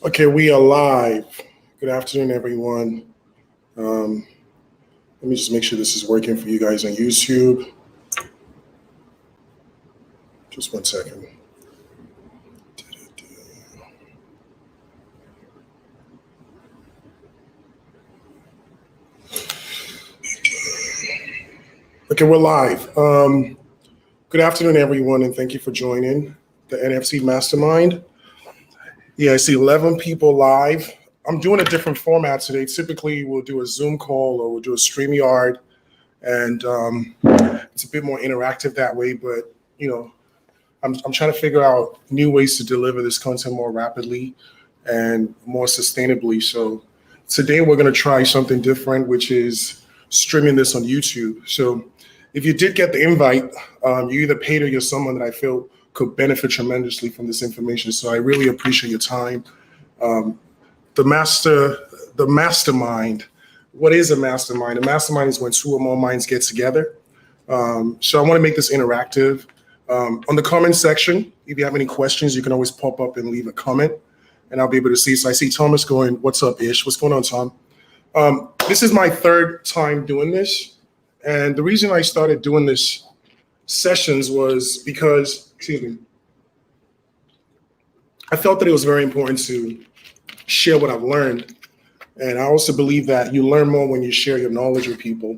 Okay, we are live. Good afternoon, everyone. Um, Let me just make sure this is working for you guys on YouTube. Just one second. Okay, we're live. Good afternoon, everyone, and thank you for joining the NFC Mastermind. Yeah, I see 11 people live. I'm doing a different format today. Typically, we'll do a Zoom call or we'll do a StreamYard, and it's a bit more interactive that way. But I'm trying to figure out new ways to deliver this content more rapidly and more sustainably. So today we're going to try something different, which is streaming this on YouTube. So if you did get the invite, you either paid or you're someone that I feel could benefit tremendously from this information. So I really appreciate your time. The mastermind. What is a mastermind? A mastermind is when two or more minds get together. So I want to make this interactive. On the comment section, if you have any questions, you can always pop up and leave a comment, and I'll be able to see. So I see Thomas going, "What's up, Ish? What's going on, Tom?" This is my third time doing this, and the reason I started doing this sessions was because, I felt that it was very important to share what I've learned, and I also believe that you learn more when you share your knowledge with people.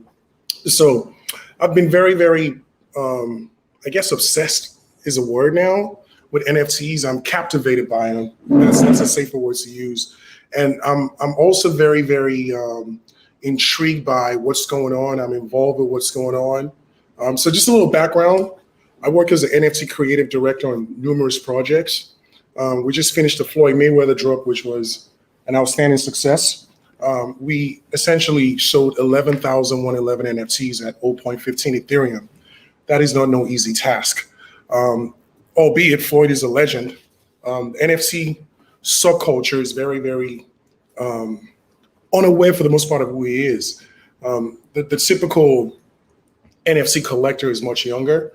So I've been very, very I guess obsessed is a word now with NFTs. I'm captivated by them. That's a safer word to use. And I'm also very, very intrigued by what's going on. I'm involved with what's going on. So just a little background. I work as an NFT creative director on numerous projects. We just finished the Floyd Mayweather drop, which was an outstanding success. We essentially sold 11,111 NFTs at 0.15 Ethereum. That is not no easy task. Albeit Floyd is a legend. NFT subculture is very, very unaware for the most part of who he is. The typical NFT collector is much younger.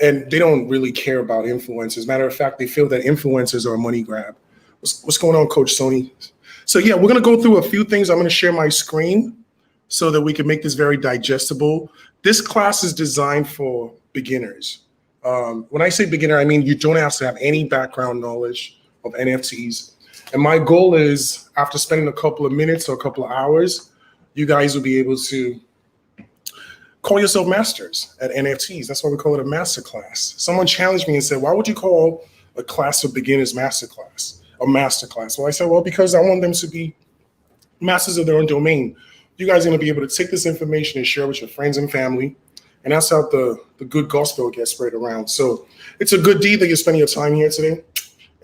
And they don't really care about influencers. Matter of fact, they feel that influencers are a money grab. What's going on, Coach Sony? So yeah, we're gonna go through a few things. I'm gonna share my screen so that we can make this very digestible. This class is designed for beginners. When I say beginner, I mean you don't have to have any background knowledge of NFTs. And my goal is, after spending a couple of minutes or a couple of hours, you guys will be able to call yourself masters at NFTs. That's why we call it a masterclass. Someone challenged me and said, "Why would you call a class of beginners masterclass, a masterclass?" Well, I said, well, because I want them to be masters of their own domain. You guys are going to be able to take this information and share with your friends and family. And that's how the good gospel gets spread around. So it's a good deed that you're spending your time here today.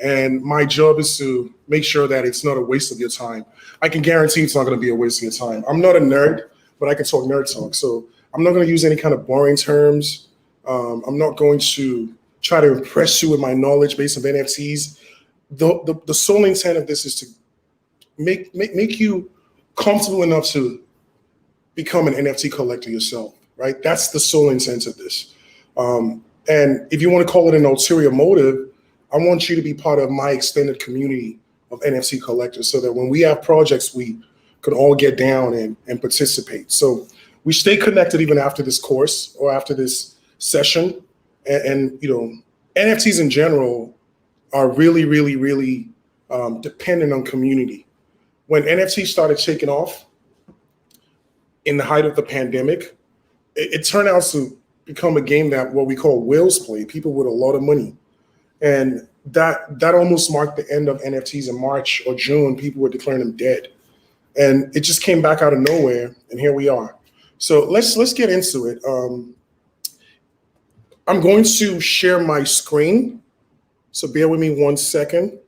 And my job is to make sure that it's not a waste of your time. I can guarantee it's not going to be a waste of your time. I'm not a nerd, but I can talk nerd talk. So I'm not going to use any kind of boring terms. I'm not going to try to impress you with my knowledge base of NFTs. The sole intent of this is to make you comfortable enough to become an NFT collector yourself, right? That's the sole intent of this. And if you want to call it an ulterior motive, I want you to be part of my extended community of NFT collectors so that when we have projects, we could all get down and participate. So we stay connected even after this course or after this session. And NFTs in general are really, really, really dependent on community. When NFTs started taking off in the height of the pandemic, it turned out to become a game that what we call whales play, people with a lot of money. And that almost marked the end of NFTs in March or June. People were declaring them dead. And it just came back out of nowhere, and here we are. So let's get into it. I'm going to share my screen. So bear with me 1 second.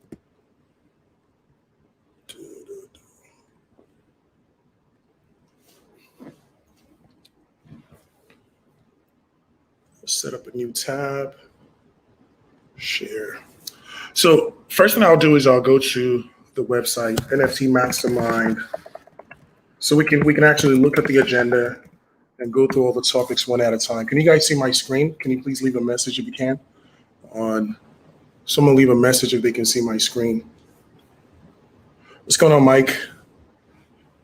Set up a new tab, share. So first thing I'll do is I'll go to the website, NFT Mastermind. So we can actually look at the agenda and go through all the topics one at a time. Can you guys see my screen? Can you please leave a message if you can? Someone leave a message if they can see my screen. What's going on, Mike?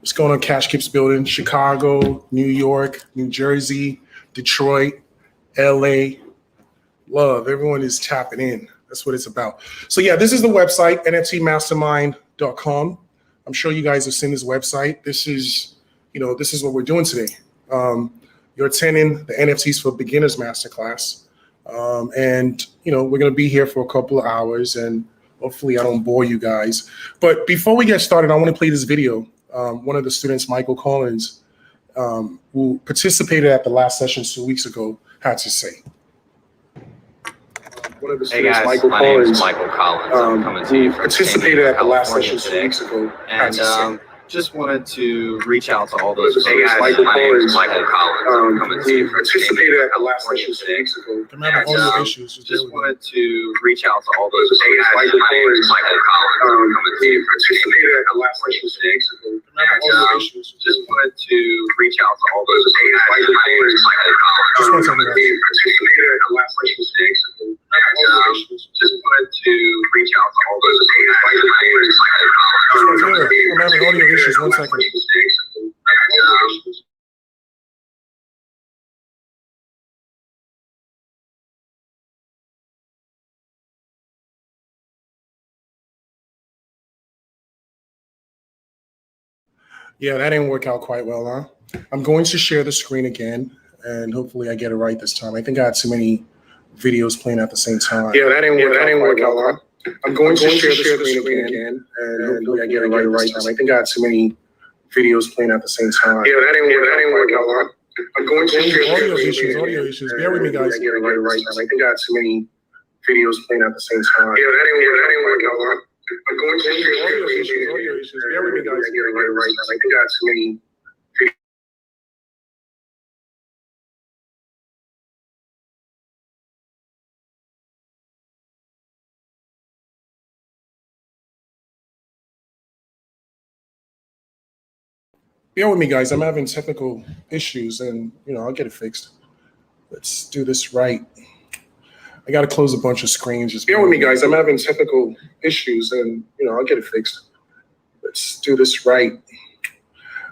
What's going on, Cash Keeps Building? Chicago, New York, New Jersey, Detroit, LA. Love. Everyone is tapping in. That's what it's about. So yeah, this is the website, nftmastermind.com. I'm sure you guys have seen this website. This is what we're doing today. You're attending the NFTs for Beginners Masterclass. And we're going to be here for a couple of hours, and hopefully I don't bore you guys. But before we get started, I want to play this video. One of the students, Michael Collins, who participated at the last session 2 weeks ago, had to say. One of the students, hey guys, Michael my Collins, name is Michael Collins. I'm coming to you from participated at the last session today. 2 weeks ago. And just wanted to reach out to all those folks. Hey guys, Michael Collins, Michael Collins. I'm coming to you from participated at the last session 2 weeks ago. And just wanted to reach out to all those folks. Hey guys, Michael Collins, Michael Collins. I'm coming to you from participated at the last session 2 weeks ago. just wanted to reach out to all those Hey guys, Michael Collins, Michael Collins. participated at the last session 2 weeks ago. Just wanted to reach out to all those I'm having audio issues. 1 second. Yeah, that didn't work out quite well, huh? I'm going to share the screen again, and hopefully I get it right this time. I think I had too many videos playing at the same time. Yeah, that didn't work out, huh? I'm going to share the screen again, and hopefully I get it right this time. I think I had too many videos playing at the same time. Yeah, that didn't work out, huh? I'm going to share audio issues. Bear with me, guys. I get it right this time. I think I had too many videos playing at the same time. Yeah, that didn't work out, huh? I'm going to share audio issues. Bear with me, guys. I get it right this time. I think I had too many. Bear with me, guys. I'm having technical issues, and I'll get it fixed. Let's do this right. I got to close a bunch of screens. Just bear with me, guys. I'm having technical issues, and I'll get it fixed. Let's do this right.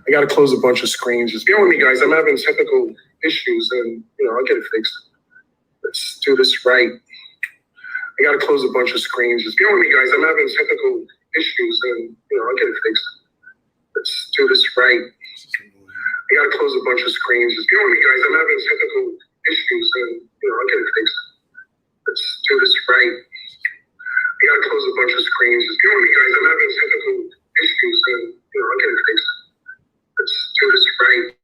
I got to close a bunch of screens. Just bear with me, guys. I'm having technical issues, and I'll get it fixed. Let's do this right. I got to close a bunch of screens. Just bear with me, guys. I'm having technical issues, and I'll get it fixed. Let's do this right. I gotta close a bunch of screens. Just bear with me, guys. I'm having technical issues, and I'll get it fixed. Let's do this right. I gotta close a bunch of screens. Just bear with me, guys. I'm having technical issues, and I'll get it fixed. Let's do this right.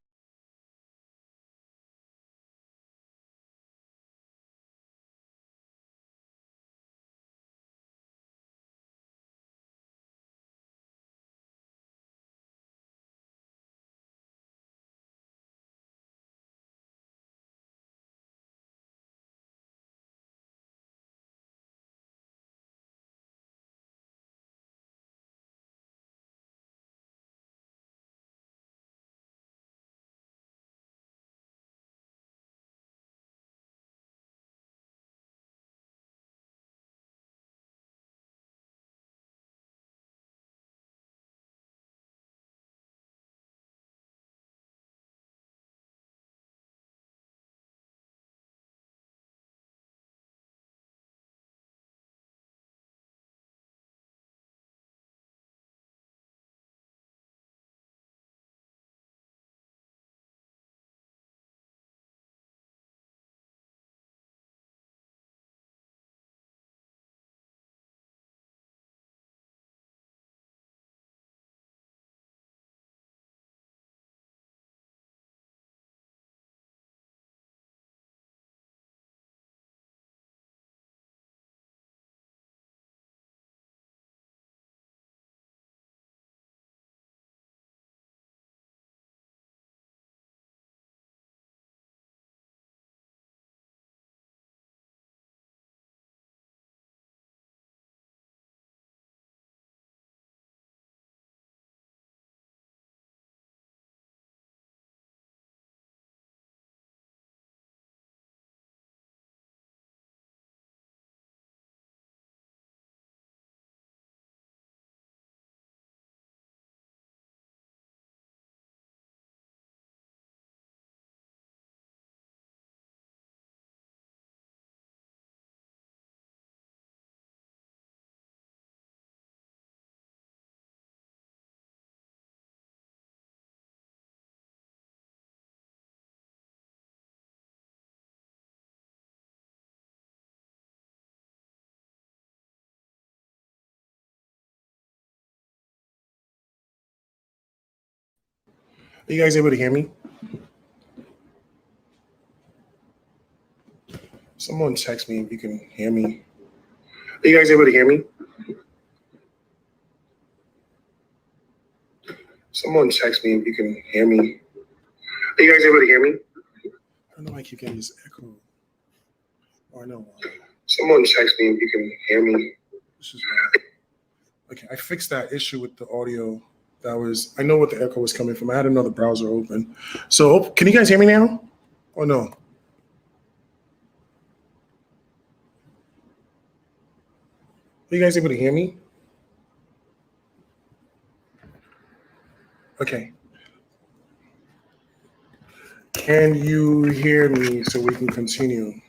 Are you guys able to hear me? Someone text me if you can hear me. Are you guys able to hear me? Someone text me if you can hear me. Are you guys able to hear me? I don't know why I keep getting this echo. Oh, I know why. Someone text me if you can hear me. This is bad. Okay, I fixed that issue with the audio. I know what the echo was coming from. I had another browser open. So can you guys hear me now? Or no? Are you guys able to hear me? Okay. Can you hear me so we can continue?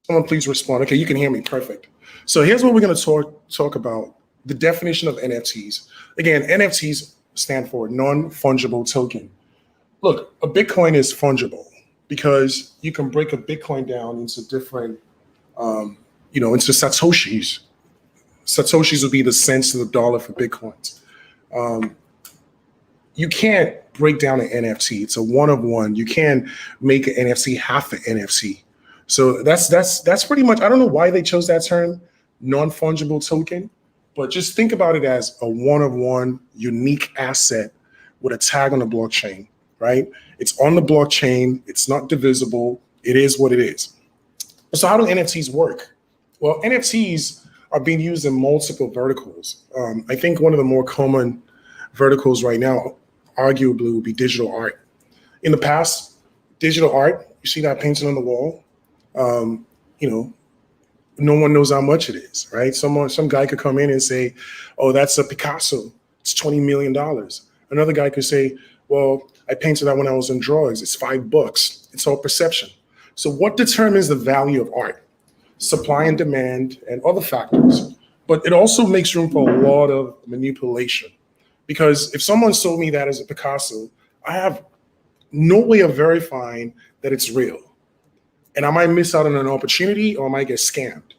Someone please respond. Okay, you can hear me. Perfect. So here's what we're going to talk about, the definition of NFTs. Again, NFTs stand for non-fungible token. Look, a Bitcoin is fungible because you can break a Bitcoin down into different, into Satoshis. Satoshis would be the cents of the dollar for Bitcoins. You can't break down an NFT. It's a one of one. You can't make an NFC half an NFC. So that's pretty much, I don't know why they chose that term, non-fungible token, but just think about it as a one of one unique asset with a tag on the blockchain, right? It's on the blockchain. It's not divisible. It is what it is. So how do NFTs work? Well, NFTs are being used in multiple verticals. I think one of the more common verticals right now, arguably, would be digital art. In the past, digital art, you see that painting on the wall, no one knows how much it is, right? Some guy could come in and say, oh, that's a Picasso. It's $20 million. Another guy could say, well, I painted that when I was on drugs. It's $5. It's all perception. So what determines the value of art? Supply and demand and other factors. But it also makes room for a lot of manipulation. Because if someone sold me that as a Picasso, I have no way of verifying that it's real. And I might miss out on an opportunity or I might get scammed.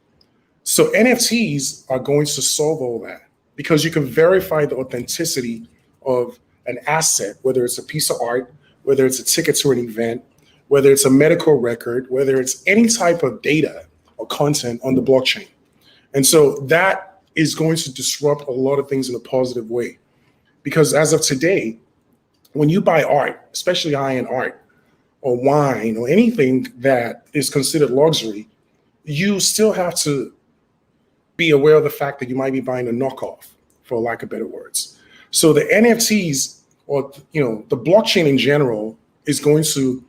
So NFTs are going to solve all that because you can verify the authenticity of an asset, whether it's a piece of art, whether it's a ticket to an event, whether it's a medical record, whether it's any type of data or content on the blockchain. And so that is going to disrupt a lot of things in a positive way. Because as of today, when you buy art, especially high-end art or wine or anything that is considered luxury, you still have to be aware of the fact that you might be buying a knockoff, for lack of better words. So the NFTs or the blockchain in general is going to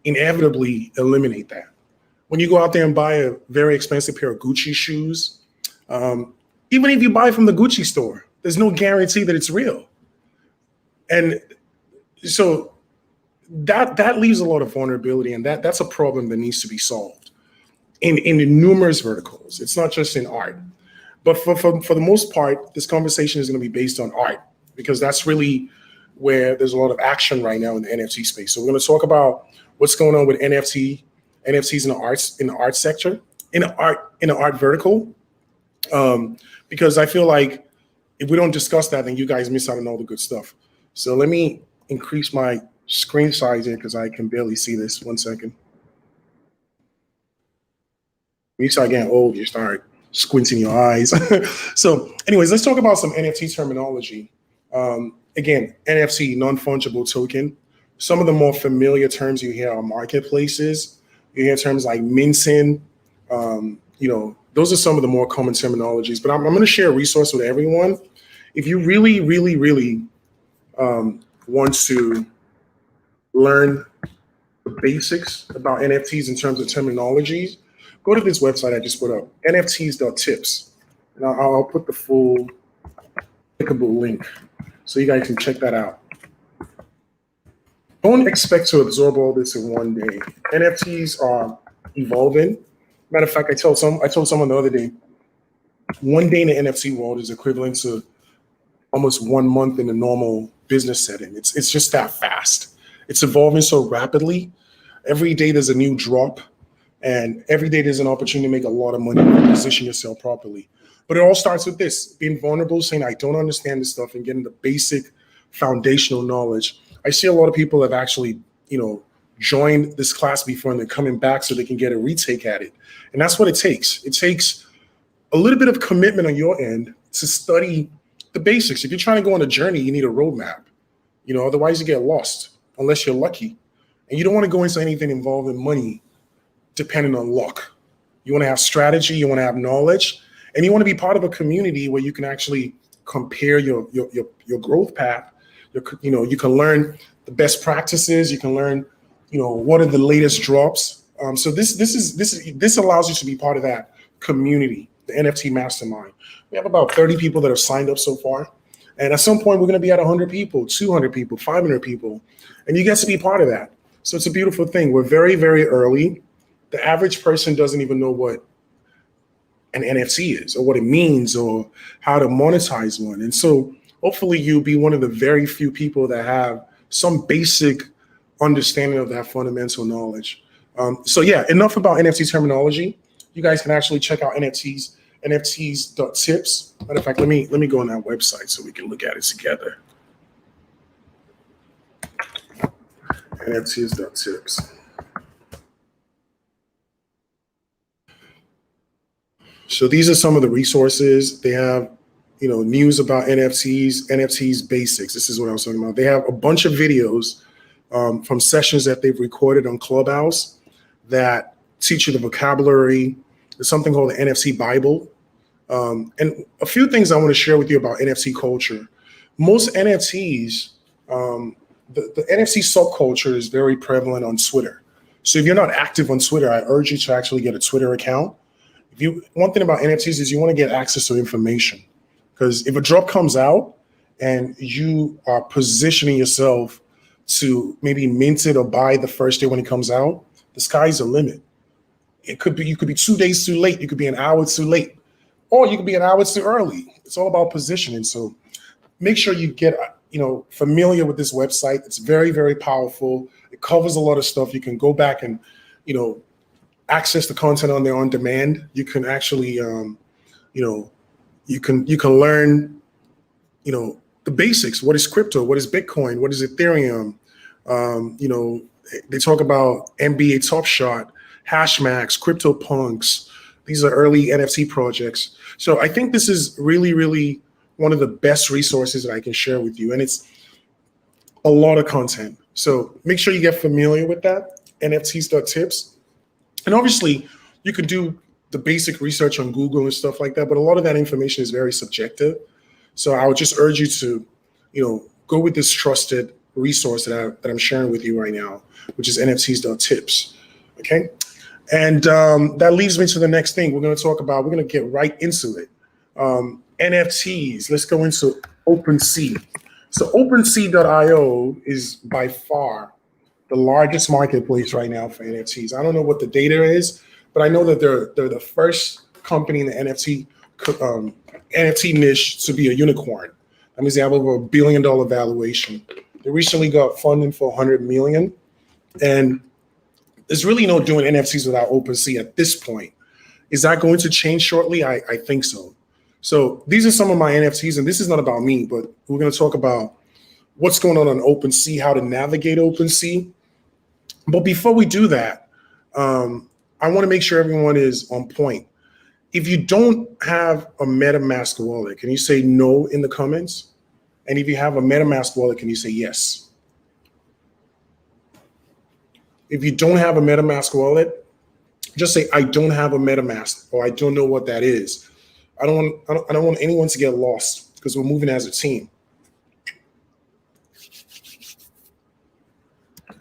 inevitably eliminate that. When you go out there and buy a very expensive pair of Gucci shoes, even if you buy from the Gucci store, there's no guarantee that it's real. And so that leaves a lot of vulnerability, and that's a problem that needs to be solved in numerous verticals. It's not just in art. But for the most part, this conversation is going to be based on art because that's really where there's a lot of action right now in the NFT space. So we're going to talk about what's going on with NFTs in the art sector, in the art vertical, because I feel like if we don't discuss that, then you guys miss out on all the good stuff. So let me increase my screen size here because I can barely see this. 1 second. When you start getting old, you start squinting your eyes. So anyways, let's talk about some NFT terminology. Again, NFC, non-fungible token. Some of the more familiar terms you hear are marketplaces. You hear terms like minting. Those are some of the more common terminologies, but I'm going to share a resource with everyone. If you really, really, really want to learn the basics about NFTs in terms of terminologies, go to this website I just put up, nfts.tips. And I'll put the full clickable link so you guys can check that out. Don't expect to absorb all this in one day. NFTs are evolving. Matter of fact, I told someone the other day, 1 day in the NFT world is equivalent to almost 1 month in a normal business setting. It's just that fast. It's evolving so rapidly. Every day there's a new drop, and every day there's an opportunity to make a lot of money and position yourself properly. But it all starts with this, being vulnerable, saying, I don't understand this stuff, and getting the basic foundational knowledge. I see a lot of people have actually, joined this class before and they're coming back so they can get a retake at it. And that's what it takes. It takes a little bit of commitment on your end to study the basics. If you're trying to go on a journey, you need a roadmap. Otherwise you get lost unless you're lucky. And you don't want to go into anything involving money depending on luck. You want to have strategy, you want to have knowledge, and you want to be part of a community where you can actually compare your growth path. You can learn the best practices. You can learn, what are the latest drops. So this allows you to be part of that community, the NFT mastermind. We have about 30 people that have signed up so far. And at some point, we're going to be at 100 people, 200 people, 500 people, and you get to be part of that. So it's a beautiful thing. We're very, very early. The average person doesn't even know what an NFT is or what it means or how to monetize one. And so hopefully you'll be one of the very few people that have some basic understanding of that fundamental knowledge. So yeah, enough about NFT terminology. You guys can actually check out NFTs, NFTs.tips. Matter of fact, let me go on that website so we can look at it together. NFTs.tips. So these are some of the resources. They have, news about NFTs basics. This is what I was talking about. They have a bunch of videos from sessions that they've recorded on Clubhouse that teach you the vocabulary. There's something called the NFC Bible. And a few things I want to share with you about NFT culture. Most NFTs, the NFC subculture is very prevalent on Twitter. So if you're not active on Twitter, I urge you to actually get a Twitter account. One thing about NFTs is you want to get access to information, because if a drop comes out and you are positioning yourself to maybe mint it or buy the first day when it comes out, the sky's the limit. You could be 2 days too late. You could be an hour too late, or you could be an hour too early. It's all about positioning. So make sure you get, familiar with this website. It's very, very powerful. It covers a lot of stuff. You can go back and, access the content on there on demand. You can actually, you can learn, the basics. What is crypto? What is Bitcoin? What is Ethereum? They talk about NBA Top Shot, Hashmax, CryptoPunks. These are early NFT projects. So I think this is really, really one of the best resources that I can share with you. And it's a lot of content. So make sure you get familiar with that, NFTs.tips. And obviously, you could do the basic research on Google and stuff like that, but a lot of that information is very subjective. So I would just urge you to, go with this trusted resource that I'm sharing with you right now, which is NFTs.tips. Okay. And that leads me to the next thing we're going to talk about. We're going to get right into it. NFTs. Let's go into OpenSea. So OpenSea.io is by far the largest marketplace right now for NFTs. I don't know what the data is, but I know that they're the first company in the NFT niche to be a unicorn. That means they have over $1 billion valuation. They recently got funding for 100 million, and there's really no doing NFTs without OpenSea at this point. Is that going to change shortly? I think so. So these are some of my NFTs, and this is not about me, but we're going to talk about what's going on OpenSea, how to navigate OpenSea. But before we do that, I want to make sure everyone is on point. If you don't have a MetaMask wallet, can you say no in the comments? And if you have a MetaMask wallet, can you say yes? If you don't have a MetaMask wallet, just say I don't have a MetaMask, or I don't know what that is. I don't want anyone to get lost because we're moving as a team.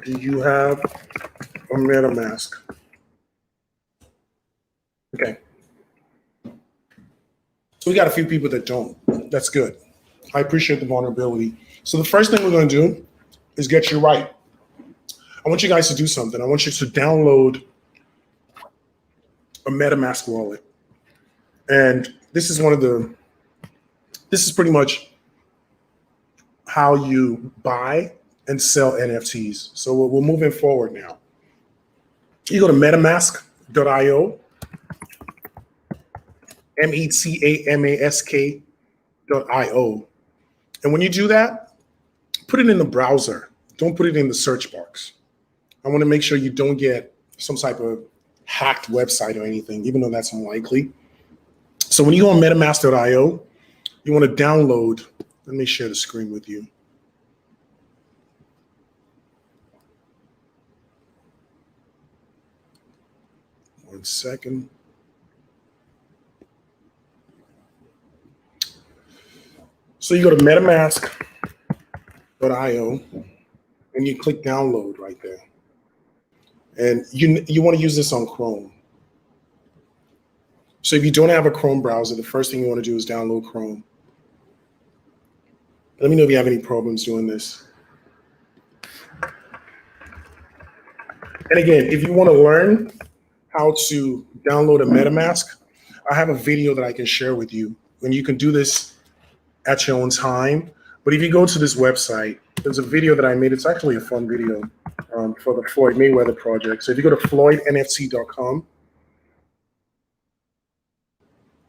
Do you have a MetaMask? Okay. So we got a few people that don't. That's good. I appreciate the vulnerability. So the first thing we're going to do is get you right. I want you guys to do something. I want you to download a MetaMask wallet. And this is pretty much how you buy and sell NFTs. So we're moving forward now. You go to metamask.io, metamask.io. And when you do that, put it in the browser. Don't put it in the search box. I want to make sure you don't get some type of hacked website or anything, even though that's unlikely. So when you go on MetaMask.io, you want to download. Let me share the screen with you. One second. So you go to MetaMask.io and you click download right there. And you want to use this on Chrome. So if you don't have a Chrome browser, the first thing you want to do is download Chrome. Let me know if you have any problems doing this. And again, if you want to learn how to download a MetaMask, I have a video that I can share with you. And you can do this at your own time. But if you go to this website, there's a video that I made. It's actually a fun video for the Floyd Mayweather project. So if you go to floydnft.com,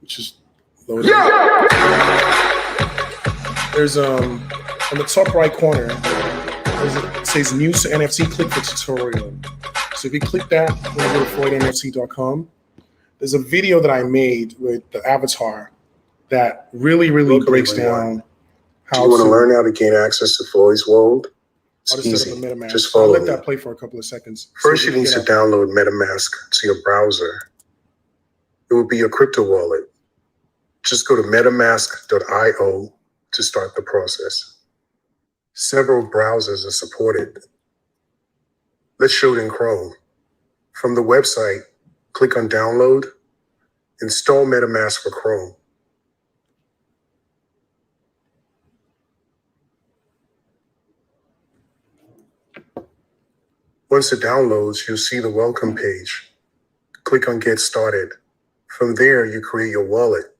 which is loaded. There's on the top right corner, it says news to NFT, click the tutorial. So if you click that, when you go to floydnft.com, there's a video that I made with the avatar that really breaks down how you want to learn how to gain access to Floyd's world? It's easy. Just follow I'll let me. that play for a couple of seconds. First, you need to download MetaMask to your browser. It will be your crypto wallet. Just go to metamask.io to start the process. Several browsers are supported. Let's show it in Chrome. From the website, click on Download, install MetaMask for Chrome. Once it downloads, you'll see the welcome page. Click on Get Started. From there, you create your wallet.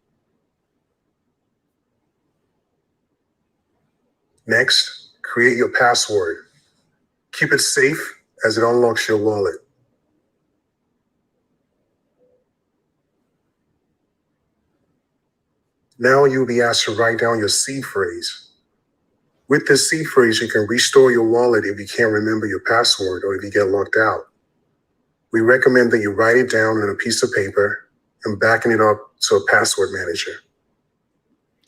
Next, create your password. Keep it safe as it unlocks your wallet. Now you'll be asked to write down your seed phrase. With this seed phrase, you can restore your wallet if you can't remember your password or if you get locked out. We recommend that you write it down on a piece of paper and backing it up to a password manager.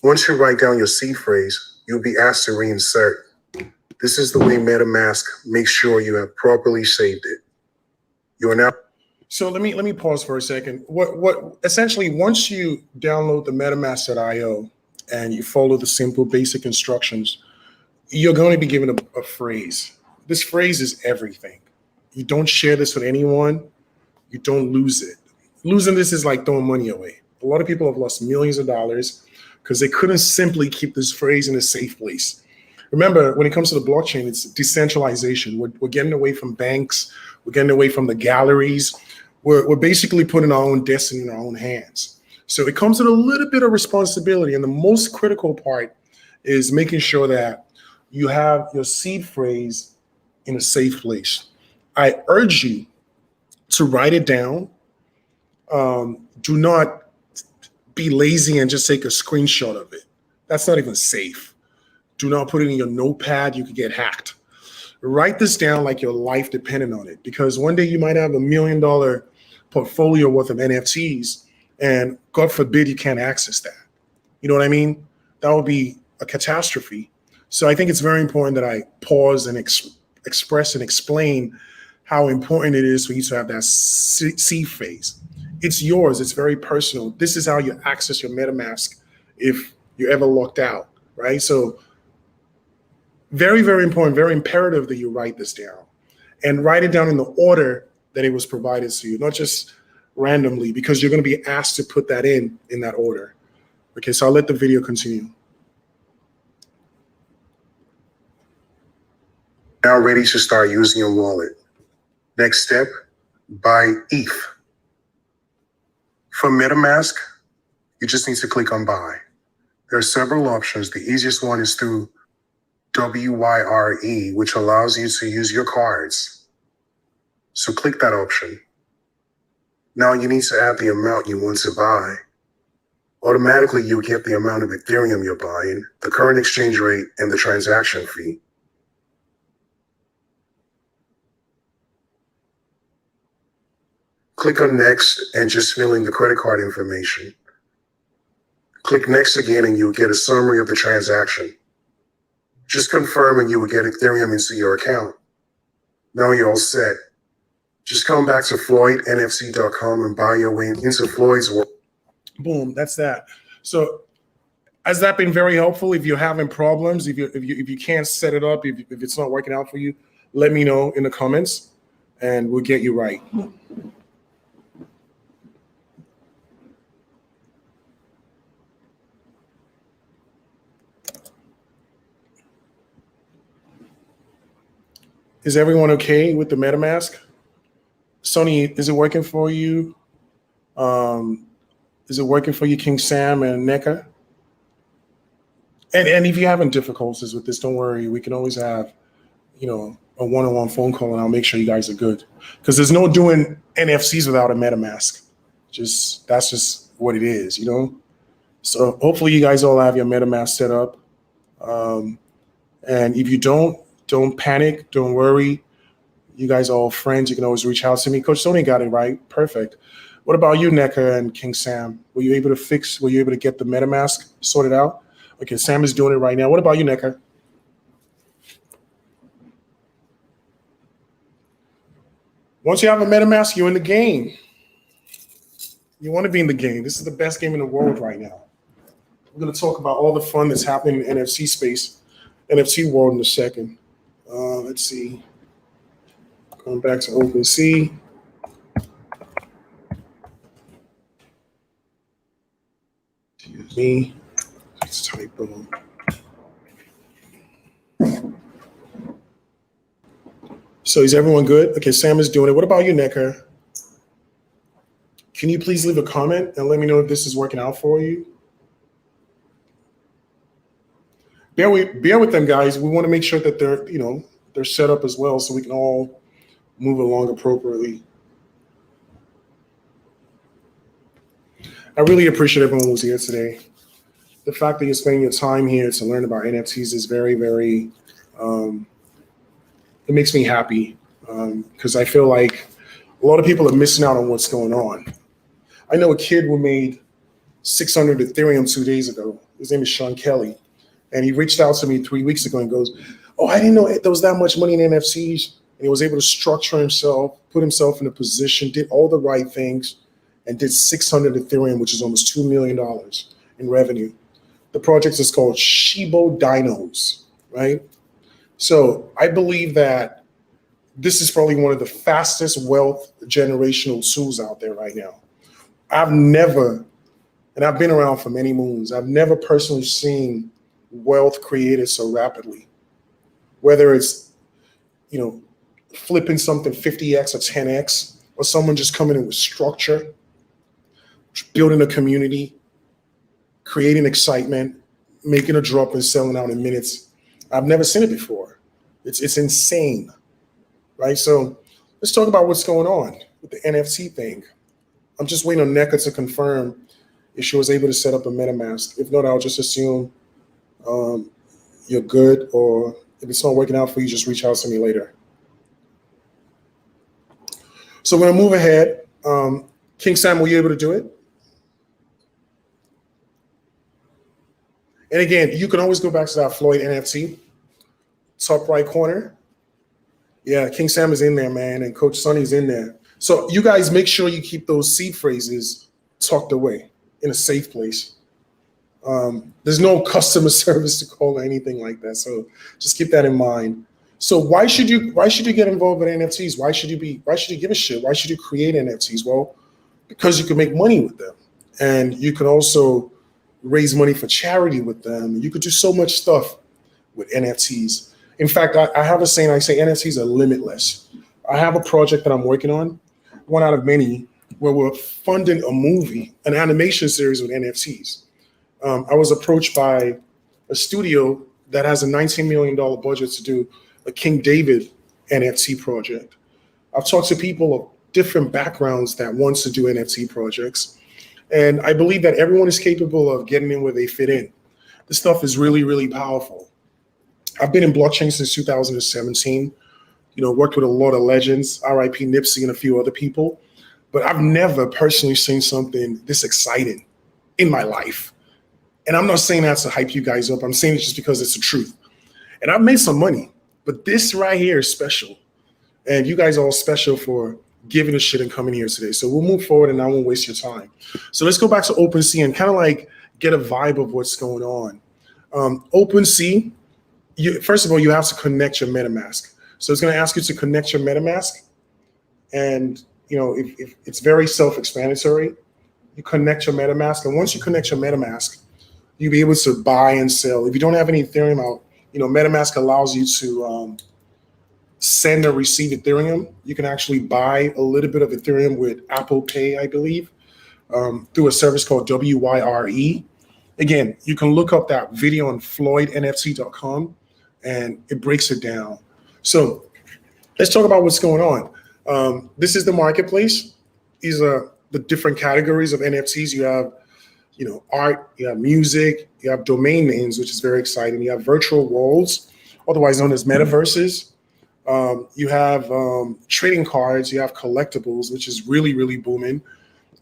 Once you write down your seed phrase, you'll be asked to reinsert. This is the way MetaMask makes sure you have properly saved it. You are now. So let me pause for a second. What essentially, once you download the MetaMask.io and you follow the simple basic instructions, you're going to be given a phrase. This phrase is everything. You don't share this with anyone. You don't lose it. Losing this is like throwing money away. A lot of people have lost millions of dollars because they couldn't simply keep this phrase in a safe place. Remember, when it comes to the blockchain, it's decentralization. We're getting away from banks. We're getting away from the galleries. We're basically putting our own destiny in our own hands. So it comes with a little bit of responsibility. And the most critical part is making sure that you have your seed phrase in a safe place. I urge you to write it down. Do not be lazy and just take a screenshot of it. That's not even safe. Do not put it in your notepad. You could get hacked. Write this down like your life depended on it, because one day you might have $1 million portfolio worth of NFTs and God forbid you can't access that. You know what I mean? That would be a catastrophe. So I think it's very important that I pause and express and explain how important it is for you to have that seed phase. It's yours. It's very personal. This is how you access your MetaMask if you're ever locked out, right? So very, very important, very imperative that you write this down and write it down in the order that it was provided to you, not just randomly, because you're going to be asked to put that in that order. Okay, so I'll let the video continue. Now ready to start using your wallet. Next step, buy ETH. From MetaMask, you just need to click on buy. There are several options. The easiest one is through WYRE, which allows you to use your cards. So click that option. Now you need to add the amount you want to buy. Automatically, you'll get the amount of Ethereum you're buying, the current exchange rate, and the transaction fee. Click on next and just fill in the credit card information. Click next again and you'll get a summary of the transaction. Just confirm and you will get Ethereum into your account. Now you're all set. Just come back to floydnfc.com and buy your way into Floyd's world. Boom, that's that. So has that been very helpful? If you're having problems, if you can't set it up, if it's not working out for you, let me know in the comments and we'll get you right. Is everyone okay with the MetaMask? Sonny, is it working for you? Is it working for you, King Sam and NECA? And if you're having difficulties with this, don't worry. We can always have, a one-on-one phone call, and I'll make sure you guys are good. Because there's no doing NFCs without a MetaMask. That's just what it is, So hopefully you guys all have your MetaMask set up. And if you don't panic, don't worry. You guys are all friends. You can always reach out to me. Coach Tony got it right. Perfect. What about you, NECA and King Sam? Were you able to get the MetaMask sorted out? Okay, Sam is doing it right now. What about you, NECA? Once you have a MetaMask, you're in the game. You want to be in the game. This is the best game in the world right now. We're going to talk about all the fun that's happening in NFC space, NFC world in a second. Let's see. Going back to OpenSea. Excuse me. Let's type boom. So is everyone good? Okay, Sam is doing it. What about you, NECA? Can you please leave a comment and let me know if this is working out for you? Bear with them, guys. We want to make sure that they're set up as well so we can all move along appropriately. I really appreciate everyone who's here today. The fact that you're spending your time here to learn about NFTs is very, very, it makes me happy because I feel like a lot of people are missing out on what's going on. I know a kid who made 600 Ethereum 2 days ago. His name is Sean Kelly. And he reached out to me 3 weeks ago and goes, "Oh, I didn't know there was that much money in NFTs." And he was able to structure himself, put himself in a position, did all the right things, and did 600 Ethereum, which is almost $2 million in revenue. The project is called Shibo Dinos, right? So I believe that this is probably one of the fastest wealth generational tools out there right now. I've never, and I've been around for many moons, I've never personally seen wealth created so rapidly. Whether it's, flipping something 50x or 10x, or someone just coming in with structure, building a community, creating excitement, making a drop and selling out in minutes. I've never seen it before. It's insane, right? So let's talk about what's going on with the NFT thing. I'm just waiting on NECA to confirm if she was able to set up a MetaMask. If not, I'll just assume you're good, or if it's not working out for you, just reach out to me later. So we're gonna move ahead. King Sam, were you able to do it? And again, you can always go back to that Floyd NFT, top right corner. Yeah, King Sam is in there, man, and Coach Sonny's in there. So you guys make sure you keep those seed phrases tucked away in a safe place. There's no customer service to call or anything like that. So just keep that in mind. So why should you get involved with NFTs? Why should you give a shit? Why should you create NFTs? Well, because you can make money with them, and you can also raise money for charity with them. You could do so much stuff with NFTs. In fact, I have a saying, I say NFTs are limitless. I have a project that I'm working on, one out of many, where we're funding a movie, an animation series with NFTs. I was approached by a studio that has a $19 million budget to do a King David NFT project. I've talked to people of different backgrounds that wants to do NFT projects. And I believe that everyone is capable of getting in where they fit in. This stuff is really, really powerful. I've been in blockchain since 2017, worked with a lot of legends, RIP Nipsey and a few other people. but I've never personally seen something this exciting in my life. And I'm not saying that to hype you guys up. I'm saying it just because it's the truth. And I've made some money, but this right here is special. And you guys are all special for giving a shit and coming here today. So we'll move forward and I won't waste your time. So let's go back to OpenSea and kind of like get a vibe of what's going on. OpenSea, first of all, you have to connect your MetaMask. So it's going to ask you to connect your MetaMask. And, if it's very self-explanatory. You connect your MetaMask. And once you connect your MetaMask, you'll be able to buy and sell. If you don't have any Ethereum out, MetaMask allows you to send or receive Ethereum. You can actually buy a little bit of Ethereum with Apple Pay, I believe, through a service called WYRE. Again, you can look up that video on floydnft.com and it breaks it down. So let's talk about what's going on. This is the marketplace. These are the different categories of NFTs. You have, art, you have music, you have domain names, which is very exciting. You have virtual worlds, otherwise known as metaverses. You have trading cards, you have collectibles, which is really, really booming.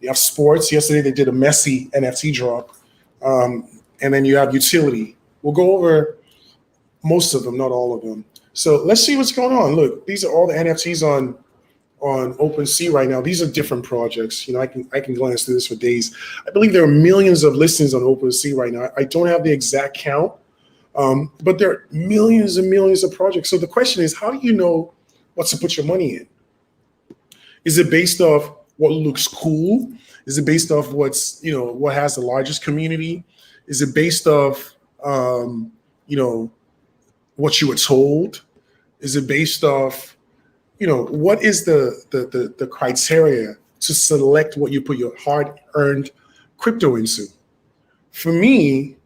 You have sports. Yesterday they did a Messi NFT drop. And then you have utility. We'll go over most of them, not all of them. So let's see what's going on. Look, these are all the NFTs on OpenSea right now. These are different projects. I can glance through this for days. I believe there are millions of listings on OpenSea right now. I don't have the exact count. But there are millions and millions of projects. So the question is, how do you know what to put your money in? Is it based off what looks cool? Is it based off what has the largest community? Is it based off, what you were told? Is it based off, what is the criteria to select what you put your hard-earned crypto into? For me,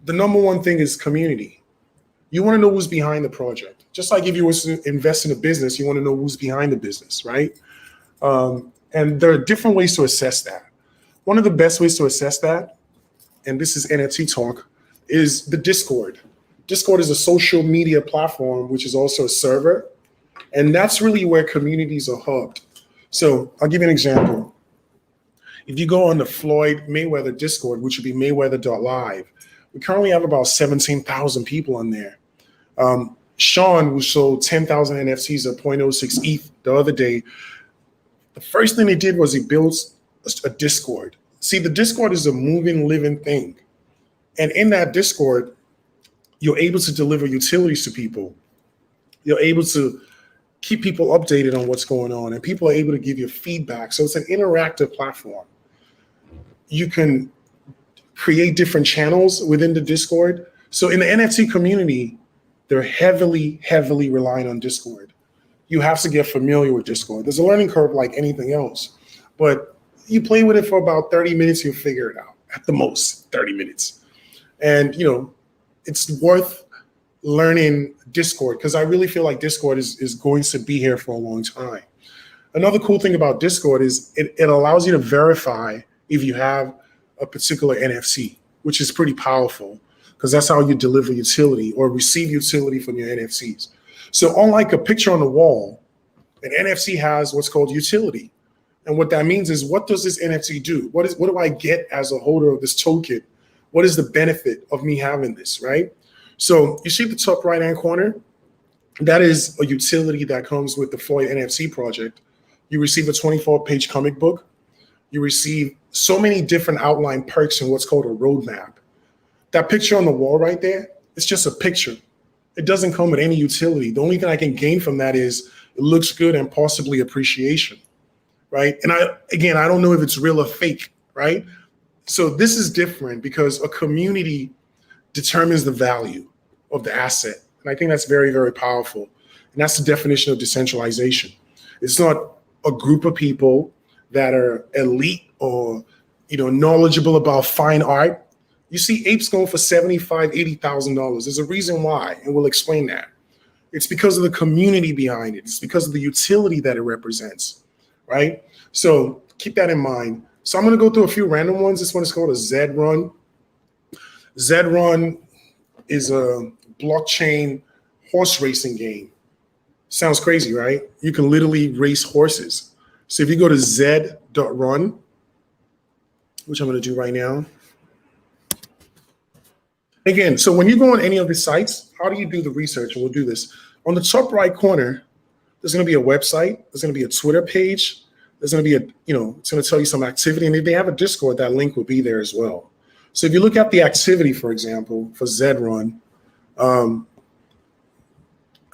the number one thing is community. You want to know who's behind the project. Just like if you were to invest in a business, you want to know who's behind the business, right? And there are different ways to assess that. One of the best ways to assess that, and this is NFT talk, is the Discord. Discord is a social media platform, which is also a server. And that's really where communities are hubbed. So I'll give you an example. If you go on the Floyd Mayweather Discord, which would be mayweather.live, we currently have about 17,000 people on there. Sean, who sold 10,000 NFTs at 0.06 ETH the other day, the first thing he did was he built a Discord. See, the Discord is a moving, living thing. And in that Discord, you're able to deliver utilities to people. You're able to keep people updated on what's going on, and people are able to give you feedback. So it's an interactive platform. You can create different channels within the Discord. So in the NFT community, they're heavily, heavily relying on Discord. You have to get familiar with Discord. There's a learning curve like anything else, but you play with it for about 30 minutes, you'll figure it out. At the most, 30 minutes. And, it's worth learning Discord because I really feel like Discord is going to be here for a long time. Another cool thing about Discord is it allows you to verify if you have a particular NFT, which is pretty powerful because that's how you deliver utility or receive utility from your NFTs. So unlike a picture on the wall, an NFT has what's called utility. And what that means is, what does this NFT do? What do I get as a holder of this token? What is the benefit of me having this, right? So you see the top right-hand corner? That is a utility that comes with the Floyd NFT project. You receive a 24-page comic book. You receive so many different outline perks in what's called a roadmap. That picture on the wall right there, it's just a picture. It doesn't come with any utility. The only thing I can gain from that is it looks good and possibly appreciation, right? And I don't know if it's real or fake, right? So this is different because a community determines the value of the asset. And I think that's very, very powerful. And that's the definition of decentralization. It's not a group of people that are elite or, knowledgeable about fine art. You see apes going for $75,000, $80,000. There's a reason why, and we'll explain that. It's because of the community behind it. It's because of the utility that it represents, right? So keep that in mind. So I'm going to go through a few random ones. This one is called a Zed Run. Zed Run is a blockchain horse racing game. Sounds crazy, right? You can literally race horses. So if you go to z.run, which I'm going to do right now. Again, so when you go on any of the sites, how do you do the research? And we'll do this. On the top right corner, there's going to be a website. There's going to be a Twitter page. There's going to be it's going to tell you some activity. And if they have a Discord, that link will be there as well. So if you look at the activity, for example, for Z-Run,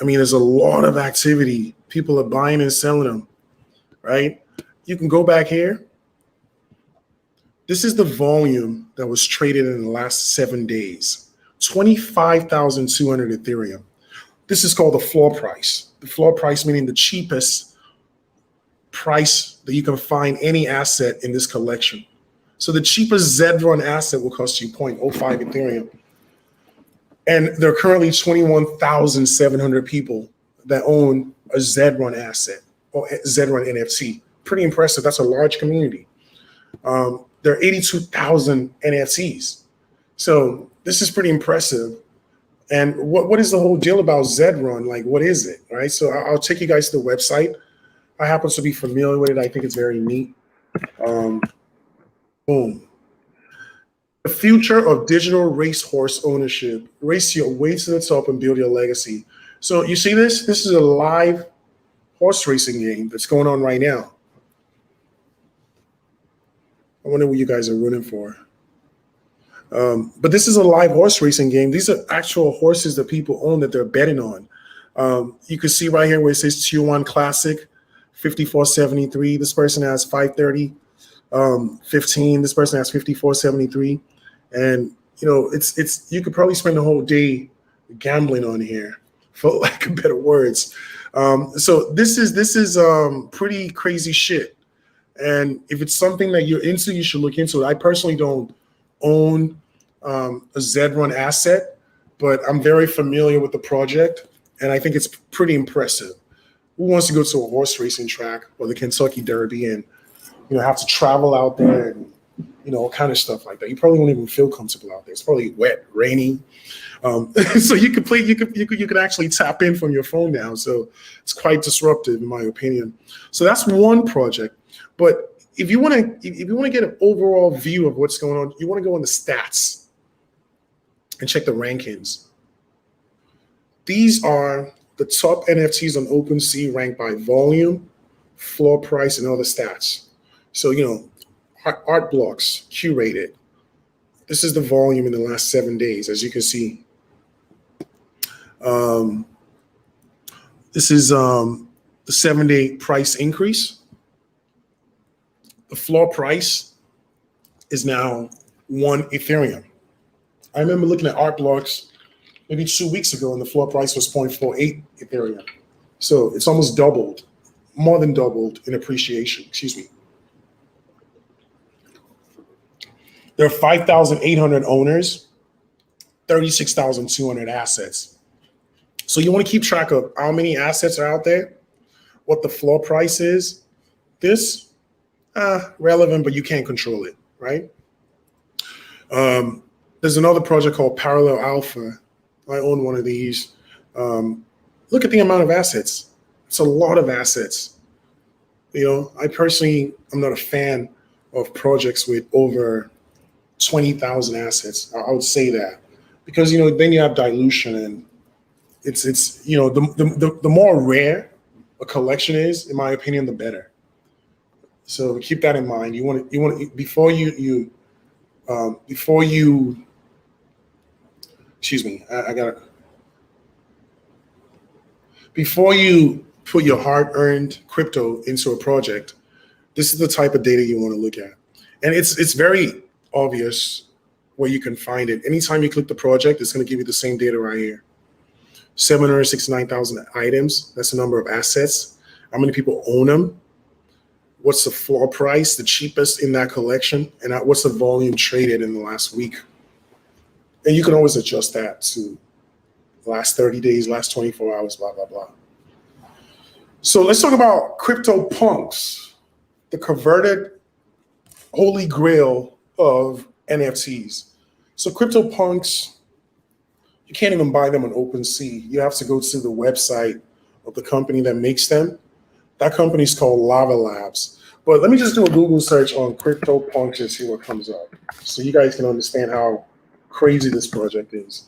there's a lot of activity. People are buying and selling them, right? You can go back here. This is the volume that was traded in the last 7 days, 25,200 Ethereum. This is called the floor price. The floor price meaning the cheapest price that you can find any asset in this collection. So the cheapest Z-Run asset will cost you 0.05 Ethereum. And there are currently 21,700 people that own a Z-Run asset or Z-Run NFT. Pretty impressive. That's a large community. There are 82,000 NFTs. So this is pretty impressive. And what is the whole deal about Z-Run? Like, what is it, right? So I'll take you guys to the website. I happen to be familiar with it. I think it's very neat. Boom. The future of digital racehorse ownership. Race your way to the top and build your legacy. So you see this? This is a live horse racing game that's going on right now. I wonder what you guys are rooting for. But this is a live horse racing game. These are actual horses that people own that they're betting on. You can see right here where it says Tier 1 Classic, 5473. This person has 530, 15. This person has 5473. And it's you could probably spend the whole day gambling on here, for lack of better words. So this is pretty crazy shit. And if it's something that you're into, you should look into it. I personally don't own a Z-Run asset, but I'm very familiar with the project, and I think it's pretty impressive. Who wants to go to a horse racing track or the Kentucky Derby and have to travel out there and all kind of stuff like that? You probably won't even feel comfortable out there. It's probably wet, rainy. So you could actually tap in from your phone now. So it's quite disruptive, in my opinion. So that's one project. But if you want to get an overall view of what's going on, you want to go on the stats and check the rankings. These are the top NFTs on OpenSea ranked by volume, floor price, and other stats. So art blocks curated. This is the volume in the last 7 days, as you can see. This is the 7-day price increase. The floor price is now 1 Ethereum. I remember looking at art blocks maybe 2 weeks ago, and the floor price was 0.48 Ethereum. So it's almost doubled, more than doubled in appreciation. Excuse me. There are 5,800 owners, 36,200 assets. So you want to keep track of how many assets are out there, what the floor price is. This relevant, but you can't control it, right? There's another project called Parallel Alpha. I own one of these. Look at the amount of assets. It's a lot of assets. I personally, I'm not a fan of projects with over 20,000 assets. I would say that because then you have dilution, and it's the more rare a collection is, in my opinion, the better. So keep that in mind. You want to before you excuse me, before you put your hard-earned crypto into a project, this is the type of data you want to look at. And it's very obvious where you can find it. Anytime you click the project, it's going to give you the same data right here. 769,000 items. That's the number of assets. How many people own them? What's the floor price, the cheapest in that collection, and what's the volume traded in the last week? And you can always adjust that to the last 30 days, last 24 hours, blah, blah, blah. So let's talk about CryptoPunks, the converted holy grail of NFTs. So CryptoPunks, you can't even buy them on OpenSea. You have to go to the website of the company that makes them. That company is called Lava Labs. But let me just do a Google search on CryptoPunks and see what comes up, so you guys can understand how crazy this project is.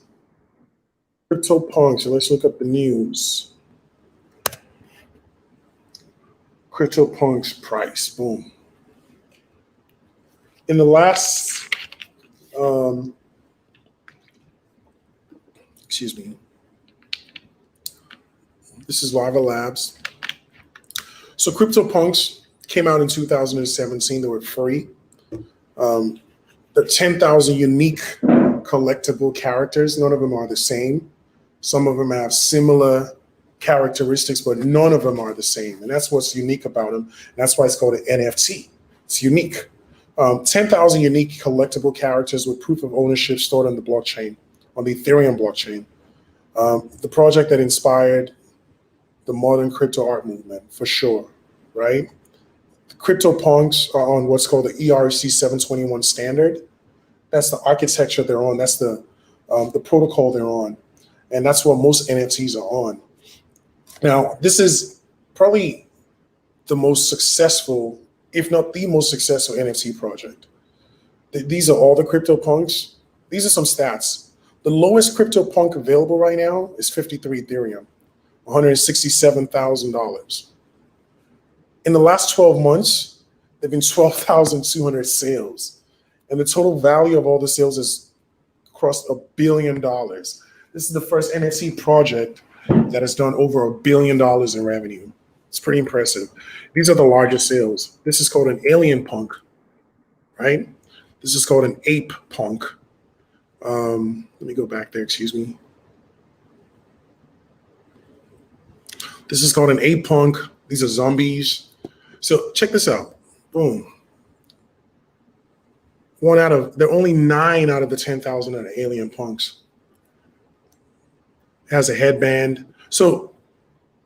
CryptoPunks, and let's look up the news. CryptoPunks price, boom. In the last, excuse me, this is Lava Labs. So CryptoPunks came out in 2017. They were free. The 10,000 unique collectible characters, none of them are the same. Some of them have similar characteristics, but none of them are the same. And that's what's unique about them. And that's why it's called an NFT. It's unique. 10,000 unique collectible characters with proof of ownership stored on the blockchain, on the Ethereum blockchain. The project that inspired the modern crypto art movement, for sure, right? CryptoPunks are on what's called the ERC 721 standard. That's the architecture they're on. That's the protocol they're on. And that's what most NFTs are on. Now, this is probably the most successful, if not the most successful NFT project. These are all the CryptoPunks. These are some stats. The lowest CryptoPunk available right now is 53 Ethereum, $167,000. In the last 12 months, there have been 12,200 sales. And the total value of all the sales has crossed $1 billion. This is the first NFT project that has done over $1 billion in revenue. It's pretty impressive. These are the largest sales. This is called an alien punk, right? This is called an ape punk. Let me go back there, excuse me. This is called an ape punk. These are zombies. So check this out. Boom. There are only 9 out of the 10,000 that are alien punks. It has a headband. So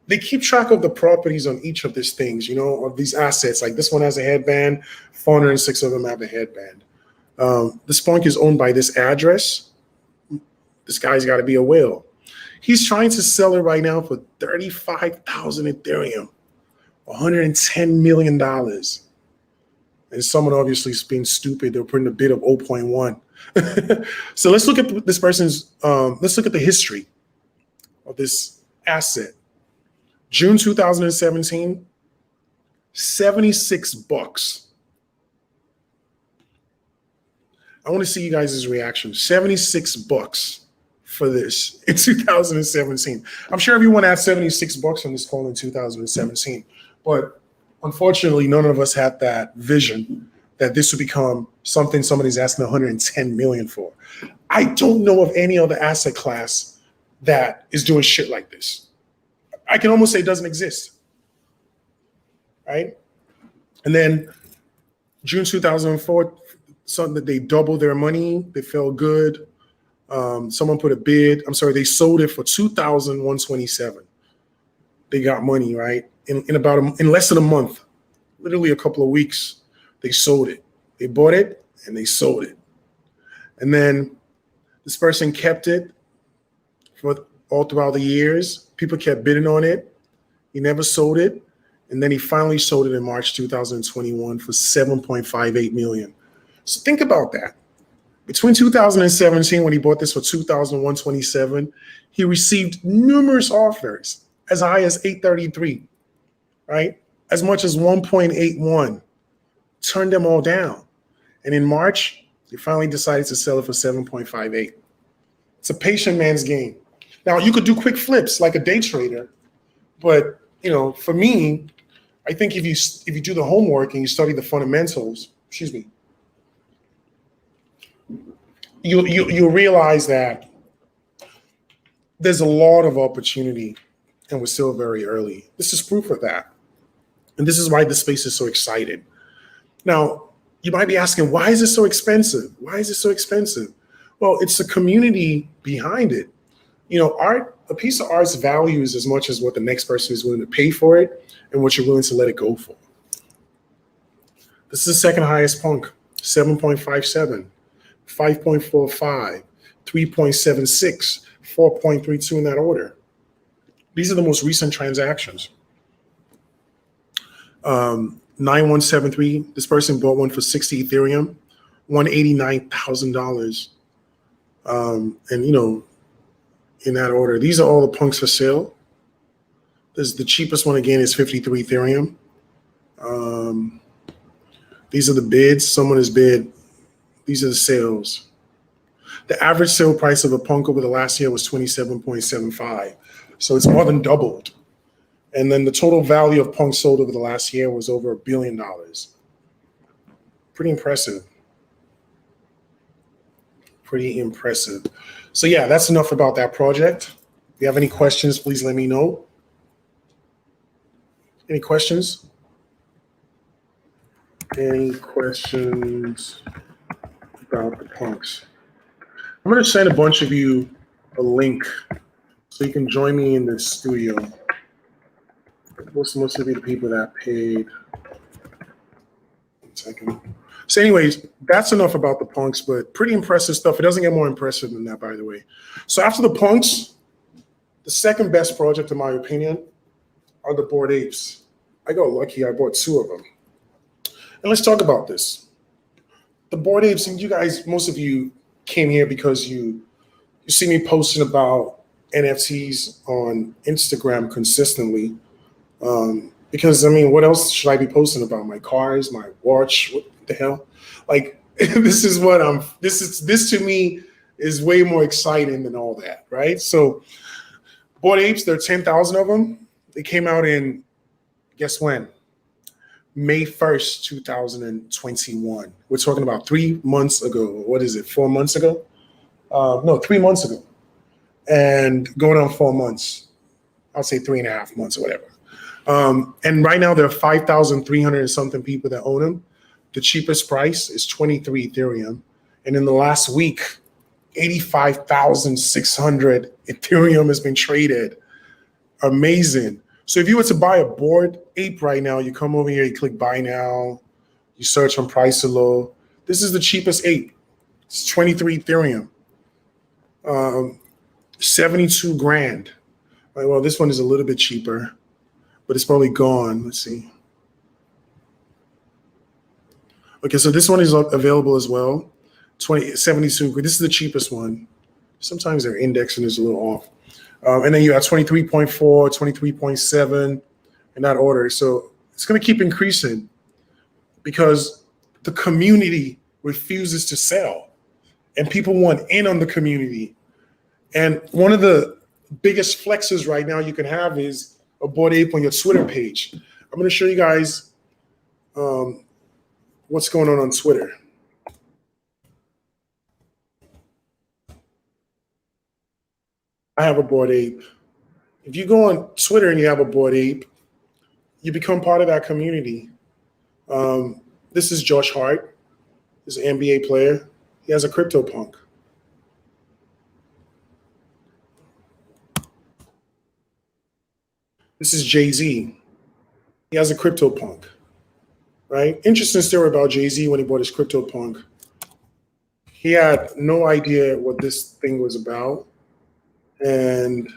they keep track of the properties on each of these things, of these assets. Like this one has a headband, 406 of them have a headband. This punk is owned by this address. This guy's got to be a whale. He's trying to sell it right now for 35,000 Ethereum, $110 million. And someone obviously is being stupid. They're putting a bid of 0.1. So let's look at this person's, let's look at the history of this asset. June 2017, $76. I want to see you guys' reaction. $76 for this in 2017. I'm sure everyone had $76 on this call in 2017, but unfortunately, none of us had that vision that this would become something somebody's asking 110 million for. I don't know of any other asset class that is doing shit like this. I can almost say it doesn't exist, right? And then June 2004, something that they doubled their money. They felt good. Someone put a bid. I'm sorry, they sold it for $2,127. They got money, right? In less than a month, literally a couple of weeks, they sold it. They bought it and they sold it. And then this person kept it for all throughout the years. People kept bidding on it. He never sold it. And then he finally sold it in March 2021 for $7.58 million. So think about that. Between 2017, when he bought this for $2,127, he received numerous offers as high as $833, right? As much as $1.81, turned them all down. And in March, he finally decided to sell it for $7.58. It's a patient man's game. Now, you could do quick flips like a day trader, but for me, I think if you do the homework and you study the fundamentals, you'll realize that there's a lot of opportunity and we're still very early. This is proof of that. And this is why this space is so exciting. Now, you might be asking, why is it so expensive? Why is it so expensive? Well, it's the community behind it. A piece of art's value is as much as what the next person is willing to pay for it and what you're willing to let it go for. This is the second highest punk, 7.57, 5.45, 3.76, 4.32 in that order. These are the most recent transactions. 9173. This person bought one for 60 Ethereum, $189,000. And in that order, these are all the punks for sale. This the cheapest one again is 53 Ethereum. These are the bids. Someone has bid. These are the sales. The average sale price of a punk over the last year was 27.75. So it's more than doubled. And then the total value of punks sold over the last year was over $1 billion. Pretty impressive. Pretty impressive. So yeah, that's enough about that project. If you have any questions, please let me know. Any questions? Any questions about the punks? I'm going to send a bunch of you a link so you can join me in the studio. Most of the people that paid. 1 second. So anyways, that's enough about the punks, but pretty impressive stuff. It doesn't get more impressive than that, by the way. So after the punks, the second best project, in my opinion, are the Bored Apes. I got lucky. I bought 2 of them. And let's talk about this. The Bored Apes, and you guys, most of you came here because you see me posting about NFTs on Instagram consistently. Because I mean, what else should I be posting about? My cars, my watch, what the hell? Like this to me is way more exciting than all that, right? So Bored Apes, there are 10,000 of them. They came out in, guess when? May 1st, 2021. We're talking about 3 months ago. What is it, 4 months ago? No, 3 months ago. And going on 4 months. I'll say 3.5 months or whatever. And right now there are 5,300 and something people that own them. The cheapest price is 23 Ethereum. And in the last week, 85,600 Ethereum has been traded. Amazing. So if you were to buy a Bored Ape right now, you come over here, you click buy now, you search on price below. This is the cheapest ape. It's 23 Ethereum. 72 grand. Right, well, this one is a little bit cheaper, but it's probably gone. Let's see. Okay, so this one is available as well. 72. This is the cheapest one. Sometimes their indexing is a little off. And then you have 23.4, 23.7 in that order. So it's going to keep increasing because the community refuses to sell and people want in on the community. And one of the biggest flexes right now you can have is a Bored Ape on your Twitter page. I'm going to show you guys what's going on Twitter. I have a Bored Ape. If you go on Twitter and you have a Bored Ape, you become part of that community. This is Josh Hart. He's an NBA player. He has a CryptoPunk. This is Jay-Z. He has a CryptoPunk, right? Interesting story about Jay-Z when he bought his CryptoPunk. He had no idea what this thing was about. And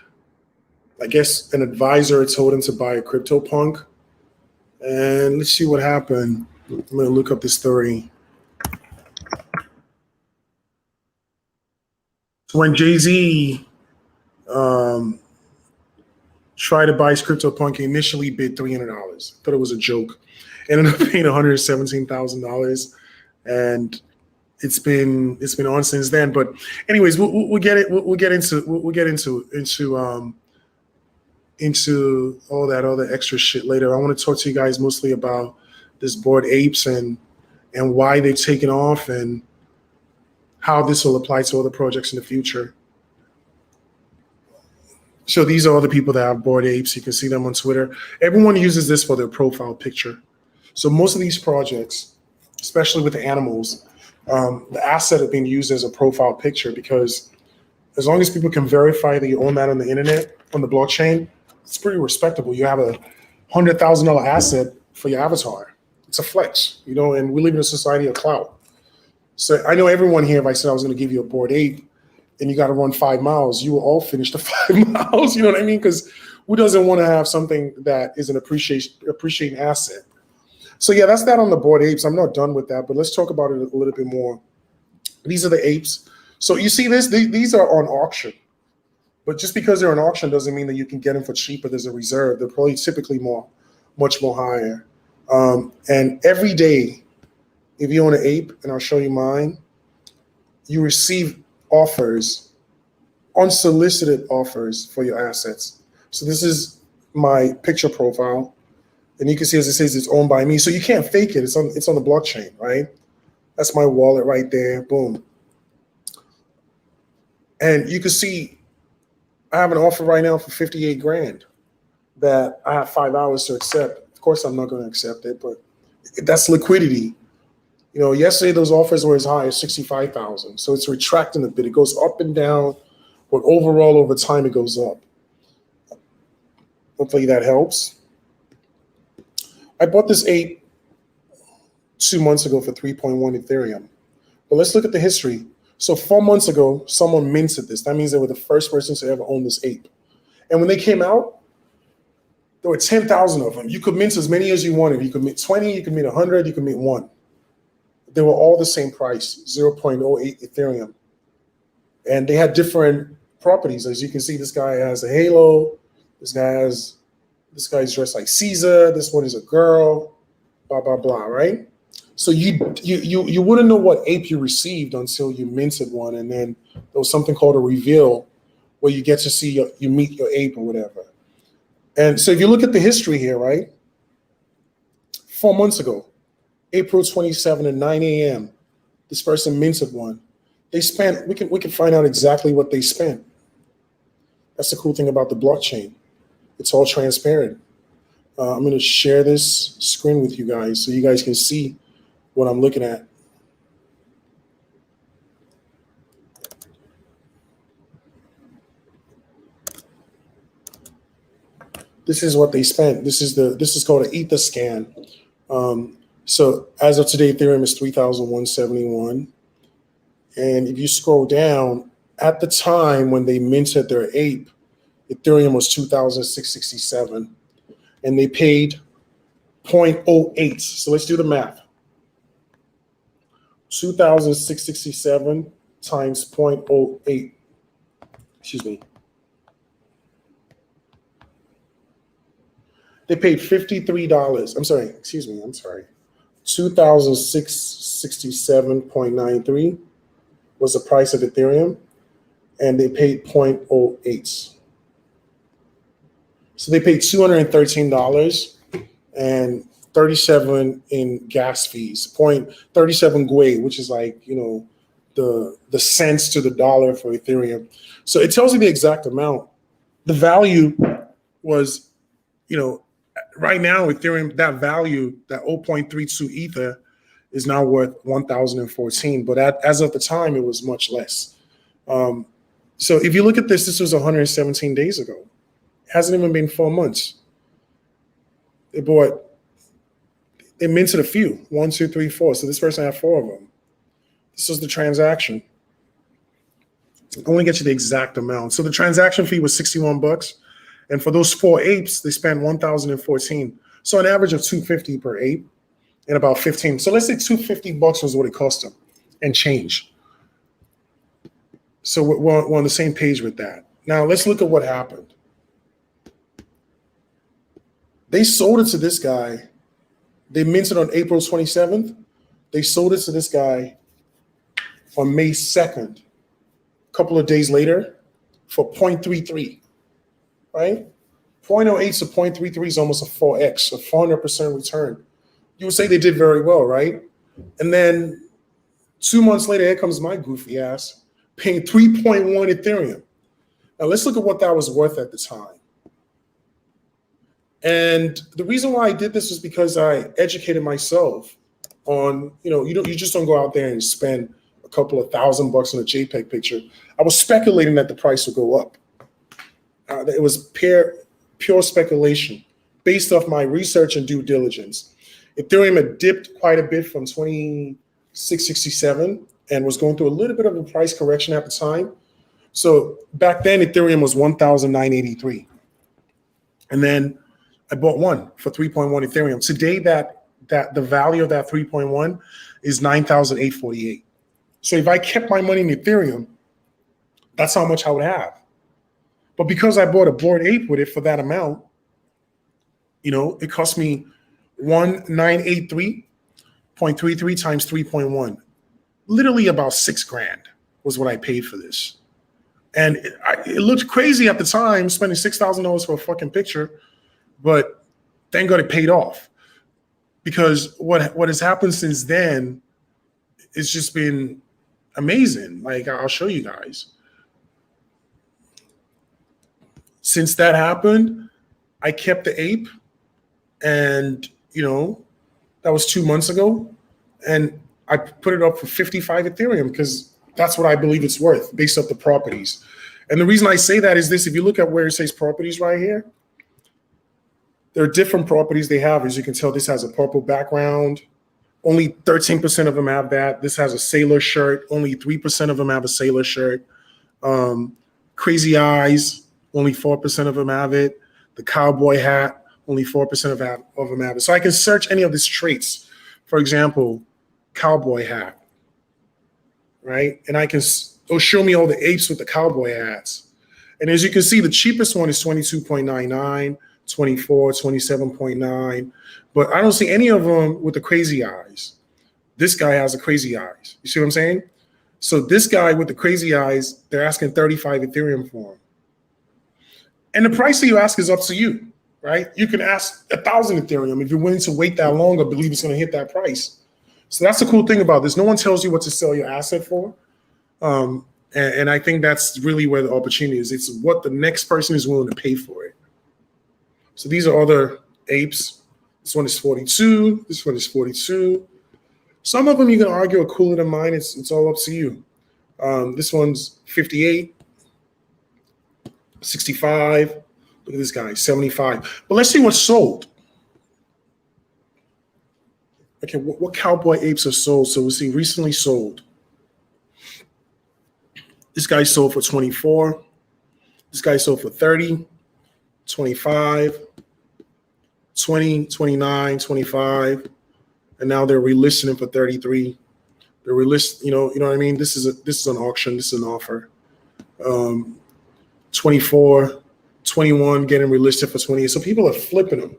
I guess an advisor told him to buy a CryptoPunk. And let's see what happened. I'm going to look up this story. So when Jay-Z tried to buy his CryptoPunk, he initially bid $300. Thought it was a joke. Ended up paying $117,000. And it's been on since then. But anyways, we'll get it. We'll get into all that other extra shit later. I want to talk to you guys mostly about this Bored Apes and why they've taken off and how this will apply to other projects in the future. So these are all the people that have Bored Apes. You can see them on Twitter. Everyone uses this for their profile picture. So most of these projects, especially with the animals, the asset is being used as a profile picture because as long as people can verify that you own that on the internet, on the blockchain, it's pretty respectable. You have a $100,000 asset for your avatar. It's a flex, and we live in a society of clout. So I know everyone here, if I said I was going to give you a Bored Ape and you got to run 5 miles, you will all finish the 5 miles. You know what I mean? Because who doesn't want to have something that is an appreciating asset? So yeah, that's that on the Bored Apes. I'm not done with that, but let's talk about it a little bit more. These are the apes. So you see this, these are on auction. But just because they're on auction doesn't mean that you can get them for cheaper. There's a reserve. They're probably typically much more higher. And every day, if you own an ape, and I'll show you mine, you receive offers, unsolicited offers for your assets. So this is my picture profile. And you can see, as it says, it's owned by me. So you can't fake it. It's on the blockchain, right? That's my wallet right there. Boom. And you can see I have an offer right now for 58 grand that I have 5 hours to accept. Of course, I'm not going to accept it, but that's liquidity. You know, yesterday those offers were as high as 65,000. So it's retracting a bit. It goes up and down, but overall over time it goes up. Hopefully that helps. I bought this ape 2 months ago for 3.1 Ethereum. But let's look at the history. So 4 months ago, someone minted this. That means they were the first person to ever own this ape. And when they came out, there were 10,000 of them. You could mint as many as you wanted. You could mint 20, you could mint 100, you could mint 1. They were all the same price, 0.08 Ethereum. And they had different properties. As you can see, this guy has a halo. This guy's dressed like Caesar. This one is a girl, blah, blah, blah, right? So you wouldn't know what ape you received until you minted one, and then there was something called a reveal where you get to see you meet your ape or whatever. And so if you look at the history here, right? 4 months ago, April 27 at 9 a.m., this person minted one. They spent, we can find out exactly what they spent. That's the cool thing about the blockchain. It's all transparent. I'm going to share this screen with you guys so you guys can see what I'm looking at. This is what they spent. This is called an ether scan. So as of today, Ethereum is 3,171. And if you scroll down, at the time when they minted their ape, Ethereum was 2,667, and they paid 0.08. So let's do the math. 2,667 times 0.08. Excuse me. They paid $53. I'm sorry. 2,667.93 was the price of Ethereum, and they paid 0.08. So they paid $213 and 37 in gas fees, 0.37 gwei, which is like, you know, the cents to the dollar for Ethereum. So it tells you the exact amount. The value was, you know, right now Ethereum, that value, that 0.32 Ether is now worth 1,014. But as of the time, it was much less. So if you look at this was 117 days ago. It hasn't even been 4 months. They minted a few, 1, 2, 3, 4. So this person had 4 of them. This was the transaction. I want to get you the exact amount. So the transaction fee was $61. And for those 4 apes, they spent 1,014. So an average of $250 per ape and about 15. So let's say $250 was what it cost them and change. So we're on the same page with that. Now let's look at what happened. They sold it to this guy. They minted on April 27th. They sold it to this guy on May 2nd, a couple of days later, for 0.33, right? 0.08 to 0.33 is almost a 4x, a 400% return. You would say they did very well, right? And then 2 months later, here comes my goofy ass paying 3.1 Ethereum. Now let's look at what that was worth at the time. And the reason why I did this is because I educated myself on, you just don't go out there and spend a couple of $1,000 on a JPEG picture. I was speculating that the price would go up. It was pure speculation based off my research and due diligence. Ethereum had dipped quite a bit from 2667 and was going through a little bit of a price correction at the time. So back then, Ethereum was 1,983. And then I bought one for 3.1 Ethereum. Today, that that the value of that 3.1 is 9,848. So if I kept my money in Ethereum, that's how much I would have. But because I bought a Bored Ape with it for that amount, it cost me 1983.33 times 3.1. Literally about $6,000 was what I paid for this. And it looked crazy at the time, spending $6,000 for a fucking picture, but thank God it paid off. Because what has happened since then, it's just been amazing. Like, I'll show you guys. Since that happened, I kept the ape, and that was 2 months ago, and I put it up for 55 Ethereum because that's what I believe it's worth based off the properties. And the reason I say that is this: if you look at where it says properties right here, there are different properties they have. As you can tell, this has a purple background. Only 13% of them have that. This has a sailor shirt. Only 3% of them have a sailor shirt. Crazy eyes. Only 4% of them have it. The cowboy hat. Only 4% of them have it. So I can search any of these traits. For example, cowboy hat, right? And it'll show me all the apes with the cowboy hats. And as you can see, the cheapest one is 22.99, 24, 27.9. But I don't see any of them with the crazy eyes. This guy has the crazy eyes. You see what I'm saying? So this guy with the crazy eyes, they're asking 35 Ethereum for him. And the price that you ask is up to you, right? You can ask 1,000 Ethereum if you're willing to wait that long or believe it's going to hit that price. So that's the cool thing about this. No one tells you what to sell your asset for. And I think that's really where the opportunity is. It's what the next person is willing to pay for it. So these are other apes. This one is 42. This one is 42. Some of them you can argue are cooler than mine. It's all up to you. This one's 58. 65. Look at this guy, 75. But let's see what's sold. Okay, what cowboy apes are sold? So we'll see recently sold. This guy sold for 24. This guy sold for 30, 25, 20, 29, 25. And now they're relisting him for 33. They're relist, you know what I mean? This is an auction, this is an offer. 24, 21, getting relisted for 28. So people are flipping them.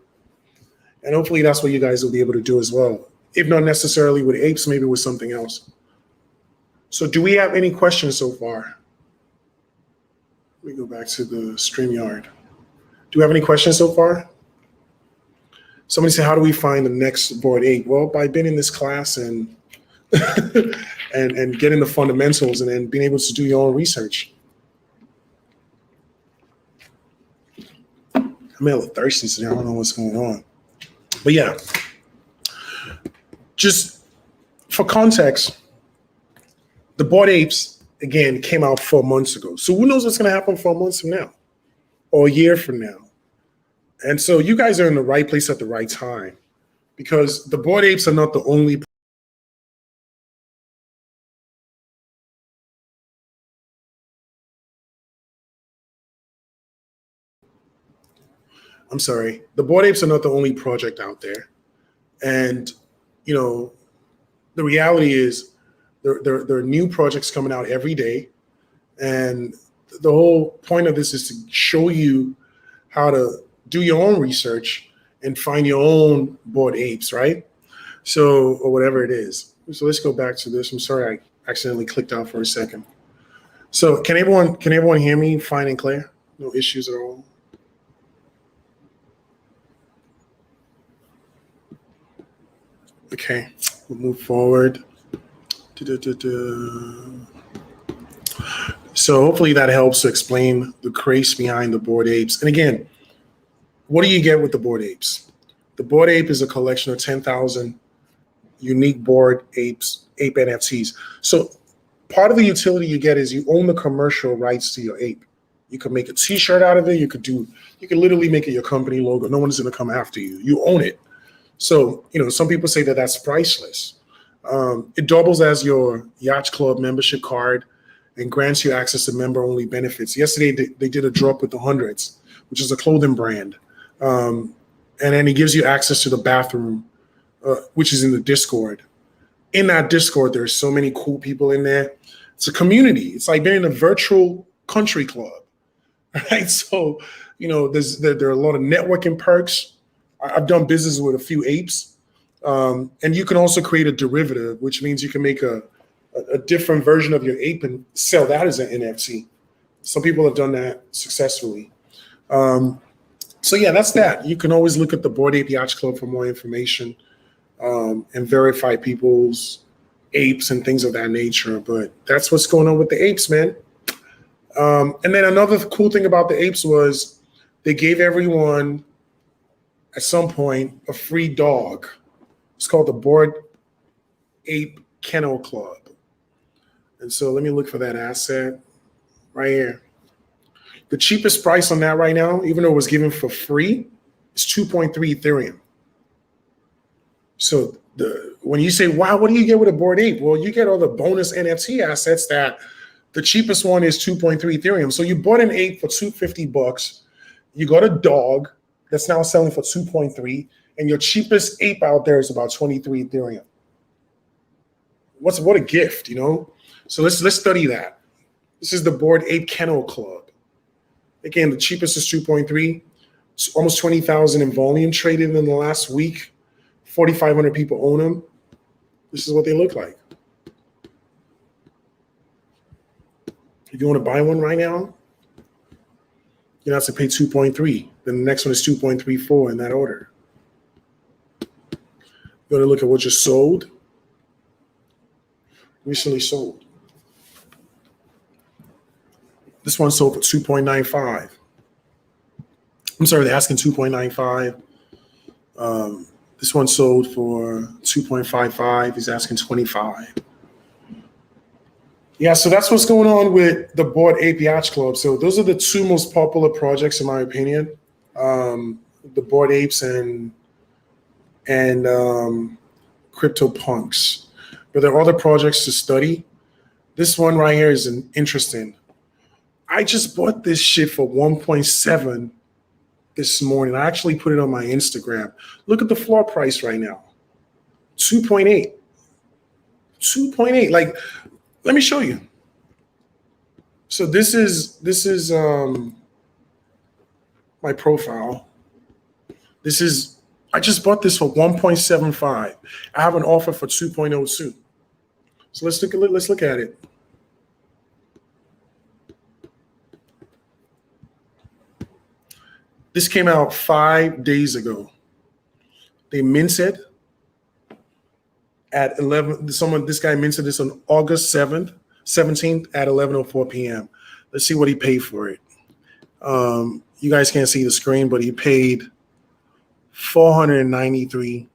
And hopefully that's what you guys will be able to do as well. If not necessarily with apes, maybe with something else. So do we have any questions so far? Let me go back to the StreamYard. Do we have any questions so far? Somebody said, how do we find the next Bored Ape? Well, by being in this class and and getting the fundamentals and then being able to do your own research. I'm a little thirsty today. I don't know what's going on. But yeah, just for context, the Bored Apes, again, came out 4 months ago. So who knows what's going to happen 4 months from now or a year from now? And so you guys are in the right place at the right time because the Bored Apes are not the only. I'm sorry. The Bored Apes are not the only project out there. And, you know, the reality is there are new projects coming out every day. And the whole point of this is to show you how to do your own research and find your own Bored Apes, right? So, or whatever it is. So let's go back to this. I'm sorry, I accidentally clicked out for a second. So can everyone hear me fine and clear? No issues at all? Okay, we'll move forward. So hopefully that helps to explain the craze behind the Bored Apes. And again, what do you get with the Bored Apes? The Bored Ape is a collection of 10,000 unique Bored Apes, ape NFTs. So part of the utility you get is you own the commercial rights to your ape. You can make a t-shirt out of it. You could literally make it your company logo. No one's going to come after you. You own it. So, you know, some people say that that's priceless. It doubles as your Yacht Club membership card and grants you access to member-only benefits. Yesterday, they did a drop with the Hundreds, which is a clothing brand. And then it gives you access to the bathroom which is in the Discord. In that Discord, there's so many cool people in there. It's a community. It's like being in a virtual country club, right? So, there are a lot of networking perks. I've done business with a few apes. And you can also create a derivative, which means you can make a different version of your ape and sell that as an NFT. Some people have done that successfully. So yeah, that's that. You can always look at the Bored Ape Yacht Club for more information and verify people's apes and things of that nature. But that's what's going on with the apes, man. And then another cool thing about the apes was they gave everyone at some point a free dog. It's called the Bored Ape Kennel Club. And so let me look for that asset right here. The cheapest price on that right now, even though it was given for free, is 2.3 Ethereum. So when you say, wow, what do you get with a Bored Ape? Well, you get all the bonus NFT assets that the cheapest one is 2.3 Ethereum. So you bought an ape for $250. You got a dog that's now selling for 2.3, and your cheapest ape out there is about 23 Ethereum. What a gift, So let's study that. This is the Bored Ape Kennel Club. Again, the cheapest is 2.3. It's almost 20,000 in volume traded in the last week. 4,500 people own them. This is what they look like. If you want to buy one right now, you have to pay 2.3. Then the next one is 2.34 in that order. You want to look at what just sold. Recently sold. This one sold for 2.95. I'm sorry, they're asking 2.95. This one sold for 2.55. He's asking 25. Yeah, so that's what's going on with the Bored Ape Yacht Club. So those are the two most popular projects, in my opinion. The Bored Apes and CryptoPunks. But there are other projects to study. This one right here is interesting. I just bought this shit for 1.7 this morning. I actually put it on my Instagram. Look at the floor price right now. 2.8. 2.8. Like, let me show you. So this is my profile. I just bought this for 1.75. I have an offer for 2.02. So let's look at it. This came out 5 days ago. They minted at 11. This guy minted this on August 17th at 11:04 p.m. Let's see what he paid for it. You guys can't see the screen, but he paid $493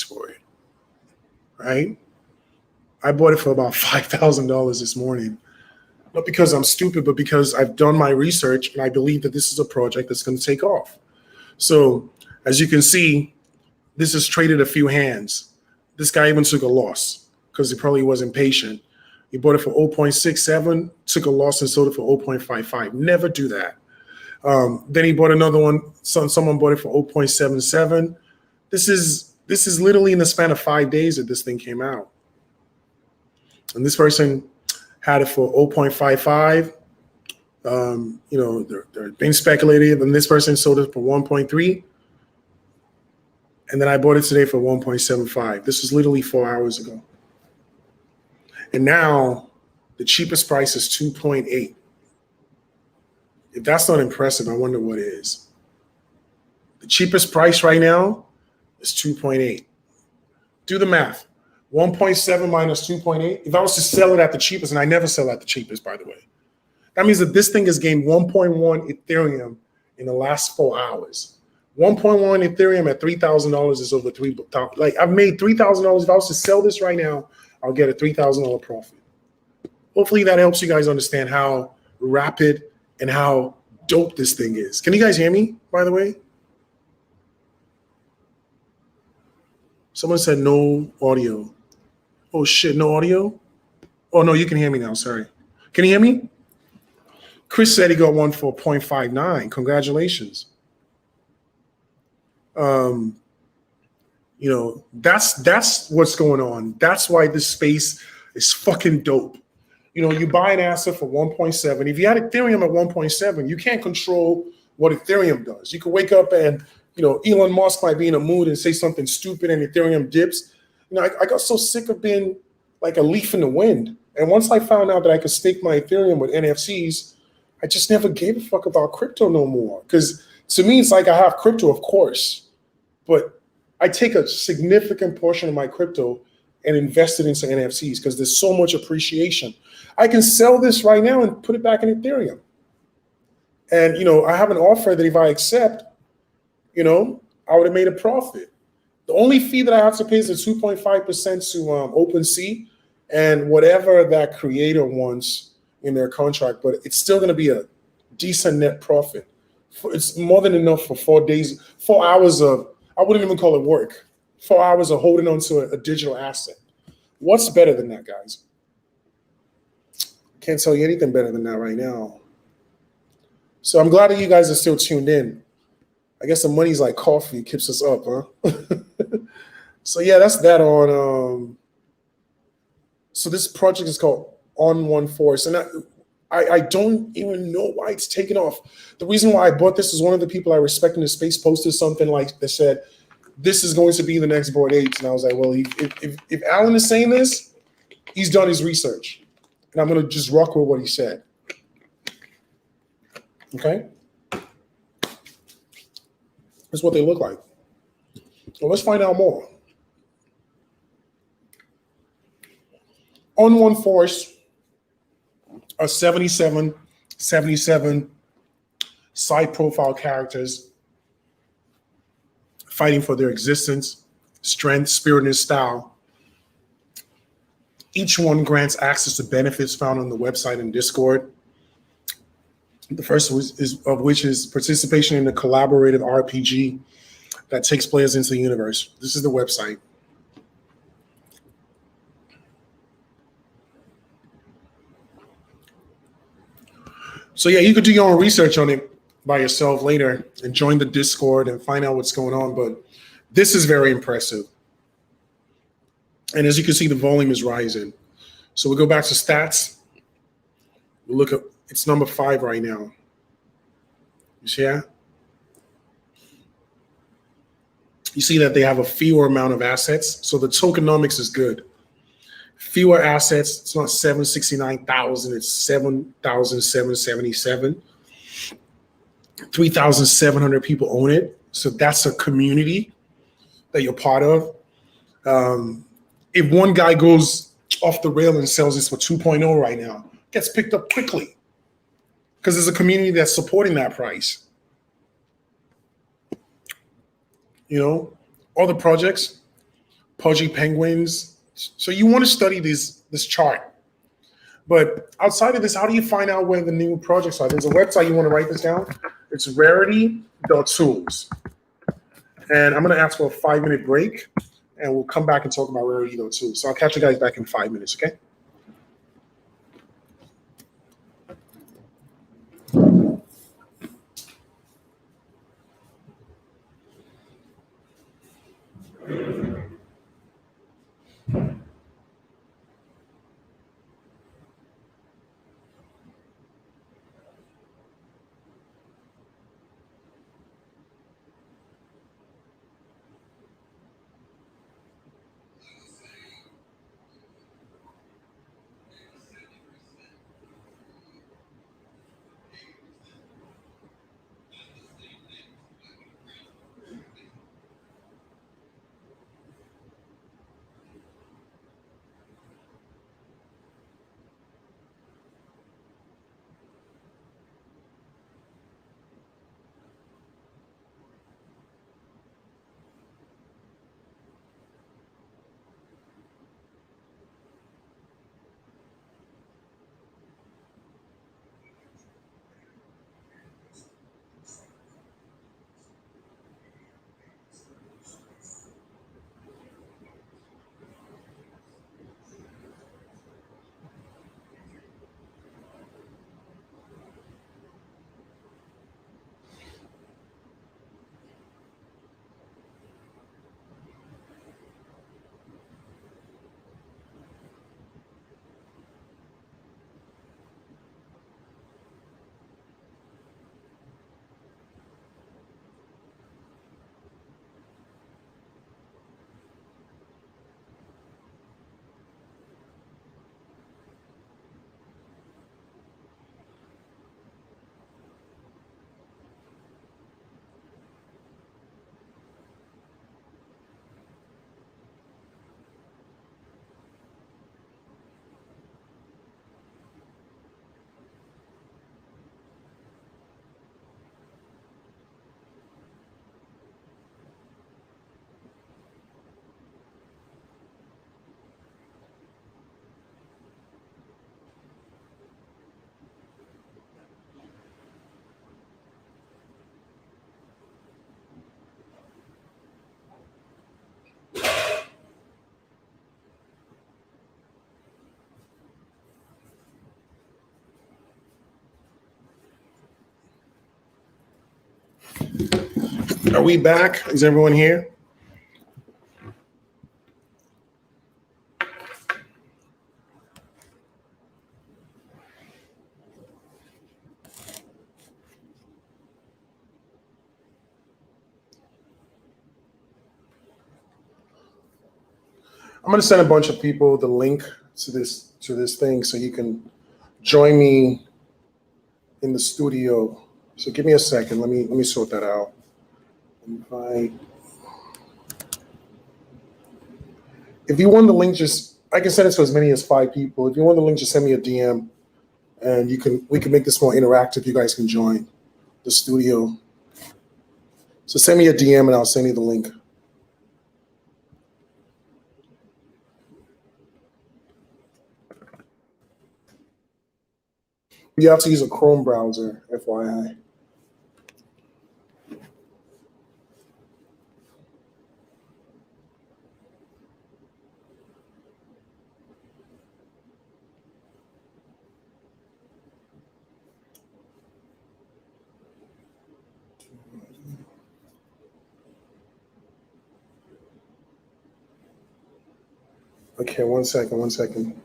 for it. Right? I bought it for about $5,000 this morning. Not because I'm stupid, but because I've done my research and I believe that this is a project that's going to take off. So as you can see, this has traded a few hands. This guy even took a loss because he probably wasn't patient. He bought it for 0.67, took a loss and sold it for 0.55. Never do that. Then he bought another one. Someone bought it for 0.77. This is literally in the span of 5 days that this thing came out. And this person had it for 0.55. They're being speculative, and this person sold it for 1.3. And then I bought it today for 1.75. This was literally 4 hours ago. And now the cheapest price is 2.8. If that's not impressive, I wonder what is. The cheapest price right now is 2.8. Do the math. 1.7 minus 2.8. If I was to sell it at the cheapest, and I never sell at the cheapest, by the way, that means that this thing has gained 1.1 Ethereum in the last 4 hours. 1.1 Ethereum at $3,000 is over $3,000. Like, I've made $3,000. If I was to sell this right now, I'll get a $3,000 profit. Hopefully that helps you guys understand how rapid and how dope this thing is. Can you guys hear me, by the way? Someone said no audio. Oh shit, no audio? Oh no, you can hear me now, sorry. Can you hear me? Chris said he got one for 0.59. Congratulations. That's what's going on. That's why this space is fucking dope. You buy an asset for 1.7. If you had Ethereum at 1.7, you can't control what Ethereum does. You could wake up and, Elon Musk might be in a mood and say something stupid and Ethereum dips. I got so sick of being like a leaf in the wind. And once I found out that I could stake my Ethereum with NFTs, I just never gave a fuck about crypto no more. Because to me, it's like I have crypto, of course, but I take a significant portion of my crypto and invest it into NFTs because there's so much appreciation. I can sell this right now and put it back in Ethereum. And, I have an offer that if I accept, I would have made a profit. The only fee that I have to pay is the 2.5% to OpenSea and whatever that creator wants in their contract, but it's still going to be a decent net profit. It's more than enough for 4 days, 4 hours of, I wouldn't even call it work, 4 hours of holding on to a digital asset. What's better than that, guys? Can't tell you anything better than that right now. So I'm glad that you guys are still tuned in. I guess the money's like coffee, keeps us up, huh? So yeah, that's that on. So this project is called On One Force, and I don't even know why it's taken off. The reason why I bought this is one of the people I respect in the space posted something like that said, "This is going to be the next Bored Apes," and I was like, well, if Alan is saying this, he's done his research, and I'm gonna just rock with what he said. Okay, that's what they look like. So let's find out more. On One Force are 77 side profile characters fighting for their existence, strength, spirit, and style. Each one grants access to benefits found on the website and Discord. The first of which is participation in a collaborative RPG that takes players into the universe. This is the website. So yeah, you could do your own research on it by yourself later and join the Discord and find out what's going on. But this is very impressive. And as you can see, the volume is rising. So we go back to stats. We look at, it's number 5 right now. You see that? You see that they have a fewer amount of assets. So the tokenomics is good. Fewer assets, it's not 769,000, it's 7,777. 3,700 people own it. So that's a community that you're part of. If one guy goes off the rail and sells this for 2.0 right now, it gets picked up quickly because there's a community that's supporting that price. Other projects, Pudgy Penguins. So you want to study this chart. But outside of this, how do you find out where the new projects are? There's a website, you want to write this down. It's rarity.tools. And I'm going to ask for a 5-minute break, and we'll come back and talk about rarity.tools. So I'll catch you guys back in 5 minutes, okay? Are we back? Is everyone here? I'm going to send a bunch of people the link to this thing so you can join me in the studio. So give me a second. Let me sort that out. If you want the link, I can send it to as many as 5 people. If you want the link, just send me a DM, and we can make this more interactive. You guys can join the studio. So send me a DM, and I'll send you the link. You have to use a Chrome browser, FYI. Okay, one second.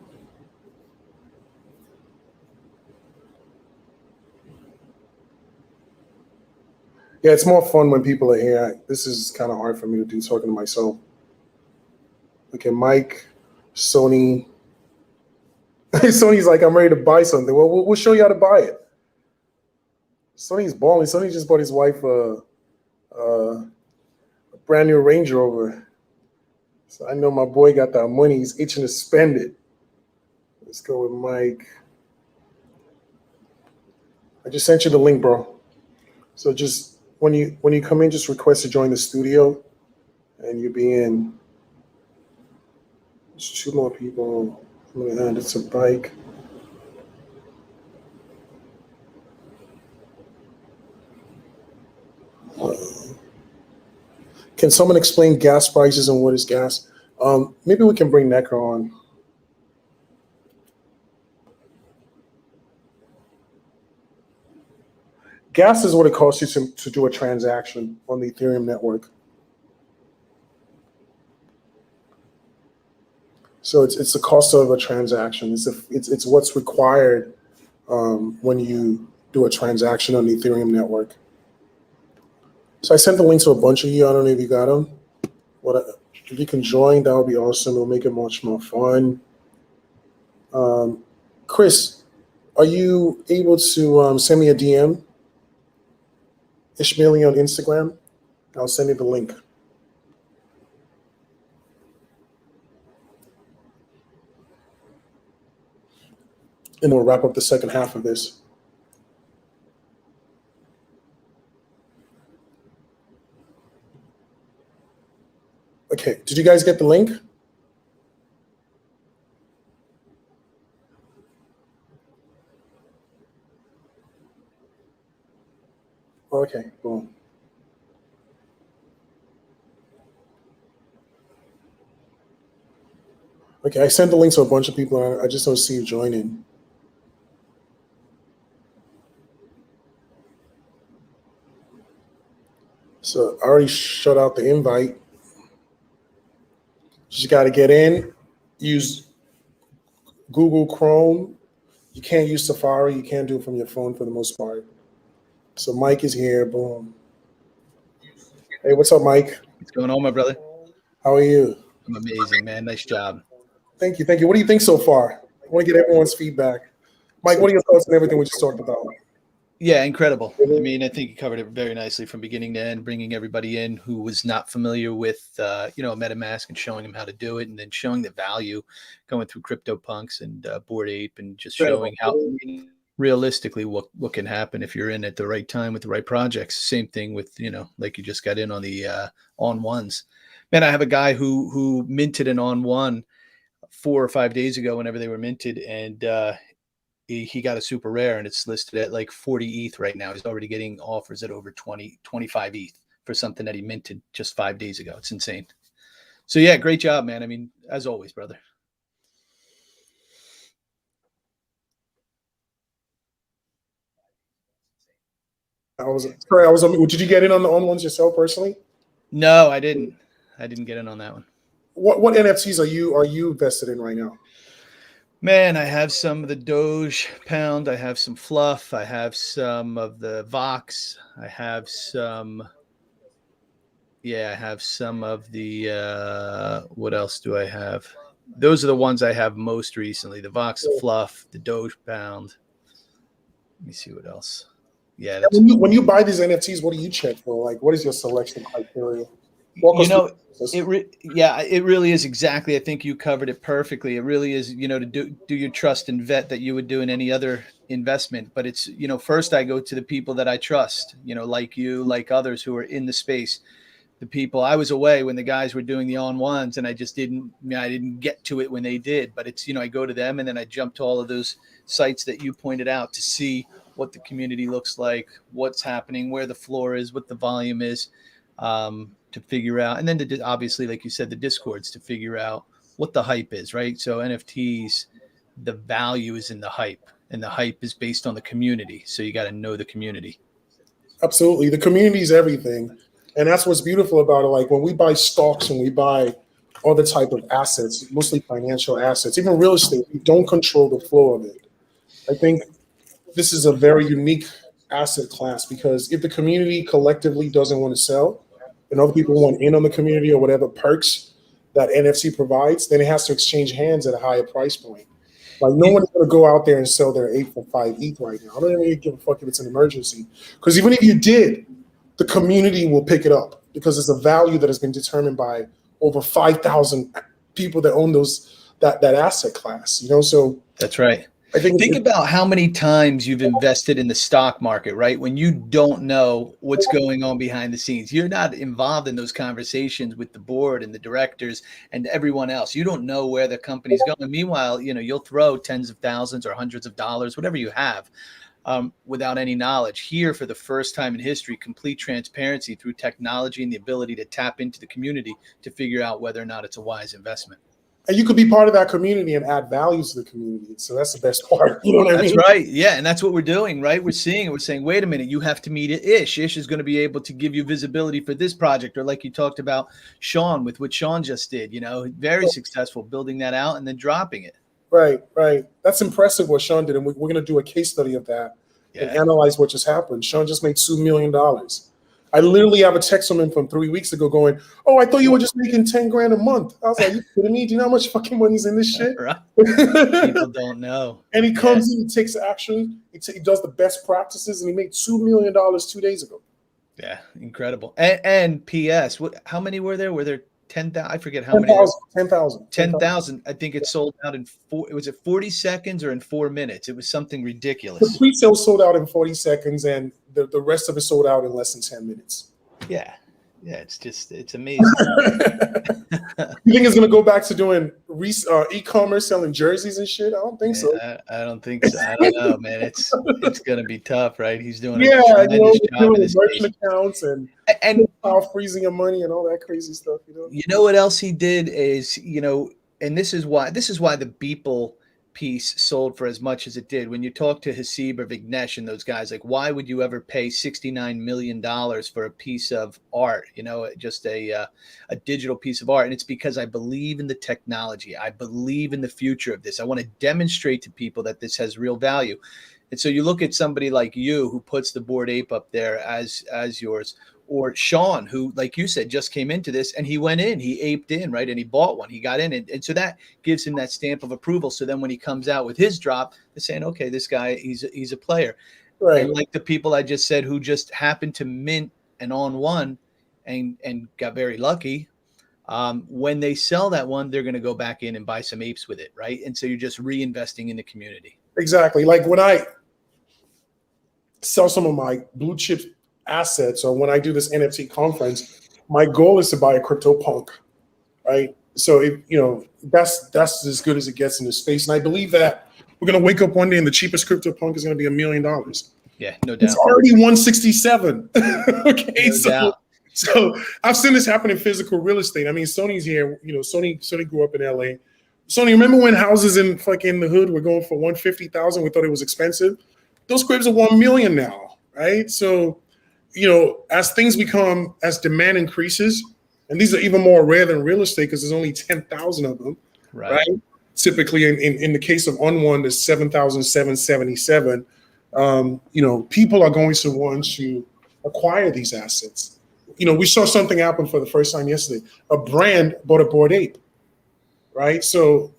Yeah, it's more fun when people are here. This is kind of hard for me to do, talking to myself. Okay, Mike, Sony. Sony's like, I'm ready to buy something. Well, we'll show you how to buy it. Sony's balling. Sony just bought his wife a brand new Range Rover. So I know my boy got that money. He's itching to spend it. Let's go with Mike. I just sent you the link, bro. So just when you come in, just request to join the studio, and you'll be in. There's 2 more people. I'm gonna add it to Bike. Can someone explain gas prices and what is gas? Maybe we can bring Necker on. Gas is what it costs you to do a transaction on the Ethereum network. So it's the cost of a transaction. It's what's required when you do a transaction on the Ethereum network. So I sent the link to a bunch of you. I don't know if you got them. If you can join, that would be awesome. It'll make it much more fun. Chris, are you able to send me a DM? Ishmaeli on Instagram. I'll send you the link. And we'll wrap up the second half of this. Okay, did you guys get the link? Okay, boom. Okay, I sent the link to a bunch of people. I just don't see you joining. So I already shut out the invite. Just got to get in, use Google Chrome. You can't use Safari. You can't do it from your phone for the most part. So Mike is here. Boom. Hey, what's up, Mike? What's going on, my brother? How are you? I'm amazing, man. Nice job. Thank you. What do you think so far? I want to get everyone's feedback. Mike, what are your thoughts on everything we just talked about? Yeah, incredible. I mean, I think you covered it very nicely from beginning to end, bringing everybody in who was not familiar with, MetaMask and showing them how to do it, and then showing the value going through CryptoPunks and Bored Ape, and just showing how realistically what can happen if you're in at the right time with the right projects. Same thing with, like you just got in on the on ones. Man, I have a guy who minted an on one 4 or 5 days ago whenever they were minted, and he got a super rare, and it's listed at like 40 ETH right now. He's already getting offers at over 25 ETH for something that he minted just 5 days ago. It's insane. So yeah, great job, man. I mean, as always, brother. I was sorry. I was. Did you get in on the on ones yourself personally? No, I didn't. I didn't get in on that one. What NFTs are you invested in right now? Man, I have some of the Doge Pound. I have some Fluff. I have some of the Vox. I have some. Yeah, I have some of the. What else do I have? Those are the ones I have most recently: the Vox, the Fluff, the Doge Pound. Let me see what else. Yeah, that's. When you buy these NFTs, what do you check for? Like, what is your selection criteria? Walk You us through know, the process. it really is exactly. I think you covered it perfectly. It really is, to do your trust and vet that you would do in any other investment. But it's, first I go to the people that I trust, like you, like others who are in the space. The people I was away when the guys were doing the on ones, and I just I didn't get to it when they did. But it's, I go to them and then I jump to all of those sites that you pointed out to see what the community looks like, what's happening, where the floor is, what the volume is. To figure out, and then obviously, like you said, the discords to figure out what the hype is, right? So NFTs, the value is in the hype, and the hype is based on the community. So you got to know the community. Absolutely, the community is everything, and that's what's beautiful about it. Like when we buy stocks and we buy other type of assets, mostly financial assets, even real estate, we don't control the flow of it. I think this is a very unique asset class because if the community collectively doesn't want to sell, and other people want in on the community or whatever perks that NFC provides, then it has to exchange hands at a higher price point. Like no one is going to go out there and sell their 8 for 5 ETH right now. I don't even give a fuck if it's an emergency. Because even if you did, the community will pick it up because it's a value that has been determined by over 5,000 people that own that asset class. So that's right. I think about how many times you've invested in the stock market, right? When you don't know what's going on behind the scenes, you're not involved in those conversations with the board and the directors and everyone else. You don't know where the company's going. Meanwhile, you'll throw tens of thousands or hundreds of dollars, whatever you have, without any knowledge. Here, for the first time in history, complete transparency through technology and the ability to tap into the community to figure out whether or not it's a wise investment. And you could be part of that community and add value to the community. So that's the best part. You know what I mean? That's right. Yeah. And that's what we're doing, right? We're seeing it. We're saying, wait a minute, you have to meet Ish. Ish is going to be able to give you visibility for this project. Or like you talked about Sean with what Sean just did, very successful building that out and then dropping it. Right. That's impressive what Sean did. And we're going to do a case study of that and analyze what just happened. Sean just made $2 million. I literally have a text from him from 3 weeks ago going, "Oh, I thought you were just making 10 grand a month." I was like, "You kidding me? Do you know how much fucking money's in this shit?" Right. People don't know. And he comes in, he takes action, he does the best practices, and he made $2 million 2 days ago. Yeah, incredible. And P.S., how many were there? Were there 10,000? I forget how 10,000. 10,000. I think it sold out in 40 seconds or in 4 minutes. It was something ridiculous. The pre-sale sold out in 40 seconds, and the rest of it sold out in less than 10 minutes. Yeah, it's amazing. You think it's going to go back to doing e-commerce, selling jerseys and shit? I don't think so. I don't think so. I don't know, man. It's going to be tough, right? He's doing a tremendous job in this merchant accounts and freezing your money and all that crazy stuff. You know what else he did is, and this is why the Beeple piece sold for as much as it did. When you talk to Hasib or Vignesh and those guys, like, why would you ever pay $69 million for a piece of art, just a digital piece of art? And it's because I believe in the technology. I believe in the future of this. I want to demonstrate to people that this has real value. And so you look at somebody like you who puts the Bored Ape up there as yours, or Sean, who, like you said, just came into this and he went in, he aped in, right? And he bought one, he got in. And so that gives him that stamp of approval. So then when he comes out with his drop, they're saying, okay, this guy, he's a player. Right. And like the people I just said, who just happened to mint an on one and got very lucky. When they sell that one, they're going to go back in and buy some apes with it. Right. And so you're just reinvesting in the community. Exactly. Like when I sell some of my blue chip assets, or when I do this NFT conference, my goal is to buy a CryptoPunk, right? So that's as good as it gets in this space, and I believe that we're gonna wake up one day and the cheapest CryptoPunk is gonna be $1 million. Yeah, no doubt. It's already 167. Okay, No so I've seen this happen in physical real estate. I mean, Sony's here. Sony grew up in LA. Sony, remember when houses in fucking the hood were going for $150,000? We thought it was expensive. Those cribs are $1 million now, right? So as things become, as demand increases, and these are even more rare than real estate because there's only 10,000 of them, right? Typically, in the case of On1, there's 7,777. People are going to want to acquire these assets. We saw something happen for the first time yesterday. A brand bought a Bored Ape, right? So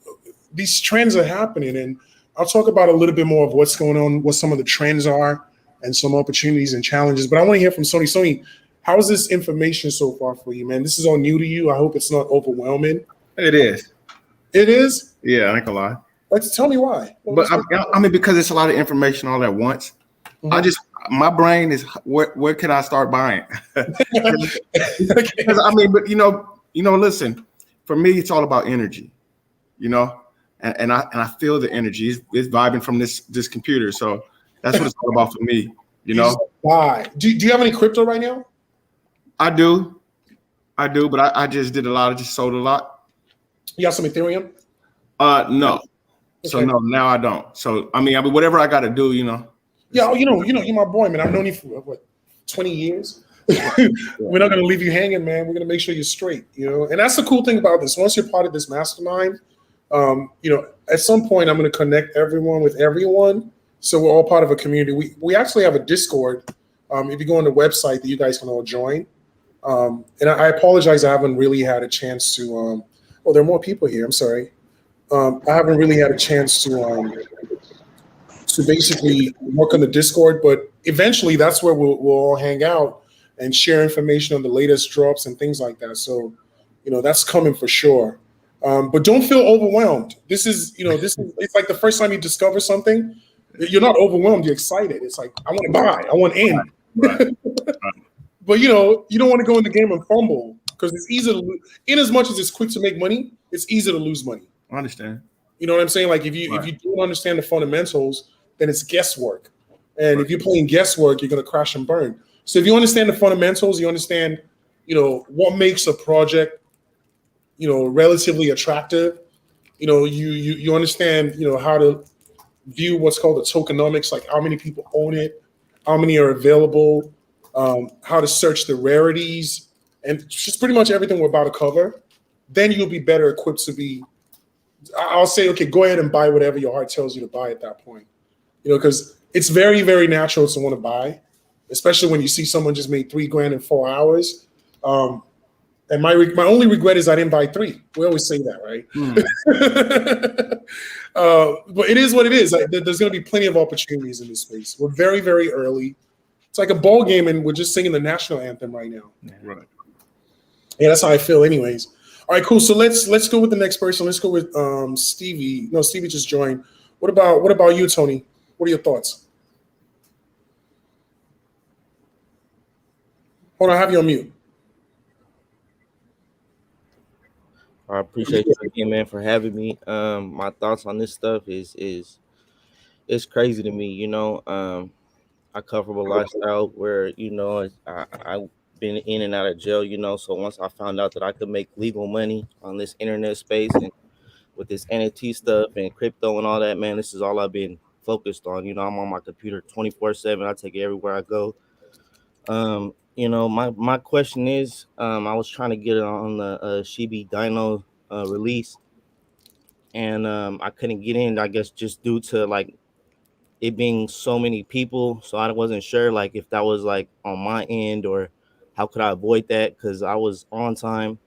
these trends are happening, and I'll talk about a little bit more of what's going on, what some of the trends are, and some opportunities and challenges. But I want to hear from Sony. Sony, how is this information so far for you, man? This is all new to you. I hope it's not overwhelming. It is. It is? Yeah, I ain't gonna lie. Tell me why. But I mean, because it's a lot of information all at once. Mm-hmm. My brain is where can I start buying? Because I mean, but listen, for me, it's all about energy, and I feel the energy. It's vibing from this computer, so that's what it's all about for me. Why? Do you have any crypto right now? I do, but I just did a lot. I just sold a lot. You got some Ethereum? No. Okay. So no, now I don't. So I mean, whatever I got to do, Yeah, you're my boy, man. I've known you for 20 years. We're not gonna leave you hanging, man. We're gonna make sure you're straight, And that's the cool thing about this. Once you're part of this mastermind, at some point I'm gonna connect everyone with everyone, so we're all part of a community. We actually have a Discord. If you go on the website, that you guys can all join. And I apologize, I haven't really had a chance to. There are more people here. I'm sorry. I haven't really had a chance to basically work on the Discord, but eventually that's where we'll all hang out and share information on the latest drops and things like that. So, that's coming for sure. But don't feel overwhelmed. This is it's like the first time you discover something, you're not overwhelmed, you're excited. It's like, I want to buy, I want in. Right. But you don't want to go in the game and fumble because it's easy to lose. In as much as it's quick to make money, it's easy to lose money. I understand. You know what I'm saying? Like if you don't understand the fundamentals, then it's guesswork. And if you're playing guesswork, you're going to crash and burn. So if you understand the fundamentals, you understand, what makes a project, relatively attractive. You understand, how to view what's called the tokenomics, like how many people own it, how many are available, how to search the rarities, and just pretty much everything we're about to cover. Then you'll be better equipped to be. I'll say, okay, go ahead and buy whatever your heart tells you to buy at that point. Because it's very, very natural to want to buy, especially when you see someone just made $3,000 in 4 hours. And my only regret is I didn't buy 3. We always say that, right? But it is what it is. There's going to be plenty of opportunities in this space. We're very, very early. It's like a ball game, and we're just singing the national anthem right now. Right. Yeah, that's how I feel, anyways. All right, cool. So let's go with the next person. Let's go with Stevie. No, Stevie just joined. What about you, Tony? What are your thoughts? Hold on, I have you on mute. I appreciate you again, man, for having me. My thoughts on this stuff is it's crazy to me. I come from a lifestyle where I've been in and out of jail. So once I found out that I could make legal money on this internet space and with this NFT stuff and crypto and all that, man, this is all I've been focused on. I'm on my computer 24/7. I take it everywhere I go. My question is, I was trying to get it on the Shibi Dino release, and I couldn't get in, I guess, just due to like it being so many people. So I wasn't sure like if that was like on my end or how could I avoid that, because I was on time,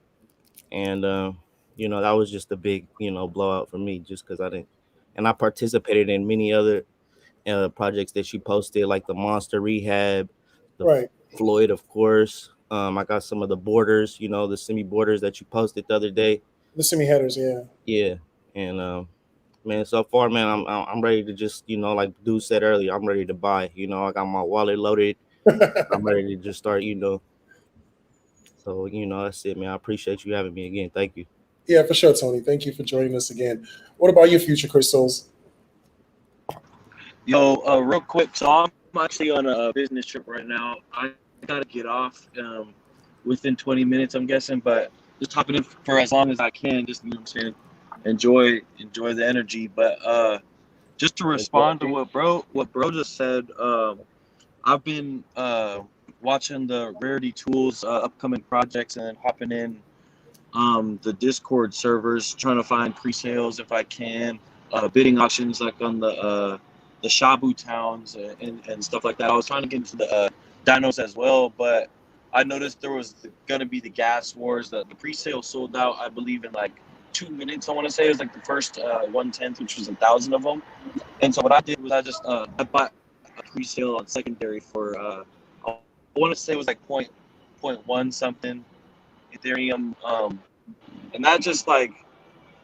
and that was just a big blowout for me, just because I didn't, and I participated in many other projects that she posted, like the Monster Rehab, the Floyd, of course. I got some of the borders, the semi borders that you posted the other day. The semi headers, yeah. Yeah, and man, so far, man, I'm ready to just like Dude said earlier, I'm ready to buy. I got my wallet loaded. I'm ready to just start. So that's it, man. I appreciate you having me again. Thank you. Yeah, for sure, Tony. Thank you for joining us again. What about your future crystals? Yo, real quick. So I'm actually on a business trip right now. I gotta get off within 20 minutes, I'm guessing, but just hopping in for as long as I can, just enjoy the energy. But just to respond to what bro just said, I've been watching the Rarity Tools upcoming projects and then hopping in the Discord servers, trying to find pre-sales if I can, bidding auctions like on the Shabu towns and stuff like that. I was trying to get into the dinos as well, but I noticed there was going to be the gas wars. The pre-sale sold out, I believe, in like 2 minutes. I want to say it was like the first 1/10, which was 1,000 of them. And so what I did was I bought a pre-sale on secondary for I want to say it was like 0.1 something Ethereum, and that just like,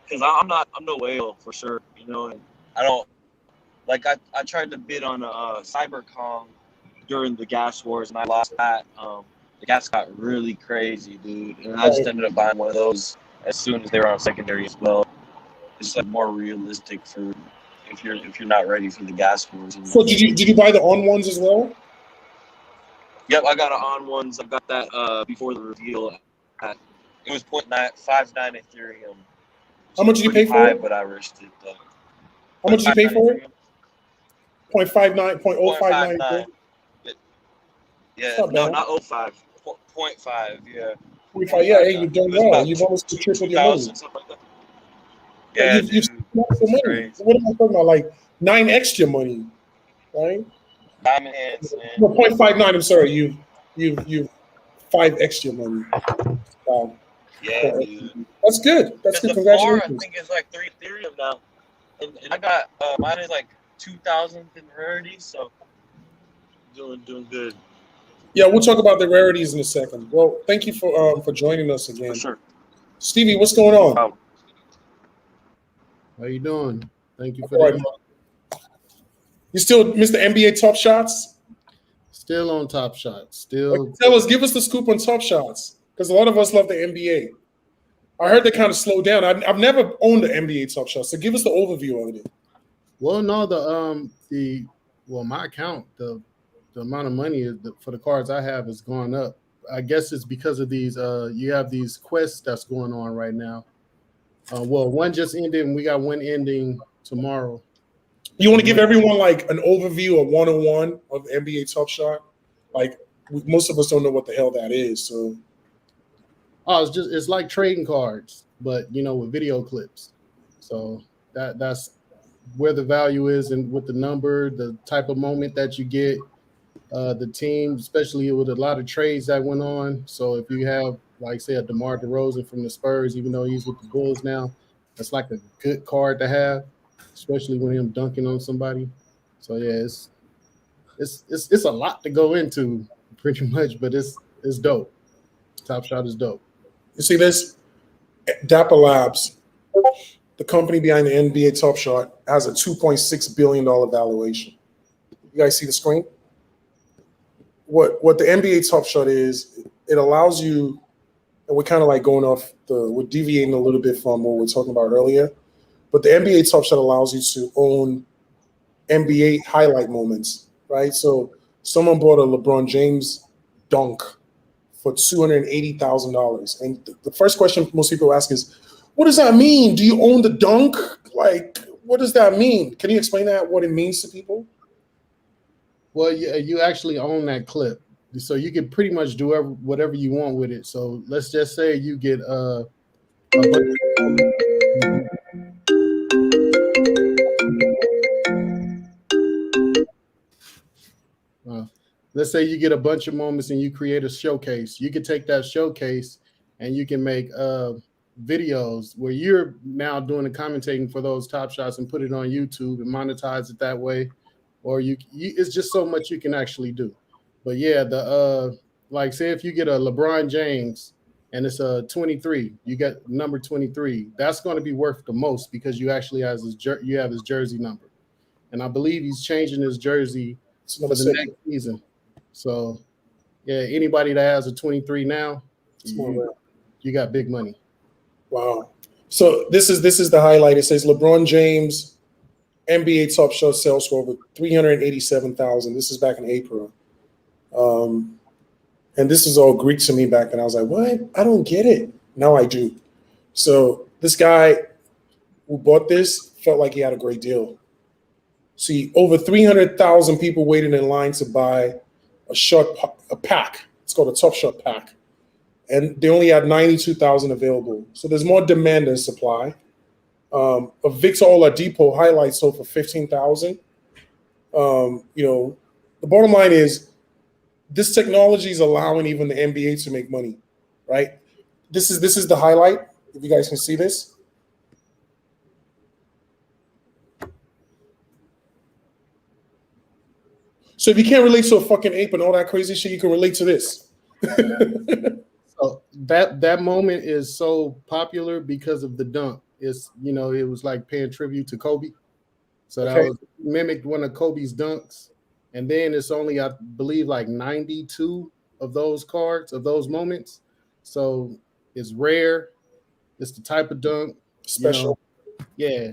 because I'm no whale for sure, you know, and I don't like I tried to bid on a CyberCon during the gas wars and I lost that. The gas got really crazy, dude, and I just ended up buying one of those as soon as they were on secondary as well. It's like more realistic for if you're not ready for the gas wars. So did you buy the on ones as well? Yep, I got it on ones. I got that before the reveal. It was 0.59 Ethereum. How much did you pay for it? But I risked it though. How much did you pay for it? 0.59, 0.059. Yeah, no, not 0.5. 0.5, yeah. 0.5, yeah, hey, you've done well. You've almost tripled your money. Something like that. Yeah, you've some money. What am I talking about? Like 9x your money, right? Diamond hands, man. No, 0.59. I'm sorry. You've 5x your money. Wow. Yeah, dude. That's good. That's good. The Congratulations. floor, I think it's like 3 Ethereum now, and I got mine is like 2,000 in rarities, so doing good. Yeah, we'll talk about the rarities in a second. Well, thank you for joining us again. For sure. Stevie, what's going on? How you doing? Thank you for All right, that. You still Mr. NBA Top Shots? Still on Top Shots. Still. Give us the scoop on Top Shots, because a lot of us love the NBA. I heard they kind of slowed down. I've never owned the NBA Top Shots, so give us the overview of it. Well, no, my account, the amount of money for the cards I have has gone up. I guess it's because of these. You have these quests that's going on right now. One just ended, and we got one ending tomorrow. You want to give everyone like an overview, a 101 of NBA Top Shot? Like most of us don't know what the hell that is. So, it's like trading cards, but with video clips. So that's where the value is, and with the number, the type of moment that you get, the team, especially with a lot of trades that went on. So if you have, like, say, a DeMar DeRozan from the Spurs, even though he's with the Bulls now, that's like a good card to have, especially when him dunking on somebody. So yeah, it's a lot to go into pretty much, but it's dope. Top Shot is dope. You see this? Dapper Labs, the company behind the NBA Top Shot, has a $2.6 billion valuation. You guys see the screen? What the NBA Top Shot is, it allows you, and we're kind of like we're deviating a little bit from what we were talking about earlier, but the NBA Top Shot allows you to own NBA highlight moments, right? So someone bought a LeBron James dunk for $280,000. And the first question most people ask is, what does that mean? Do you own the dunk? Like, what does that mean? Can you explain what it means to people? Well, you actually own that clip, so you can pretty much do whatever you want with it. So let's just say you get let's say you get a bunch of moments and you create a showcase. You can take that showcase and you can make videos where you're now doing the commentating for those Top Shots and put it on YouTube and monetize it that way. Or it's just so much you can actually do. But yeah, like say if you get a LeBron James and it's a 23, you get number 23. That's going to be worth the most because you actually have his jersey number, and I believe he's changing his jersey for the next season. So yeah, anybody that has a 23 now, you got big money. Wow. So this is the highlight. It says LeBron James NBA Top Shot sales for over $387,000. This is back in April. And this is all Greek to me back then. I was like, what? I don't get it. Now I do. So this guy who bought this felt like he had a great deal. See, over 300,000 people waited in line to buy a pack. It's called a Tough Shot pack, and they only had 92,000 available. So there's more demand than supply. A Victor Oladipo highlight sold for 15,000. The bottom line is this technology is allowing even the NBA to make money, right? This is the highlight. If you guys can see this. So if you can't relate to a fucking ape and all that crazy shit, you can relate to this. So that moment is so popular because of the dunk. It's it was like paying tribute to Kobe. So that was mimicked one of Kobe's dunks. And then it's only, I believe, like 92 of those cards, of those moments. So it's rare. It's the type of dunk. Special. Yeah.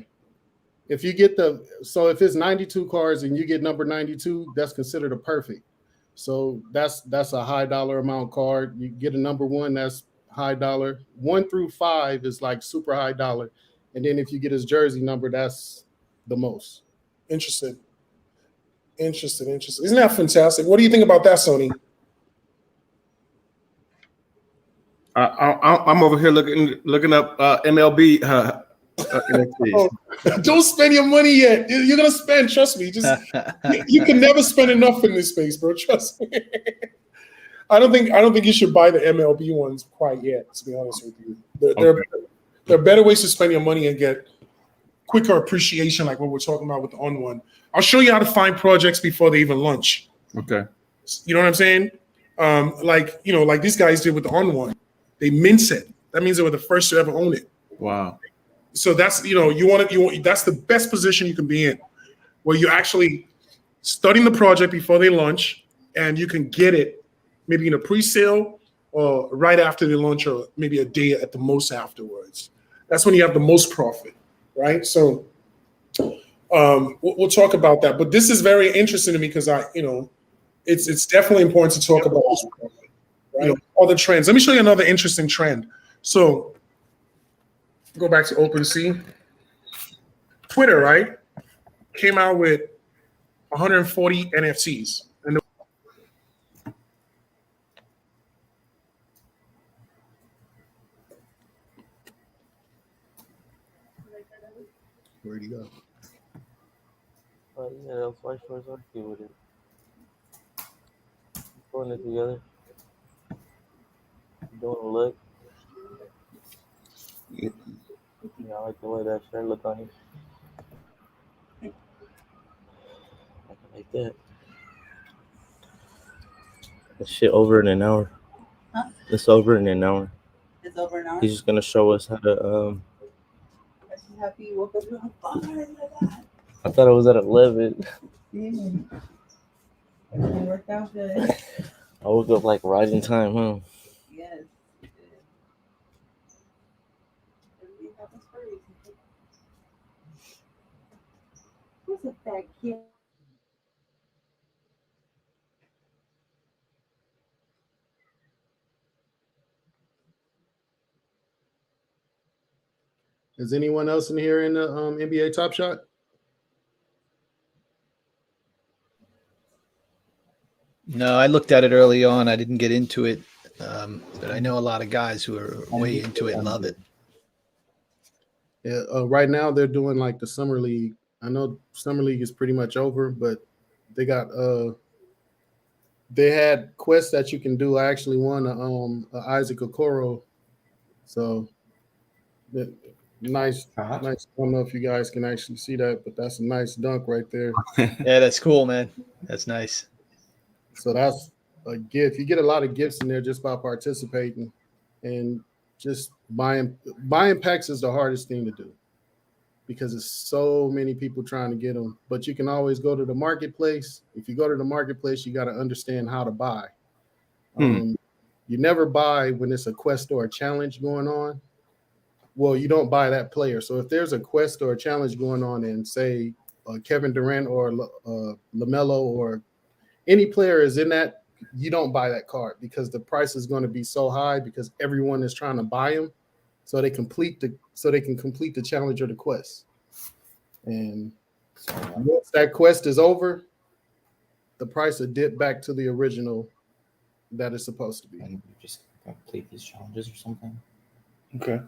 If you get if it's 92 cards and you get number 92, that's considered a perfect. So that's a high dollar amount card. You get a number 1, that's high dollar. 1 through 5 is like super high dollar. And then if you get his jersey number, that's the most. Interesting. Isn't that fantastic? What do you think about that, Sony? I'm over here looking up MLB NFTs. Don't spend your money yet. You're gonna spend. Trust me. Just you can never spend enough in this space, bro. Trust me. I don't think you should buy the MLB ones quite yet. To be honest with you, there are better ways to spend your money and get quicker appreciation, like what we're talking about with the On One. I'll show you how to find projects before they even launch. Okay. You know what I'm saying? Like these guys did with the On One. They mince it. That means they were the first to ever own it. Wow. So that's that's the best position you can be in, where you're actually studying the project before they launch, and you can get it maybe in a pre-sale or right after they launch, or maybe a day at the most afterwards. That's when you have the most profit, right? So we'll talk about that. But this is very interesting to me because it's definitely important to talk about other trends. Let me show you another interesting trend. So go back to OpenSea. Twitter, right, came out with 140 NFTs. And where'd he go? Oh yeah, that's why shorts are cute with it. Putting it together. Doing a look. Yeah, I like the way that shirt look on you. Like that. That shit over in an hour. Huh? It's over in an hour. It's over an hour. He's just gonna show us how to I'm just happy you woke up doing fine like that. I thought it was at 11. Everything worked out good. I woke up like right in time, huh? Yes. Good. Everything happens for a reason. Who's a fat kid? Is anyone else in here in the NBA Top Shot? No, I looked at it early on. I didn't get into it, but I know a lot of guys who are way into it and love it. Yeah, right now they're doing like the Summer League. I know Summer League is pretty much over, but they got they had quests that you can do. I actually won a Isaac Okoro, so nice. I don't know if you guys can actually see that, but that's a nice dunk right there. Yeah, that's cool, man. That's nice. So that's a gift. You get a lot of gifts in there just by participating, and just buying packs is the hardest thing to do because there's so many people trying to get them. But you can always go to the marketplace. If you go to the marketplace, you got to understand how to buy. You never buy when it's a quest or a challenge going on. Well, you don't buy that player. So if there's a quest or a challenge going on, and say Kevin Durant or LaMelo or any player is in that, you don't buy that card because the price is going to be so high because everyone is trying to buy them so they can complete the challenge or the quest. And once that quest is over, the price will dip back to the original that it's supposed to be. And you just complete these challenges or something. Okay.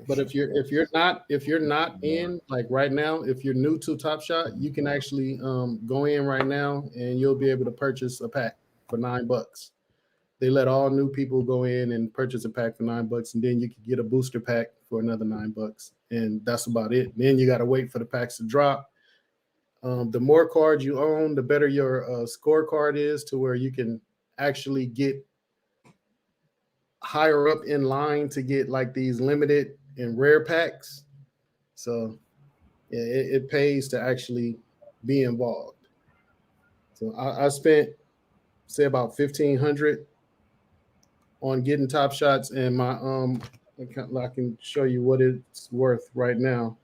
But if you're not in, like right now, if you're new to Top Shot, you can actually go in right now and you'll be able to purchase a pack for $9. They let all new people go in and purchase a pack for $9, and then you can get a booster pack for another $9, and that's about it. Then you got to wait for the packs to drop. The more cards you own, the better your scorecard is, to where you can actually get higher up in line to get like these limited and rare packs. So yeah, it pays to actually be involved. So I spent, say, about $1,500 on getting Top Shots, and my I can show you what it's worth right now.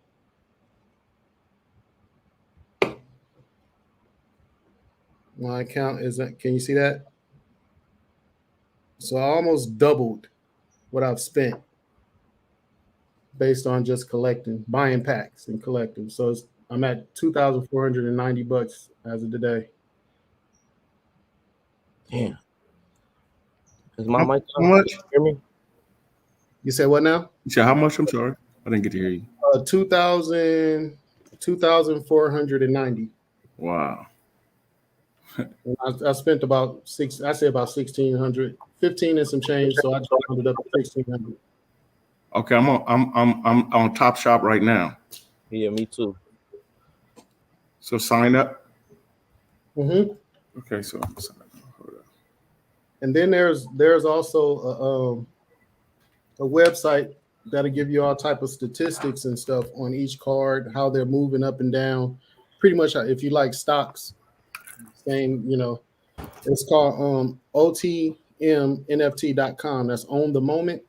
My account is, can you see that? So I almost doubled what I've spent based on just buying packs and collecting. So I'm at $2,490 as of today. Damn. Is my How mic how much? hear me? You said what now? You said how much? I'm sorry, I didn't get to hear you. 2,490. Wow. And I spent about $1,600, 15 and some change. So I just rounded up to $1,600. Okay, I'm on Top Shop right now. Yeah, me too. So sign up. Mm-hmm. Okay, so sign up. Hold up. And then there's also a website that'll give you all type of statistics and stuff on each card, how they're moving up and down. Pretty much, if you like stocks, same, it's called OTMNFT.com. That's on the moment.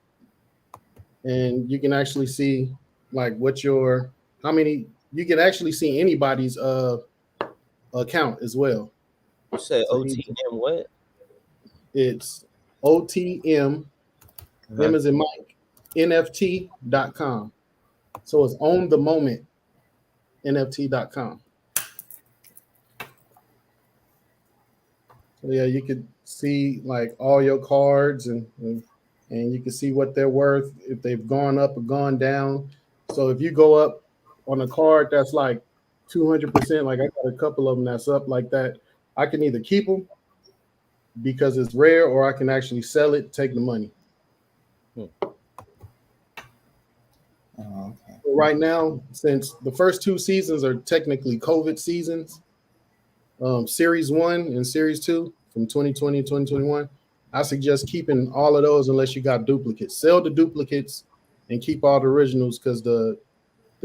And you can actually see like you can actually see anybody's account as well. You said OTM what? It's OTM, M as in Mike, NFT.com. So it's on the moment, NFT.com. So yeah, you could see like all your cards and you can see what they're worth, if they've gone up or gone down. So if you go up on a card that's like 200%, like I got a couple of them that's up like that, I can either keep them because it's rare, or I can actually sell it, take the money. Oh, okay. Right now, since the first two seasons are technically COVID seasons, Series 1 and Series 2 from 2020 and 2021, I suggest keeping all of those unless you got duplicates. Sell the duplicates and keep all the originals, because the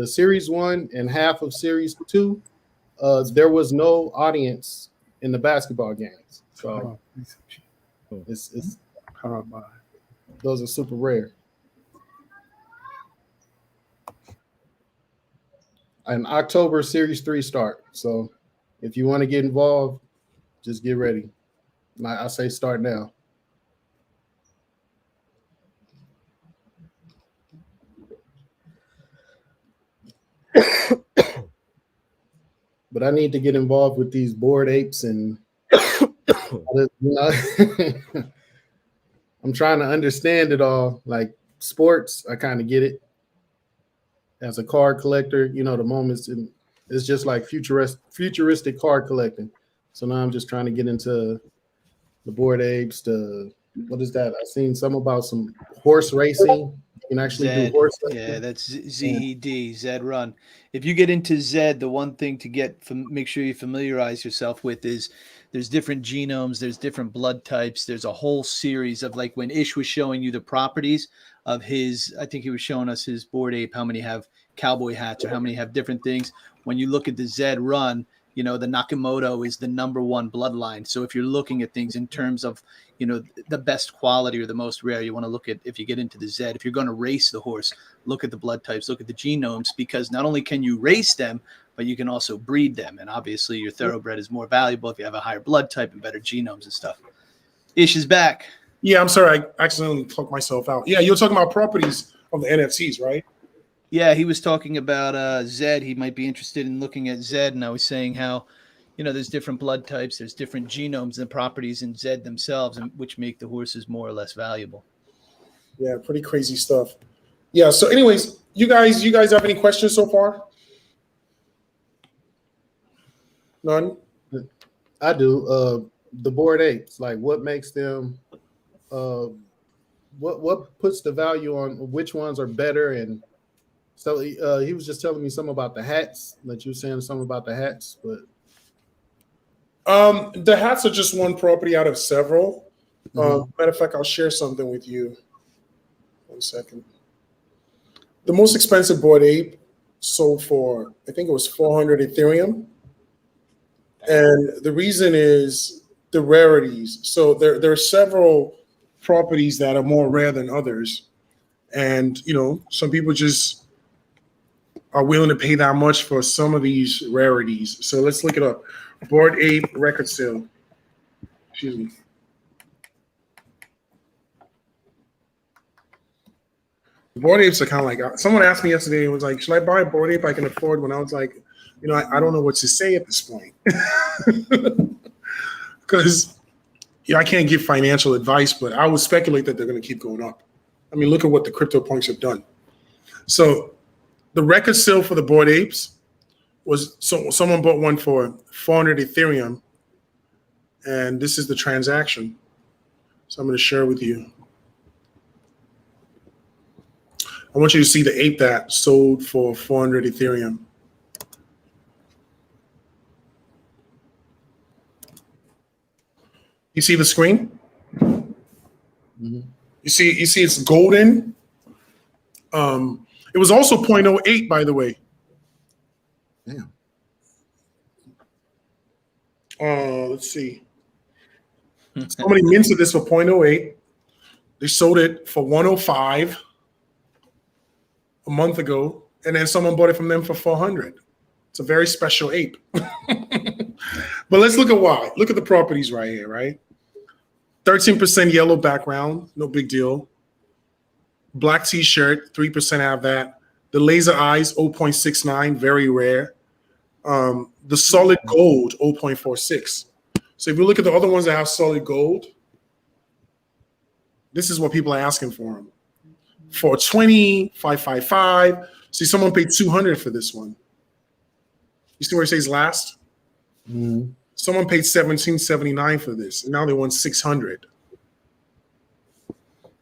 Series 1 and half of Series 2, there was no audience in the basketball games. So it's those are super rare. And October Series 3 start. So if you want to get involved, just get ready. I say start now. But I need to get involved with these Bored Apes and I'm trying to understand it all. Like sports, I kind of get it. As a card collector, the moments, and it's just like futuristic card collecting. So now I'm just trying to get into the Bored Apes. What is that? I've seen some about some horse racing. You can actually do horse racing. Yeah, that's ZED, Zed Run. If you get into Zed, the one thing to make sure you familiarize yourself with is there's different genomes, there's different blood types, there's a whole series of, like when Ish was showing you the properties of his, I think he was showing us his Bored Ape, how many have cowboy hats or how many have different things. When you look at the Zed Run, the Nakamoto is the number one bloodline. So if you're looking at things in terms of, the best quality or the most rare, you want to look at, if you get into the Zed, if you're going to race the horse, look at the blood types, look at the genomes, because not only can you race them, but you can also breed them. And obviously your thoroughbred is more valuable if you have a higher blood type and better genomes and stuff. Ish is back. Yeah, I'm sorry. I accidentally plugged myself out. Yeah, you're talking about properties of the NFTs, right? Yeah, he was talking about Zed. He might be interested in looking at Zed, and I was saying how, there's different blood types, there's different genomes and properties in Zed themselves, and which make the horses more or less valuable. Yeah, pretty crazy stuff. Yeah. So, anyways, you guys have any questions so far? None. I do. The Bored Apes, like what makes them? What puts the value on which ones are better? And so he was just telling me something about the hats. That you were saying something about the hats, but The hats are just one property out of several. Mhm. Matter of fact, I'll share something with you. 1 second. The most expensive Bored Ape sold for, I think it was 400 Ethereum. And the reason is the rarities. So there are several properties that are more rare than others. And, some people just are willing to pay that much for some of these rarities. So let's look it up. Bored Ape record sale. Excuse me. Bored Apes are kind of like, someone asked me yesterday, it was like, should I buy a Bored Ape I can afford? When I was like, I don't know what to say at this point. Because I can't give financial advice, but I would speculate that they're going to keep going up. I mean, look at what the crypto punks have done. So the record sale for the Bored Apes was, someone bought one for 400 Ethereum, and this is the transaction. So I'm going to share with you. I want you to see the ape that sold for 400 Ethereum. You see the screen? Mhm. You see it's golden. It was also 0.08, by the way. Damn. Let's see. Somebody minted this for 0.08. They sold it for 105 a month ago, and then someone bought it from them for 400. It's a very special ape. But let's look at why. Look at the properties right here, right? 13% yellow background, no big deal. Black t-shirt, 3% have that. The laser eyes, 0.69, very rare. The solid gold, 0.46. So if you look at the other ones that have solid gold, this is what people are asking for them. 420, 555. See, someone paid 200 for this one. You see where it says last? Mhm. Someone paid 1779 for this, and now they want 600.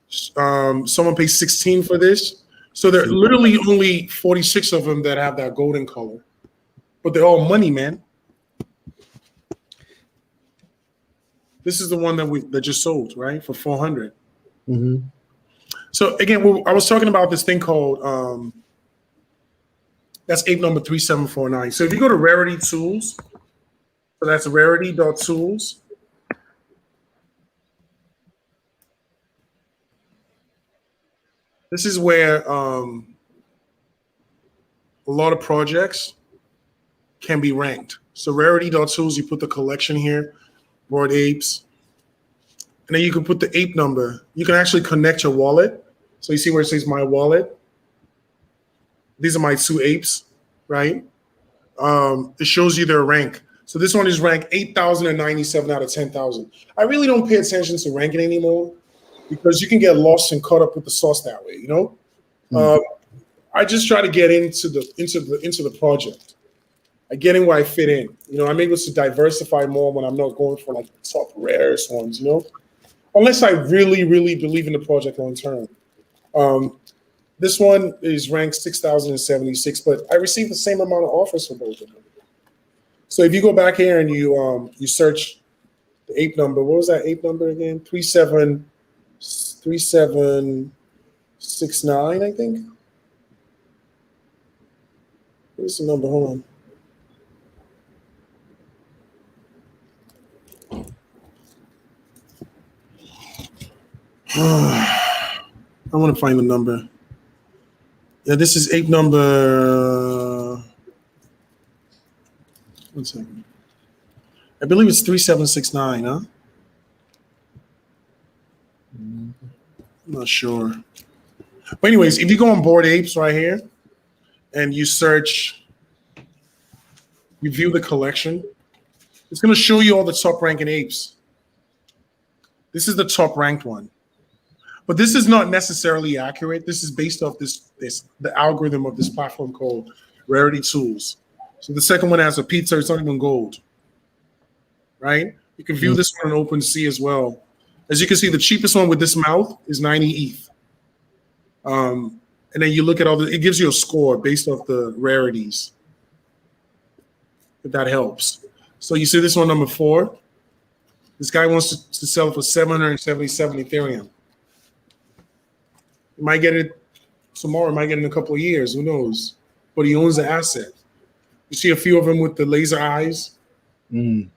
Someone paid 16 for this. So there are literally only 46 of them that have that golden color, but they're all money, man. This is the one that just sold, right, for 400. Mhm. So again, I was talking about this thing called that's ape number 3749. So if you go to Rarity Tools, so that's rarity.tools. This is where a lot of projects can be ranked. So rarity.tools, you put the collection here, Bored Apes, and then you can put the ape number. You can actually connect your wallet. So you see where it says my wallet. These are my 2 apes, right? It shows you their rank. So this one is ranked 8,097 out of 10,000. I really don't pay attention to ranking anymore because you can get lost and caught up with the sauce that way, I just try to get into the project. I get in where I fit in. I'm able to diversify more when I'm not going for like the top rarest ones, unless I really, really believe in the project long term. This one is ranked 6,076, but I received the same amount of offers for both of them. So if you go back here and you search the ape number, what was that ape number again? 3769, I think. What's the number? Hold on. I want to find the number. Yeah, this is ape number. 1 second. I believe it's 3769, huh? I'm not sure. But anyways, if you go on Bored Apes right here, and you search, review the collection, it's going to show you all the top ranking apes. This is the top ranked one. But this is not necessarily accurate. This is based off the algorithm of this platform called Rarity Tools. So the second one has a pizza, it's not even gold. Right? You can view this one on OpenSea as well. As you can see, the cheapest one with this mouth is 90 ETH. And then you look at it gives you a score based off the rarities. If that helps. So you see this one, number 4. This guy wants to sell it for 777 Ethereum. You might get it tomorrow, might get it in a couple of years, who knows? But he owns the asset. You see a few of them with the laser eyes. The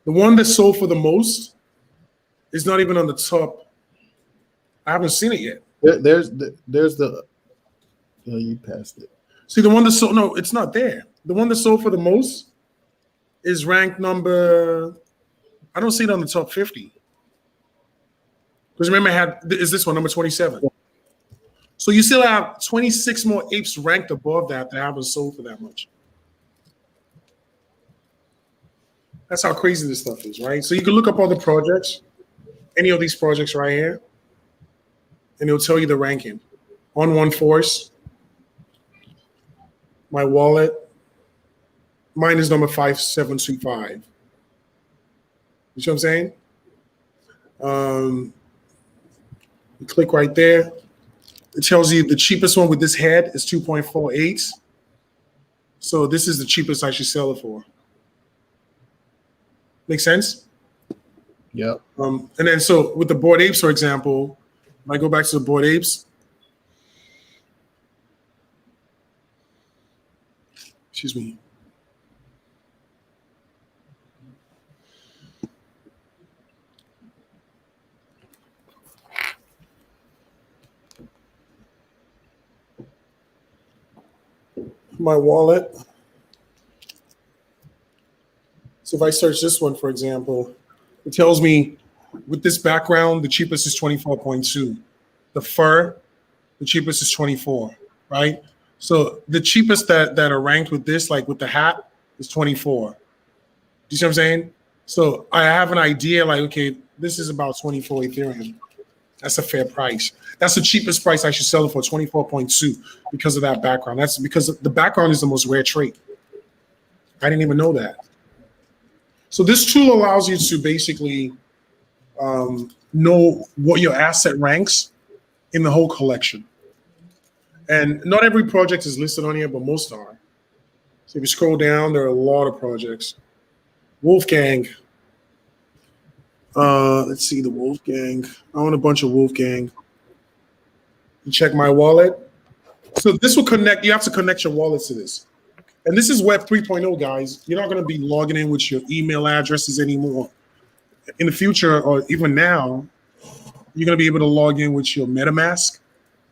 one that sold for the most is not even on the top. I haven't seen it yet. There's the oh, you passed it. See, the one that sold, no, it's not there. The one that sold for the most is ranked number, I don't see it on the top 50. Because remember, is this one, number 27. So you still have 26 more apes ranked above that haven't sold for that much. That's how crazy this stuff is, right? So you can look up all the projects, any of these projects right here, and it'll tell you the ranking. On One Force, my wallet, mine is number 5725. You see what I'm saying? You click right there. It tells you the cheapest one with this head is 2.48. So this is the cheapest I should sell it for. Make sense? Yep. And then so with the Bored Apes, for example, if I go back to the Bored Apes, excuse me. My wallet. So if I search this one, for example, it tells me with this background, the cheapest is 24.2. The fur, the cheapest is 24, right? So the cheapest that are ranked with this, like with the hat, is 24. Do you see what I'm saying? So I have an idea, like, okay, this is about 24 Ethereum. That's a fair price. That's the cheapest price I should sell it for, 24.2, because of that background. That's because the background is the most rare trait. I didn't even know that. So this tool allows you to basically know what your asset ranks in the whole collection. And not every project is listed on here, but most are. So if you scroll down, there are a lot of projects. Wolfgang. Let's see the Wolfgang. I own a bunch of Wolfgang. You check my wallet. So this will connect. You have to connect your wallet to this. And this is Web 3.0, guys. You're not going to be logging in with your email addresses anymore. In the future, or even now, you're going to be able to log in with your MetaMask.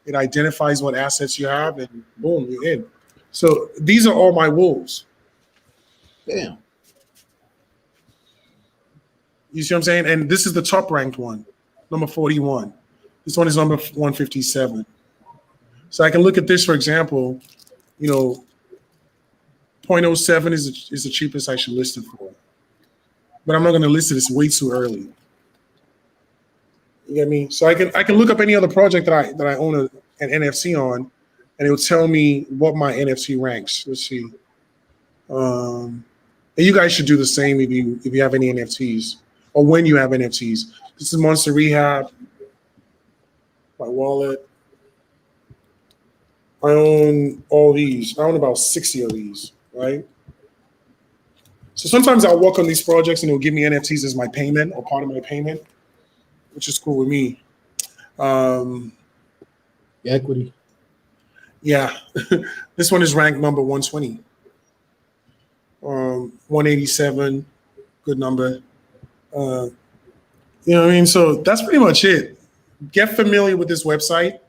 It identifies what assets you have, and boom, you're in. So these are all my wolves. Damn. You see what I'm saying? And this is the top ranked one, number 41. This one is number 157. So I can look at this, for example, 0.07 is the cheapest I should list it for. But I'm not going to list it. It's way too early. You get me? So I can look up any other project that I own an NFT on, and it will tell me what my NFT ranks. Let's see. And you guys should do the same if you have any NFTs, or when you have NFTs. This is Monster Rehab. My wallet. I own all these. I own about 60 of these, right? So sometimes I'll work on these projects and it'll give me NFTs as my payment or part of my payment, which is cool with me. Equity. Yeah. This one is ranked number 120. 187, good number. You know what I mean? So that's pretty much it. Get familiar with this website.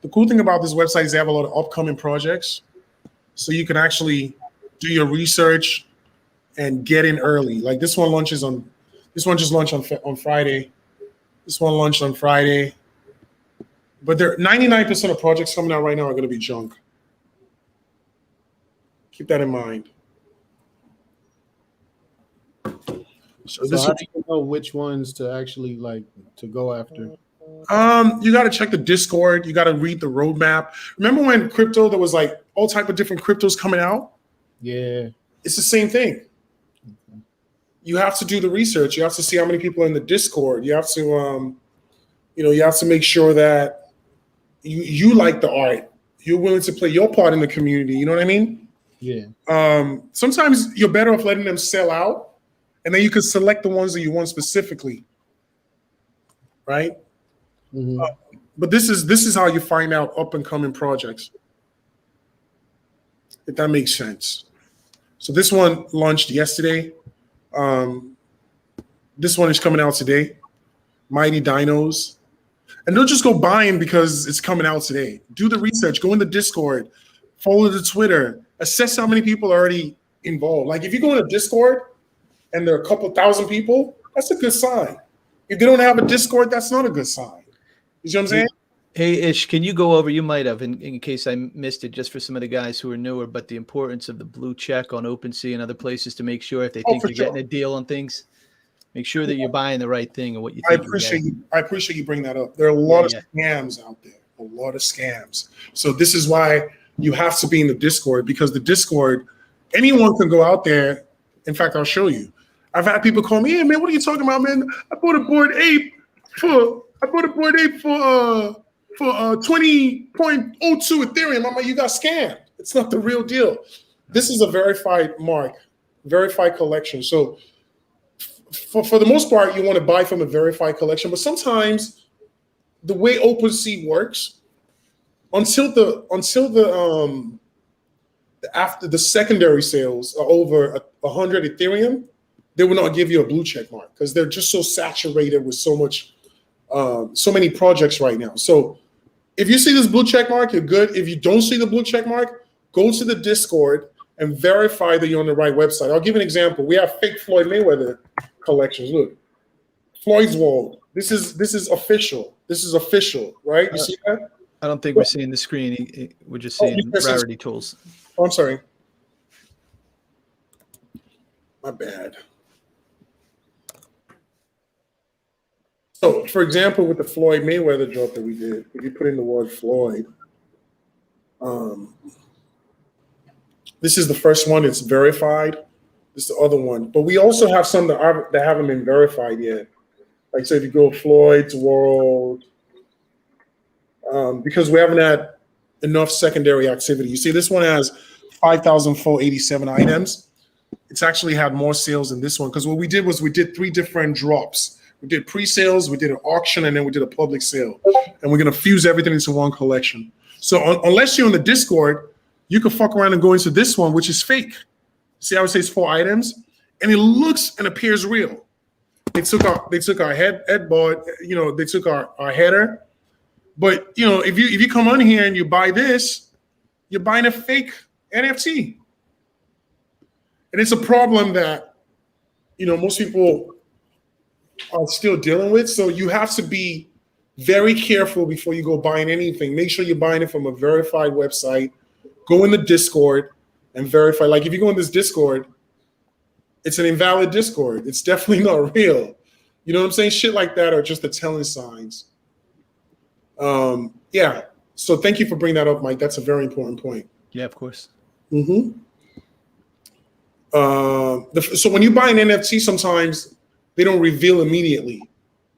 The cool thing about this website is they have a lot of upcoming projects. So you can actually do your research and get in early. Like this one just launched on Friday. This one launched on Friday. But 99% of projects coming out right now are going to be junk. Keep that in mind. So So this how do you know which ones to actually like to go after? you got to check the Discord. You got to read the roadmap. Remember when crypto, there was like all type of different cryptos coming out? Yeah. It's the same thing. You have to do the research. You have to see how many people are in the Discord. You have to, you have to make sure that you like the art. You're willing to play your part in the community. You know what I mean? Yeah. Sometimes you're better off letting them sell out, and then you can select the ones that you want specifically, right? Mhm. But this is how you find out up and coming projects, if that makes sense. So this one launched yesterday. This one is coming out today. Mighty Dinos. And don't just go buying because it's coming out today. Do the research. Go in the Discord. Follow the Twitter. Assess how many people are already involved. Like if you go in a Discord and there are a couple thousand people, that's a good sign. If they don't have a Discord, that's not a good sign. You see what I'm saying? Hey, Ish, can you go over, you might have, in case I missed it, just for some of the guys who are newer, but the importance of the blue check on OpenSea and other places to make sure if they think for you're sure. getting a deal on things, make sure that you're buying the right thing and what you I think appreciate you're you. I appreciate you bringing that up. There are a lot of Yeah, scams out there. A lot of scams. So this is why you have to be in the Discord, because the Discord, anyone can go out there. In fact, I'll show you. I've had people call me, "Hey man, what are you talking about, man? I bought a Bored Ape for 20.02 Ethereum." I'm like, you got scammed. It's not the real deal. This is a verified mark, verified collection. So for the most part, you want to buy from a verified collection, but sometimes the way OpenSea works, until after the secondary sales are over 100 Ethereum, they will not give you a blue check mark because they're just so saturated with so many projects right now. So if you see this blue check mark, you're good. If you don't see the blue check mark, go to the Discord and verify that you're on the right website. I'll give an example. We have fake Floyd Mayweather collections. Look, Floyd's World. This is official. This is official, right? You see that? I don't think we're seeing the screen. We're just Oh, seeing this is- rarity tools. Oh, I'm sorry. My bad. So, for example, with the Floyd Mayweather drop that we did, if you put in the word Floyd, this is the first one. It's verified. This is the other one. But we also have some that haven't been verified yet. Like, so if you go Floyd's World, because we haven't had enough secondary activity. You see, this one has 5,487 items. It's actually had more sales than this one because what we did was we did 3 different drops. We did pre-sales, we did an auction, and then we did a public sale. And we're going to fuse everything into one collection. So unless you're in the Discord, you can fuck around and go into this one, which is fake. See how it says 4 items? And it looks and appears real. They took our headboard, they took our header. But if you come on here and you buy this, you're buying a fake NFT. And it's a problem that most people are still dealing with. So you have to be very careful before you go buying anything. Make sure you're buying it from a verified website. Go in the Discord and verify. Like if you go in this Discord, it's an invalid Discord. It's definitely not real. You know what I'm saying? Shit like that are just the telling signs. Yeah. So thank you for bringing that up, Mike. That's a very important point. Yeah, of course. Mm-hmm. So when you buy an NFT, sometimes they don't reveal immediately.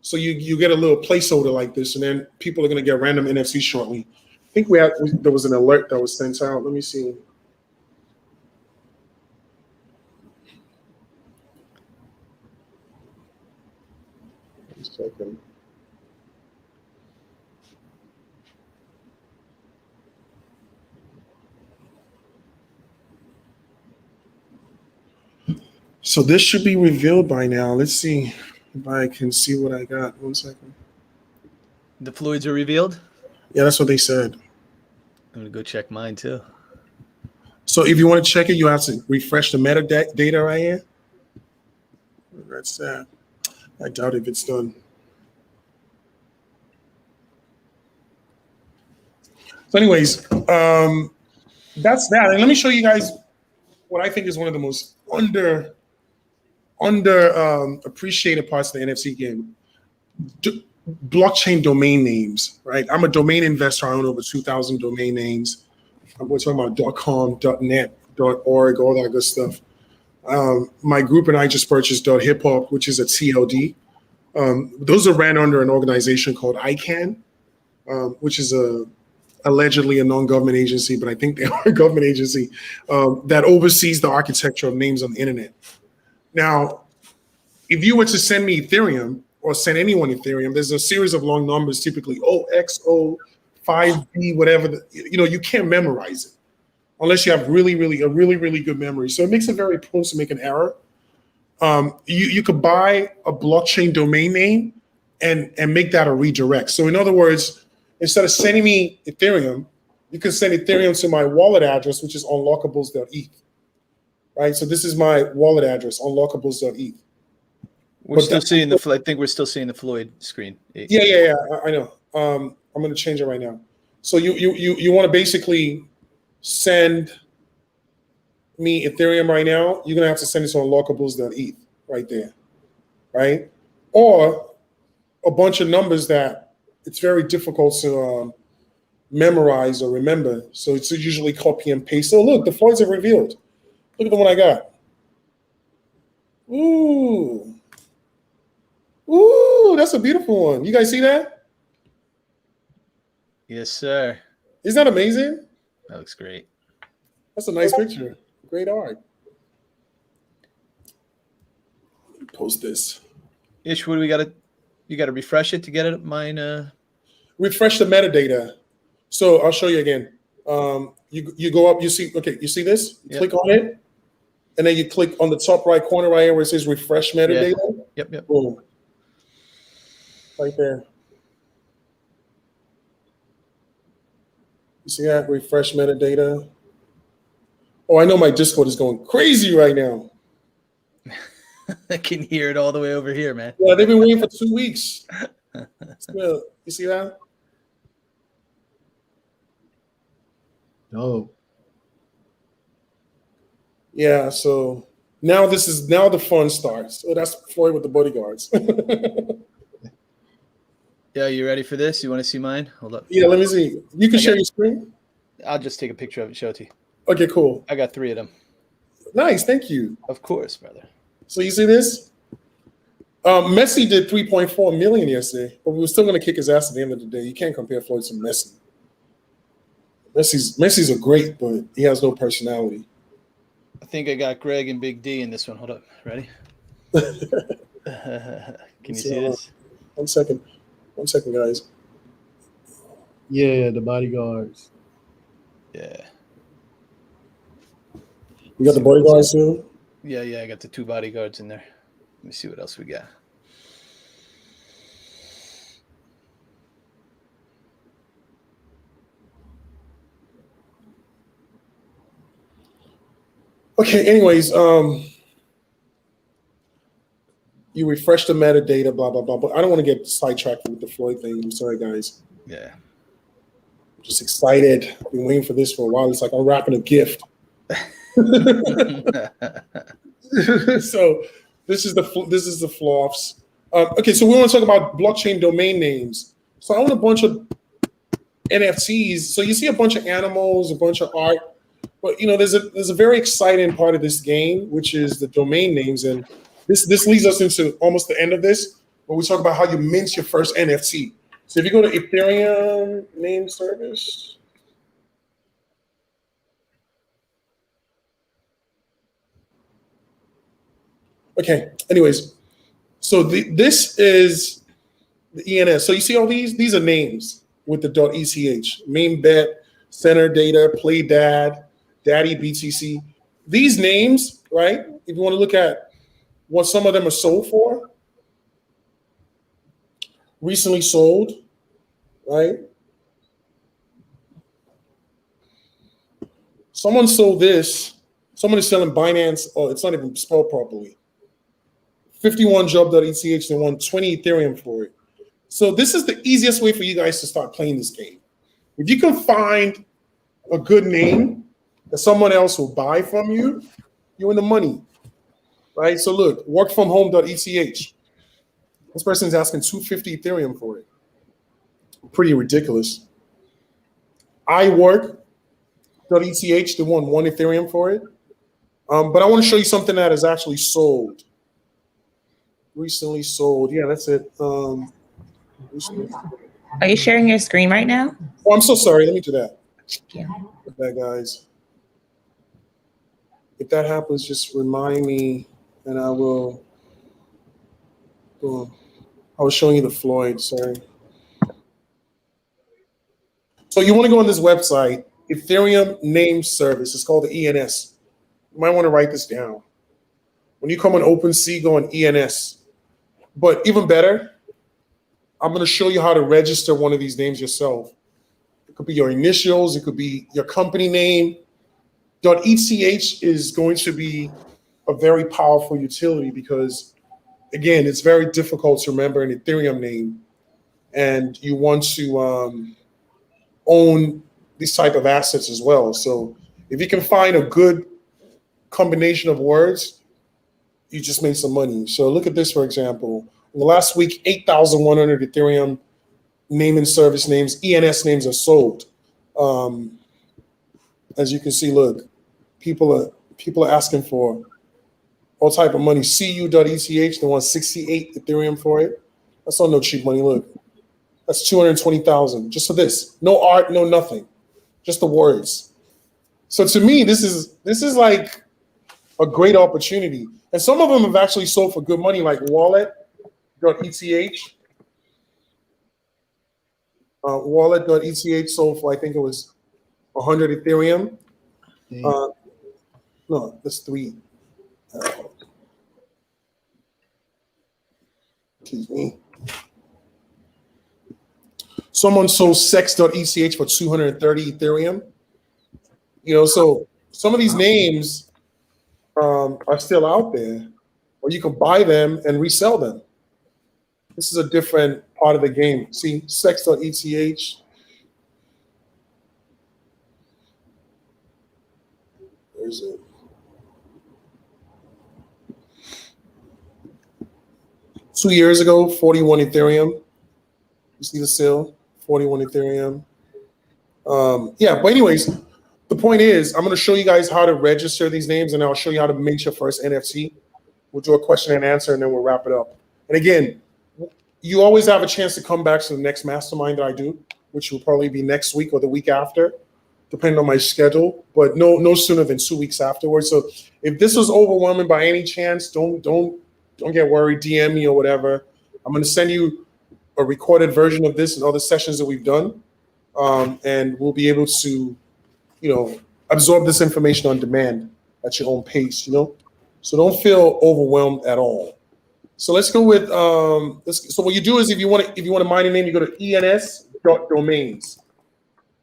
So you get a little placeholder like this, and then people are going to get random NFTs shortly. I think there was an alert that was sent out. Let me see. One second. So this should be revealed by now. Let's see if I can see what I got. 1 second. The fluids are revealed? Yeah, that's what they said. I'm going to go check mine too. So if you want to check it, you have to refresh the metadata right here. That's that. I doubt if it's done. So anyways, that's that. And let me show you guys what I think is one of the most appreciated parts of the NFC game. Blockchain domain names, right? I'm a domain investor. I own over 2,000 domain names. We're talking about .com, .net, .org, all that good stuff. My group and I just purchased .hip hop, which is a TLD. Those are ran under an organization called ICANN, which is allegedly a non-government agency, but I think they are a government agency that oversees the architecture of names on the internet. Now, if you were to send me Ethereum or send anyone Ethereum, there's a series of long numbers, typically OXO, 5B, whatever. You can't memorize it unless you have really good memory. So it makes it very prone to make an error. You could buy a blockchain domain name and make that a redirect. So in other words, instead of sending me Ethereum, you can send Ethereum to my wallet address, which is unlockables.eth. Right? So this is my wallet address, unlockables.eth. We're still seeing I think we're still seeing the Floyd screen. Yeah. I know. I'm going to change it right now. So you want to basically send me Ethereum right now. You're going to have to send it to unlockables.eth right there, right? Or a bunch of numbers that it's very difficult to memorize or remember. So it's usually copy and paste. So look, the Floyds are revealed. Look at the one I got. Ooh, that's a beautiful one. You guys see that? Yes, sir. Isn't that amazing? That looks great. That's a nice picture. Great art. Post this. Ish, what do we got to? You got to refresh it to get it. Mine. Refresh the metadata. So I'll show you again. You go up. You see? Okay. You see this? You click on it, and then you click on the top right corner right here where it says refresh metadata. Yeah. Yep. Boom. Right there. You see that? Refresh metadata. Oh, I know my Discord is going crazy right now. I can hear it all the way over here, man. Yeah, they've been waiting for 2 weeks. You see that? Oh. Yeah, so now the fun starts. Oh, that's Floyd with the bodyguards. Yeah, you ready for this? You want to see mine? Hold up. Yeah, let me see. You can share your screen? I'll just take a picture of it, show it to you. Okay, cool. I got 3 of them. Nice, thank you. Of course, brother. So you see this? Messi did 3.4 million yesterday, but we were still going to kick his ass at the end of the day. You can't compare Floyd to Messi. Messi's a great, but he has no personality. I think I got Greg and Big D in this one. Hold up. Ready? Can you see this? 1 second. 1 second, guys. Yeah, the bodyguards. Yeah. You got the bodyguards too? Yeah, I got the 2 bodyguards in there. Let me see what else we got. Okay, anyways, you refresh the metadata, blah, blah, blah. But I don't want to get sidetracked with the Floyd thing. I'm sorry, guys. Yeah. I'm just excited. I've been waiting for this for a while. It's like unwrapping a gift. So this is the flops. Okay, so we want to talk about blockchain domain names. So I own a bunch of NFTs. So you see a bunch of animals, a bunch of art, but there's a very exciting part of this game, which is the domain names, and this leads us into almost the end of this, where we talk about how you mint your first NFT. So if you go to Ethereum name service. Okay, anyways, so this is the ENS. So you see all these are names with the .eth, main bet, center data, play dad, daddy BTC. These names, right? If you want to look at what some of them are sold for, recently sold, right? Someone sold this. Someone is selling Binance. Oh, it's not even spelled properly. 51 job.eth, they won 20 Ethereum for it. So this is the easiest way for you guys to start playing this game. If you can find a good name that someone else will buy from you, you're in the money, right? So look, workfromhome.eth. This person's asking 250 Ethereum for it. Pretty ridiculous. iWork.eth, they want 1 Ethereum for it. But I want to show you something that is actually sold. Recently sold. Yeah, that's it. Are you sharing your screen right now? Oh, I'm so sorry. Let me do that. Yeah. That, guys. If that happens, just remind me, and I will. I was showing you the Floyd. Sorry. So you want to go on this website, Ethereum Name Service. It's called the ENS. You might want to write this down. When you come on OpenSea, go on ENS. But even better, I'm going to show you how to register one of these names yourself. It could be your initials. It could be your company name. .eth is going to be a very powerful utility because, again, it's very difficult to remember an Ethereum name. And you want to own these type of assets as well. So if you can find a good combination of words, you just made some money. So look at this, for example. In the last week, 8,100 Ethereum name and service names, ENS names are sold. As you can see, look, people are asking for all type of money. CU.eth, they want 68 Ethereum for it. That's not no cheap money. Look, that's 220,000 just for this. No art, no nothing, just the words. So to me, this is like a great opportunity. And some of them have actually sold for good money, like Wallet.eth. Wallet.eth sold for, I think it was 100 Ethereum. No, that's 3. Excuse me. Someone sold sex.eth for 230 Ethereum. You know, so some of these names are still out there, or you can buy them and resell them. This is a different part of the game. See, sex.eth. Where's it? Two years ago, 41 Ethereum. You see the sale, 41 Ethereum. Yeah, but anyways, the point is, I'm going to show you guys how to register these names, and I'll show you how to make your first NFT. We'll do a question and answer, and then we'll wrap it up. And again, you always have a chance to come back to the next mastermind that I do, which will probably be next week or the week after, depending on my schedule, but no sooner than 2 weeks afterwards. So if this was overwhelming by any chance, don't get worried, DM me or whatever. I'm going to send you a recorded version of this and other sessions that we've done, and we'll be able to, absorb this information on demand at your own pace, So don't feel overwhelmed at all. So let's go with so what you do is if you want to mine a name, you go to ens.domains.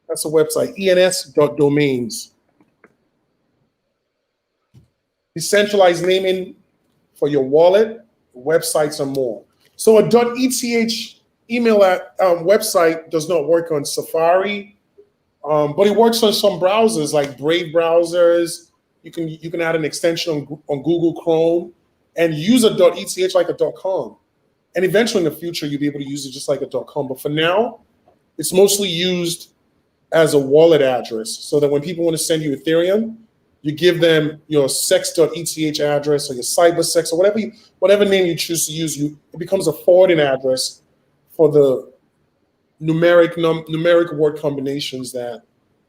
That's the website, ens.domains. Decentralized naming for your wallet, websites, and more. So a .eth email website does not work on Safari, but it works on some browsers like Brave browsers. You can add an extension on Google Chrome and use a .eth like a .com. And eventually in the future, you'll be able to use it just like a .com. But for now, it's mostly used as a wallet address so that when people want to send you Ethereum, you give them your sex.eth address or your cybersex or whatever name you choose to use. It becomes a forwarding address for the numeric word combinations that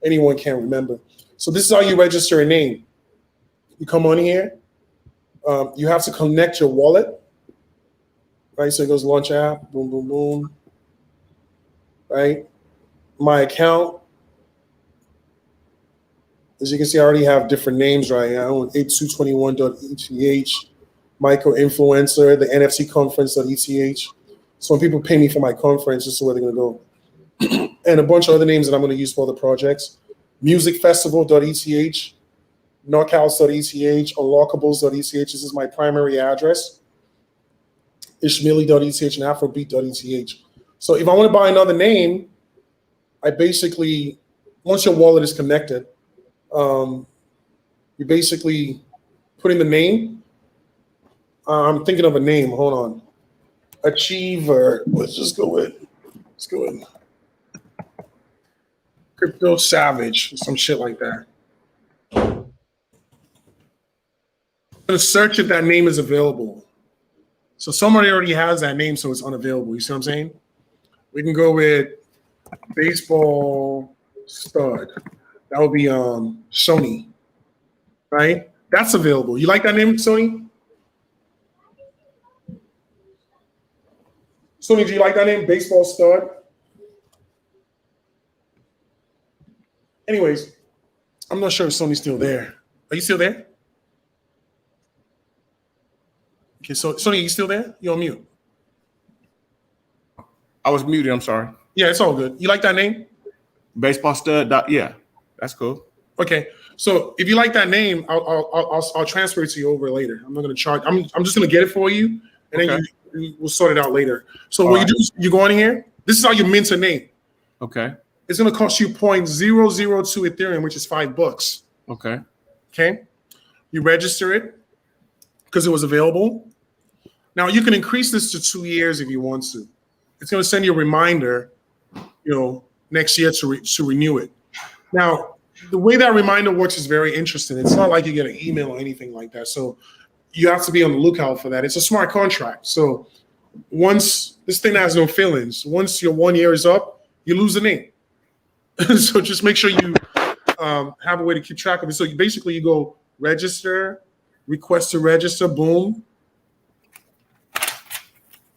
anyone can remember. So this is how you register a name. You come on here. You have to connect your wallet, right? So it goes launch app, boom, boom, boom, right? My account. As you can see, I already have different names right now. 8221.eth, micro influencer, the NFT conference.eth. So when people pay me for my conference, this is where they're going to go. And a bunch of other names that I'm going to use for the projects. Musicfestival.eth, knockouts.eth, unlockables.eth. This is my primary address. Ishmaeli.eth and afrobeat.eth. So if I want to buy another name, I basically, once your wallet is connected, You basically put in the name. I'm thinking of a name. Hold on. Achiever. Let's go with Crypto Savage, some shit like that. I'm gonna search if that name is available. So somebody already has that name, so it's unavailable. You see what I'm saying? We can go with baseball stud. That would be Sony, right? That's available. You like that name, Sony? Sony, do you like that name, baseball stud? Anyways, I'm not sure if Sony's still there. Are you still there? Okay, so Sony, are you still there? You're on mute. I was muted. I'm sorry. Yeah, it's all good. You like that name? Baseball stud. Yeah, that's cool. Okay, so if you like that name, I'll transfer it to you over later. I'm not going to charge. I'm just going to get it for you, and then we'll sort it out later. So what you do is you go in here. This is how you mint a name. Okay. It's going to cost you 0.002 Ethereum, which is $5. Okay. Okay. You register it because it was available. Now you can increase this to 2 years if you want to. It's going to send you a reminder, next year to renew it. Now, the way that reminder works is very interesting. It's not like you get an email or anything like that. So you have to be on the lookout for that. It's a smart contract. So once this thing has no feelings, once your 1 year is up, you lose the name. So just make sure you have a way to keep track of it. So you go register, request to register, boom.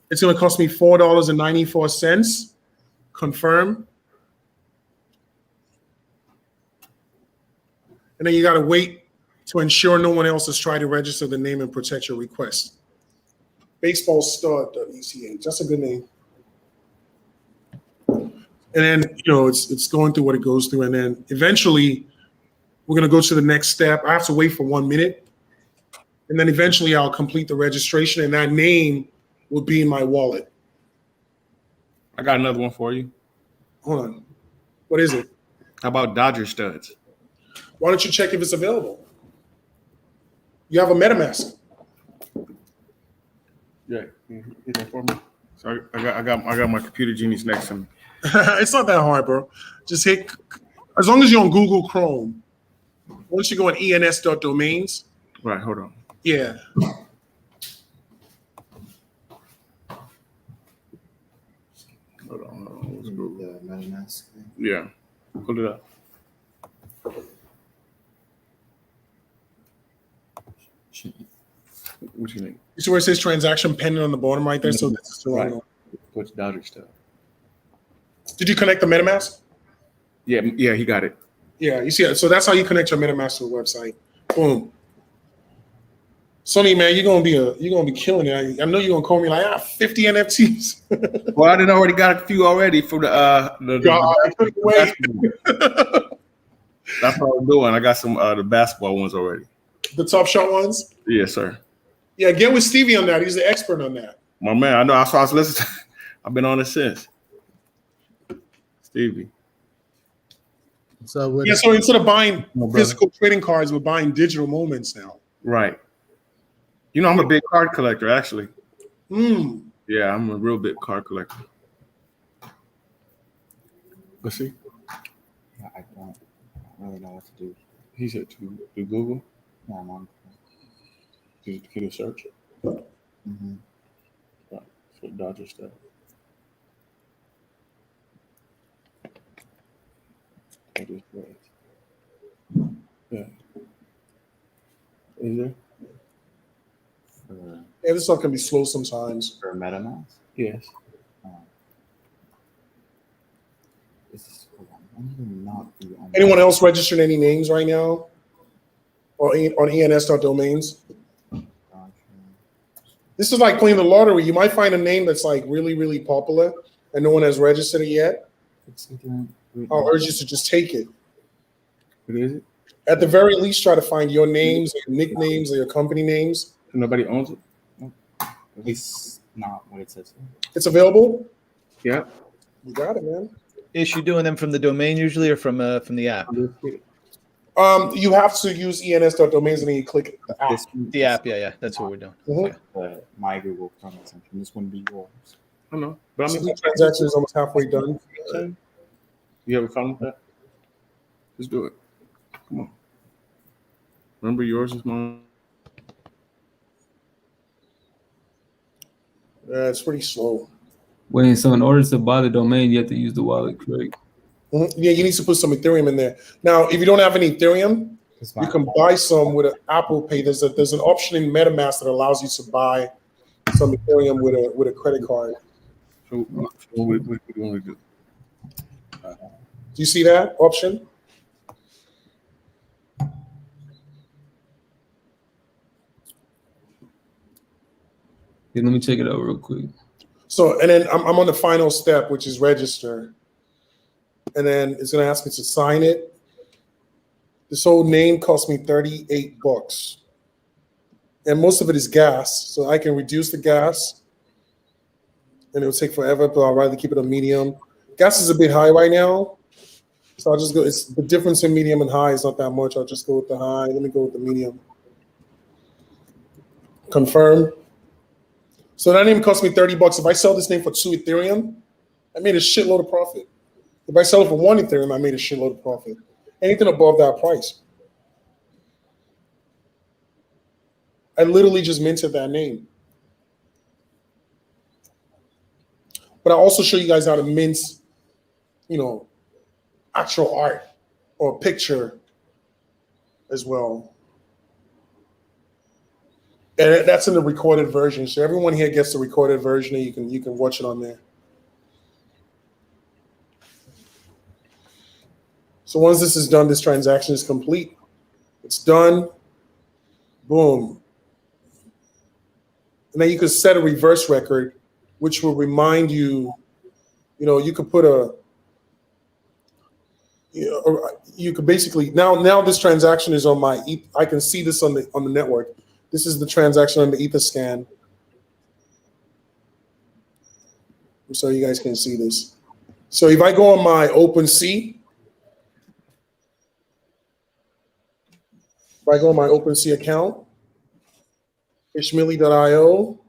It's going to cost me $4.94. Confirm. And then you got to wait to ensure no one else has tried to register the name and protect your request. Baseballstud.ech. That's a good name. And then, it's going through what it goes through. And then eventually we're going to go to the next step. I have to wait for 1 minute. And then eventually I'll complete the registration and that name will be in my wallet. I got another one for you. Hold on. What is it? How about Dodger studs? Why don't you check if it's available? You have a MetaMask. Yeah. Hit that for me. So I got my computer genius next to me. It's not that hard, bro. Just hit, as long as you're on Google Chrome, once you go on ens.domains. Right, hold on. Yeah. Hold on. Let's go. The MetaMask thing. Yeah. Pull it up. What you think? You see where it says transaction pending on the bottom right there? So that's still Right. on. What's Dodger stuff? Did you connect the MetaMask? Yeah, he got it. Yeah, you see it. So that's how you connect your MetaMask to the website. Boom. Sonny, man, you're gonna be killing it. I know you're gonna call me like 50 NFTs. Well, I didn't already got a few already for the I couldn't wait. That's what I'm doing. I got some the basketball ones already. The Top Shot ones? Yes, sir. Yeah, get with Stevie on that. He's the expert on that. My man, I know. I was listening. I've been on it since. Stevie. So So instead of buying physical trading cards, we're buying digital moments now. Right. I'm a big card collector, actually. Hmm. Yeah, I'm a real big card collector. Let's see. Yeah, I don't really know what to do. He said to do Google. Yeah, I'm on. Can you search? Mm-hmm. Right. For Dodger stuff. Yeah. Is there? Yeah, this stuff can be slow sometimes. For MetaMask? Yes. Anyone else registered any names right now? Or on ens.domains? This is like playing the lottery. You might find a name that's like really, really popular and no one has registered it yet. I'll urge you to just take it. What is it? At the very least, try to find your names, your nicknames, or your company names. Nobody owns it? It's not what it says. It's available? Yeah. You got it, man. Is you doing them from the domain usually or from the app? You have to use ens.domains and then you click the app. The app, yeah, that's what we're doing. Mhm. My Google Chrome extension. This wouldn't be yours. I know, but I So mean, the transaction is almost halfway done. you have a problem with that? Let's do it. Come on. Remember, yours is mine. It's pretty slow. Wait, so in order to buy the domain, you have to use the wallet, correct? Yeah, you need to put some Ethereum in there. Now, if you don't have any Ethereum, you can buy some with an Apple Pay. There's an option in MetaMask that allows you to buy some Ethereum with a credit card. So what do you want to do? Do you see that option? Yeah, let me check it out real quick. So, and then I'm on the final step, which is register. And then it's going to ask me to sign it. This whole name cost me $38. And most of it is gas. So I can reduce the gas. And it will take forever, but I'd rather keep it a medium. Gas is a bit high right now. So I'll just go, it's the difference in medium and high is not that much. I'll just go with the high. Let me go with the medium. Confirm. So that name cost me $30. If I sell this name for 2 Ethereum, I made a shitload of profit. If I sell it for 1 Ethereum, I made a shitload of profit. Anything above that price. I literally just minted that name. But I also show you guys how to mint, actual art or picture as well. And that's in the recorded version. So everyone here gets the recorded version, and you can watch it on there. So once this is done, this transaction is complete. It's done. Boom. And then you can set a reverse record, which will remind you, you could put you could basically, now this transaction is on my, I can see this on the network. This is the transaction on the Etherscan. So you guys can see this. So if I go on my OpenSea, account, ishmili.io,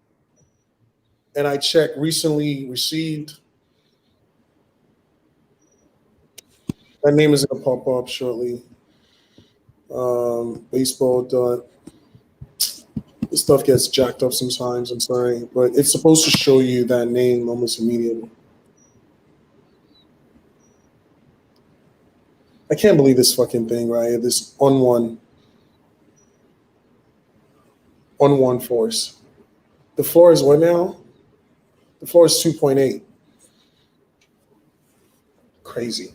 and I check recently received, that name is going to pop up shortly. Baseball. This stuff gets jacked up sometimes, I'm sorry, but it's supposed to show you that name almost immediately. I can't believe this fucking thing, right? This on one force. The floor is what now? The floor is 2.8. Crazy.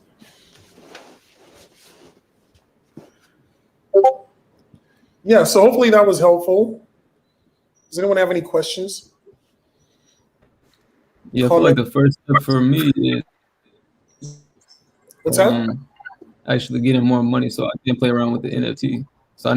Yeah, so hopefully that was helpful. Does anyone have any questions? Yeah, I feel like the first step for me is What's that? Actually getting more money so I can play around with the NFT. So I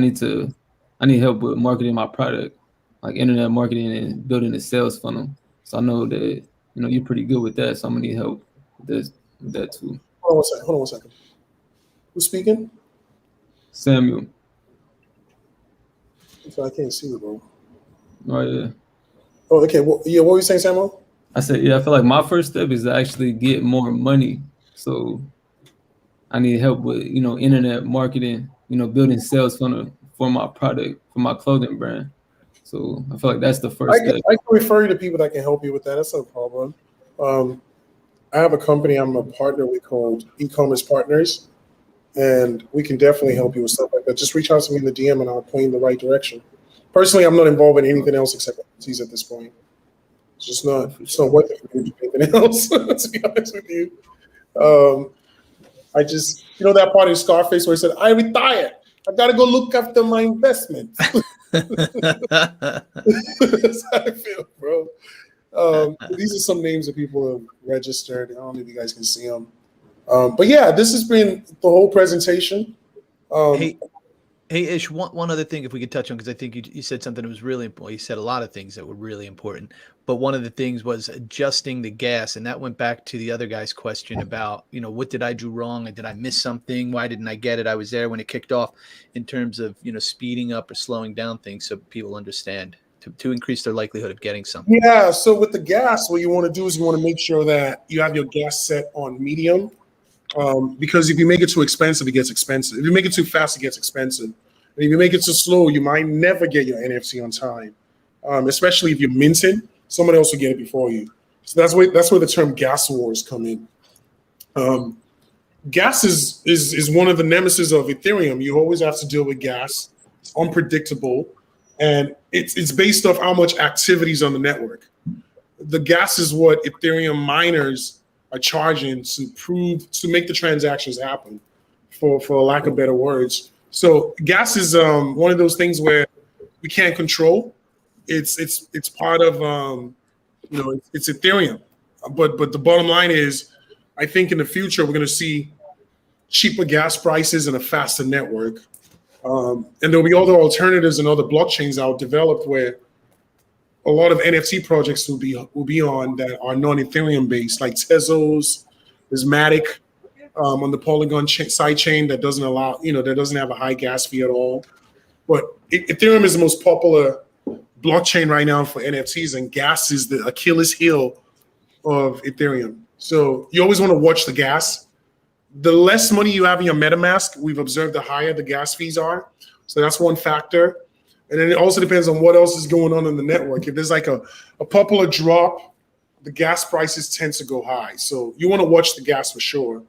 need help with marketing my product, like internet marketing and building a sales funnel. So I know that you're pretty good with that. So I'm gonna need help with that too. Hold on one second. Who's speaking? Samuel. So I can't see you, bro. Oh yeah. Oh, okay. Well, yeah, what were you saying, Samuel? I said, yeah, I feel like my first step is to actually get more money. So I need help with, internet marketing, building sales funnel for my product, for my clothing brand. So I feel like that's the first step. I can refer you to people that can help you with that. That's no problem. I have a company I'm a partner with called E-commerce Partners, and we can definitely help you with stuff like that. Just reach out to me in the DM and I'll point you in the right direction. Personally, I'm not involved in anything else except NFTs at this point. It's not worth it for me to do anything else, to be honest with you. I just, that part of Scarface where he said, I retired. I got to go look after my investments. That's how I feel, bro. These are some names that people have registered. I don't know if you guys can see them. But yeah, this has been the whole presentation. Hey, Hey, Ish, one other thing, if we could touch on, because I think you said something that was really important. You said a lot of things that were really important, but one of the things was adjusting the gas. And that went back to the other guy's question about, what did I do wrong? And did I miss something? Why didn't I get it? I was there when it kicked off, in terms of, speeding up or slowing down things so people understand to increase their likelihood of getting something. Yeah. So with the gas, what you want to do is you want to make sure that you have your gas set on medium. Because if you make it too expensive, it gets expensive. If you make it too fast, it gets expensive. And if you make it too slow, you might never get your NFC on time. Especially if you're minting, someone else will get it before you. So that's where the term gas wars come in. Gas is one of the nemesis of Ethereum. You always have to deal with gas. It's unpredictable, and it's based off how much activity is on the network. The gas is what Ethereum miners are charging to make the transactions happen, for lack of better words. So gas is one of those things where we can't control. It's part of it's Ethereum, but the bottom line is, I think in the future we're going to see cheaper gas prices and a faster network, and there'll be other alternatives and other blockchains out developed where a lot of NFT projects will be on that are non-Ethereum based, like Tezos, there's Matic on the Polygon side chain that doesn't allow, that doesn't have a high gas fee at all. But Ethereum is the most popular blockchain right now for NFTs, and gas is the Achilles heel of Ethereum. So you always want to watch the gas. The less money you have in your MetaMask, we've observed the higher the gas fees are. So that's one factor. And then it also depends on what else is going on in the network. If there's like a popular drop, the gas prices tend to go high. So you want to watch the gas for sure.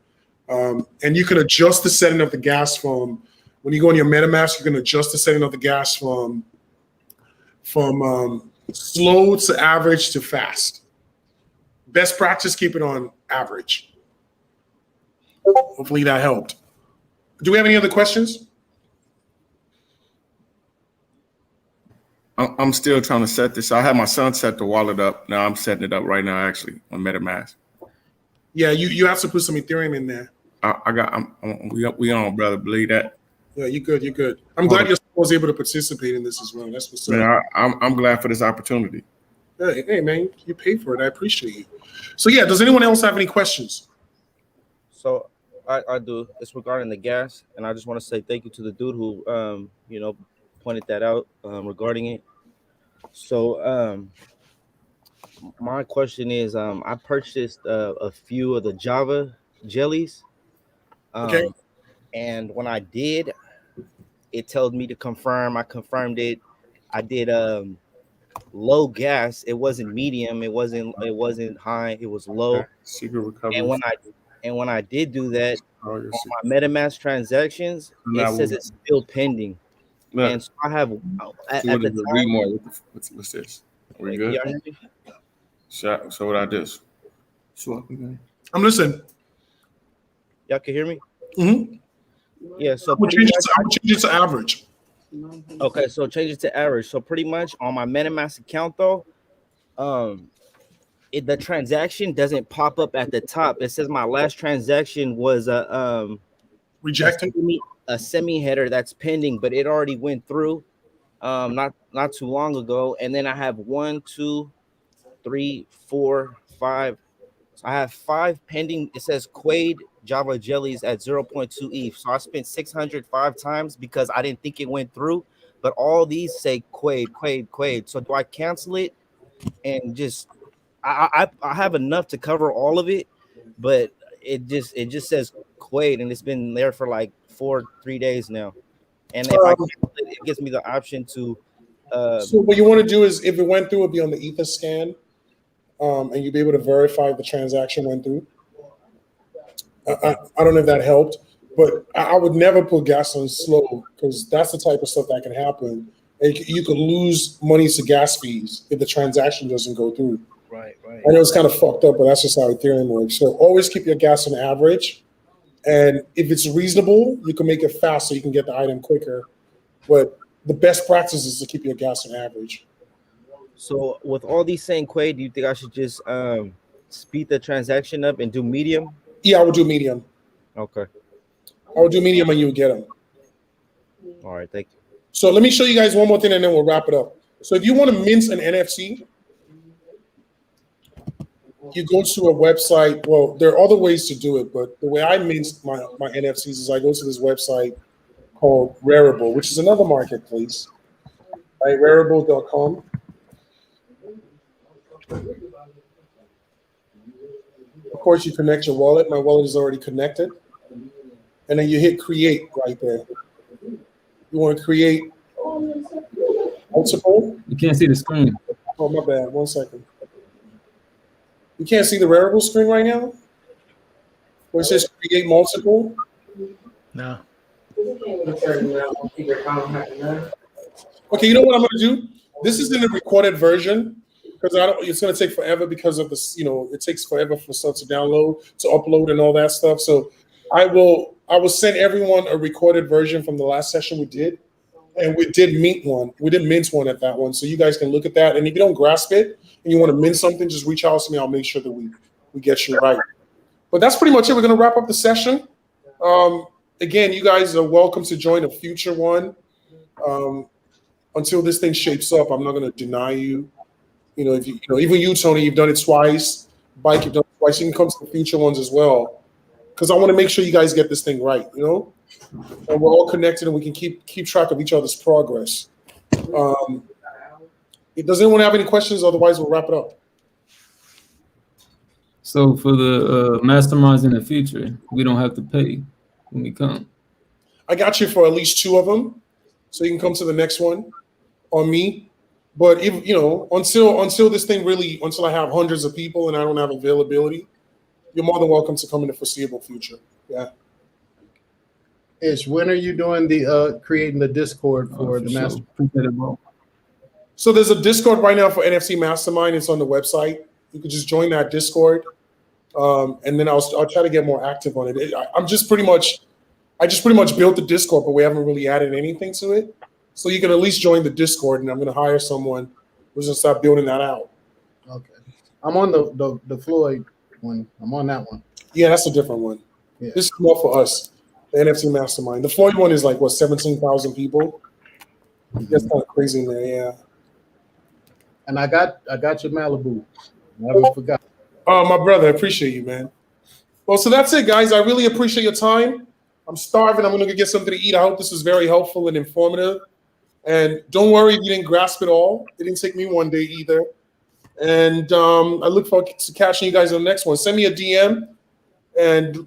And you can adjust the setting of the gas from, when you go in your MetaMask, you can adjust the setting of the gas from slow to average to fast. Best practice, keep it on average. Hopefully that helped. Do we have any other questions? I'm still trying to set this. I had my son set the wallet up. Now I'm setting it up right now, actually, on MetaMask. Yeah, you have to put some Ethereum in there. We on, brother. Believe that. Yeah, you're good. You're good. I'm glad your son was able to participate in this as well. That's what's up. Man, I'm glad for this opportunity. Hey, man, you paid for it. I appreciate you. So yeah, does anyone else have any questions? So I do. It's regarding the gas, and I just want to say thank you to the dude who pointed that out regarding it. So my question is, I purchased a few of the Java jellies. Okay. And when I did, it told me to confirm. I confirmed it. I did low gas. It wasn't medium. It wasn't high. It was low. Okay. Secret recovery. And when I did do that, on my MetaMask transactions, it says it's still pending. Look, and so I have at the time. What's this? Are we good? So what I did? I'm listening. Y'all can hear me? Mm-hmm. Yeah. So I would change it to average. Okay, so change it to average. So pretty much on my MetaMask account though, the transaction doesn't pop up at the top. It says my last transaction was rejected. A semi header that's pending, but it already went through not too long ago. And then I have 1, 2, 3, 4, 5. So I have 5 pending. It says Quaid Java jellies at 0.2 ETH. So I spent 605 times because I didn't think it went through. But all these say Quaid. So do I cancel it and just I have enough to cover all of it, but it just says Quaid, and it's been there for like 3 days now. And if I cancel it, it gives me the option to. So what you want to do is, if it went through, it'll be on the Ether scan, and you'll be able to verify the transaction went through. I don't know if that helped, but I would never put gas on slow, because that's the type of stuff that can happen. And you could lose money to gas fees if the transaction doesn't go through. Right. I know it's kind of fucked up, but that's just how Ethereum works. So always keep your gas on average. And if it's reasonable, you can make it fast so you can get the item quicker. But the best practice is to keep your gas on average. So with all these saying Quaid, do you think I should just speed the transaction up and do medium? Yeah, I would do medium. Okay. I would do medium and you would get them. All right, thank you. So let me show you guys one more thing and then we'll wrap it up. So if you want to mint an NFT, you go to a website. Well, there are other ways to do it, but the way I mint my NFTs is I go to this website called Rarible, which is another marketplace, right? Rarible.com. Of course, you connect your wallet. My wallet is already connected. And then you hit create right there. You want to create multiple. You can't see the screen. Oh, my bad. 1 second. You can't see the Rarible screen right now? Where it says create multiple? No. Okay, you know what I'm going to do? This is in the recorded version because it's going to take forever because of this. It takes forever for stuff to download, to upload, and all that stuff. So I will send everyone a recorded version from the last session we did, and we did mint one. We did mint one at that one, so you guys can look at that. And if you don't grasp it and you want to mint something, just reach out to me. I'll make sure that we get you right. But that's pretty much it. We're going to wrap up the session. Again, you guys are welcome to join a future one. Until this thing shapes up, I'm not going to deny you. If even you, Tony, you've done it twice. Bike, you've done it twice. You can come to the future ones as well, because I want to make sure you guys get this thing right. And we're all connected, and we can keep track of each other's progress. Does anyone have any questions? Otherwise, we'll wrap it up. So for the masterminds in the future, we don't have to pay when we come. I got you for at least 2 of them, so you can come to the next one on me. But if until this thing until I have hundreds of people and I don't have availability, you're more than welcome to come in the foreseeable future. Yeah. Ish, when are you doing the creating the Discord for the master? So there's a Discord right now for NFC Mastermind. It's on the website. You can just join that Discord, and then I'll try to get more active on it. I just pretty much built the Discord, but we haven't really added anything to it. So you can at least join the Discord, and I'm going to hire someone who's going to start building that out. Okay, I'm on the Floyd one. I'm on that one. Yeah, that's a different one. Yeah. This is more for us, the NFC Mastermind. The Floyd one is like 17,000 people. That's kind of crazy in there, yeah. And I got your Malibu. Never forgot. Oh, my brother, I appreciate you, man. Well, so that's it, guys. I really appreciate your time. I'm starving. I'm going to get something to eat. I hope this was very helpful and informative. And don't worry if you didn't grasp it all. It didn't take me one day either. And I look forward to catching you guys on the next one. Send me a DM, and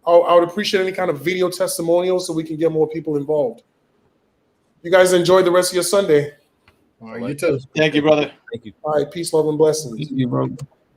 I would appreciate any kind of video testimonial so we can get more people involved. You guys enjoy the rest of your Sunday. All right, you too. Thank you, brother. Thank you. All right, peace, love, and blessings. Thank you, bro.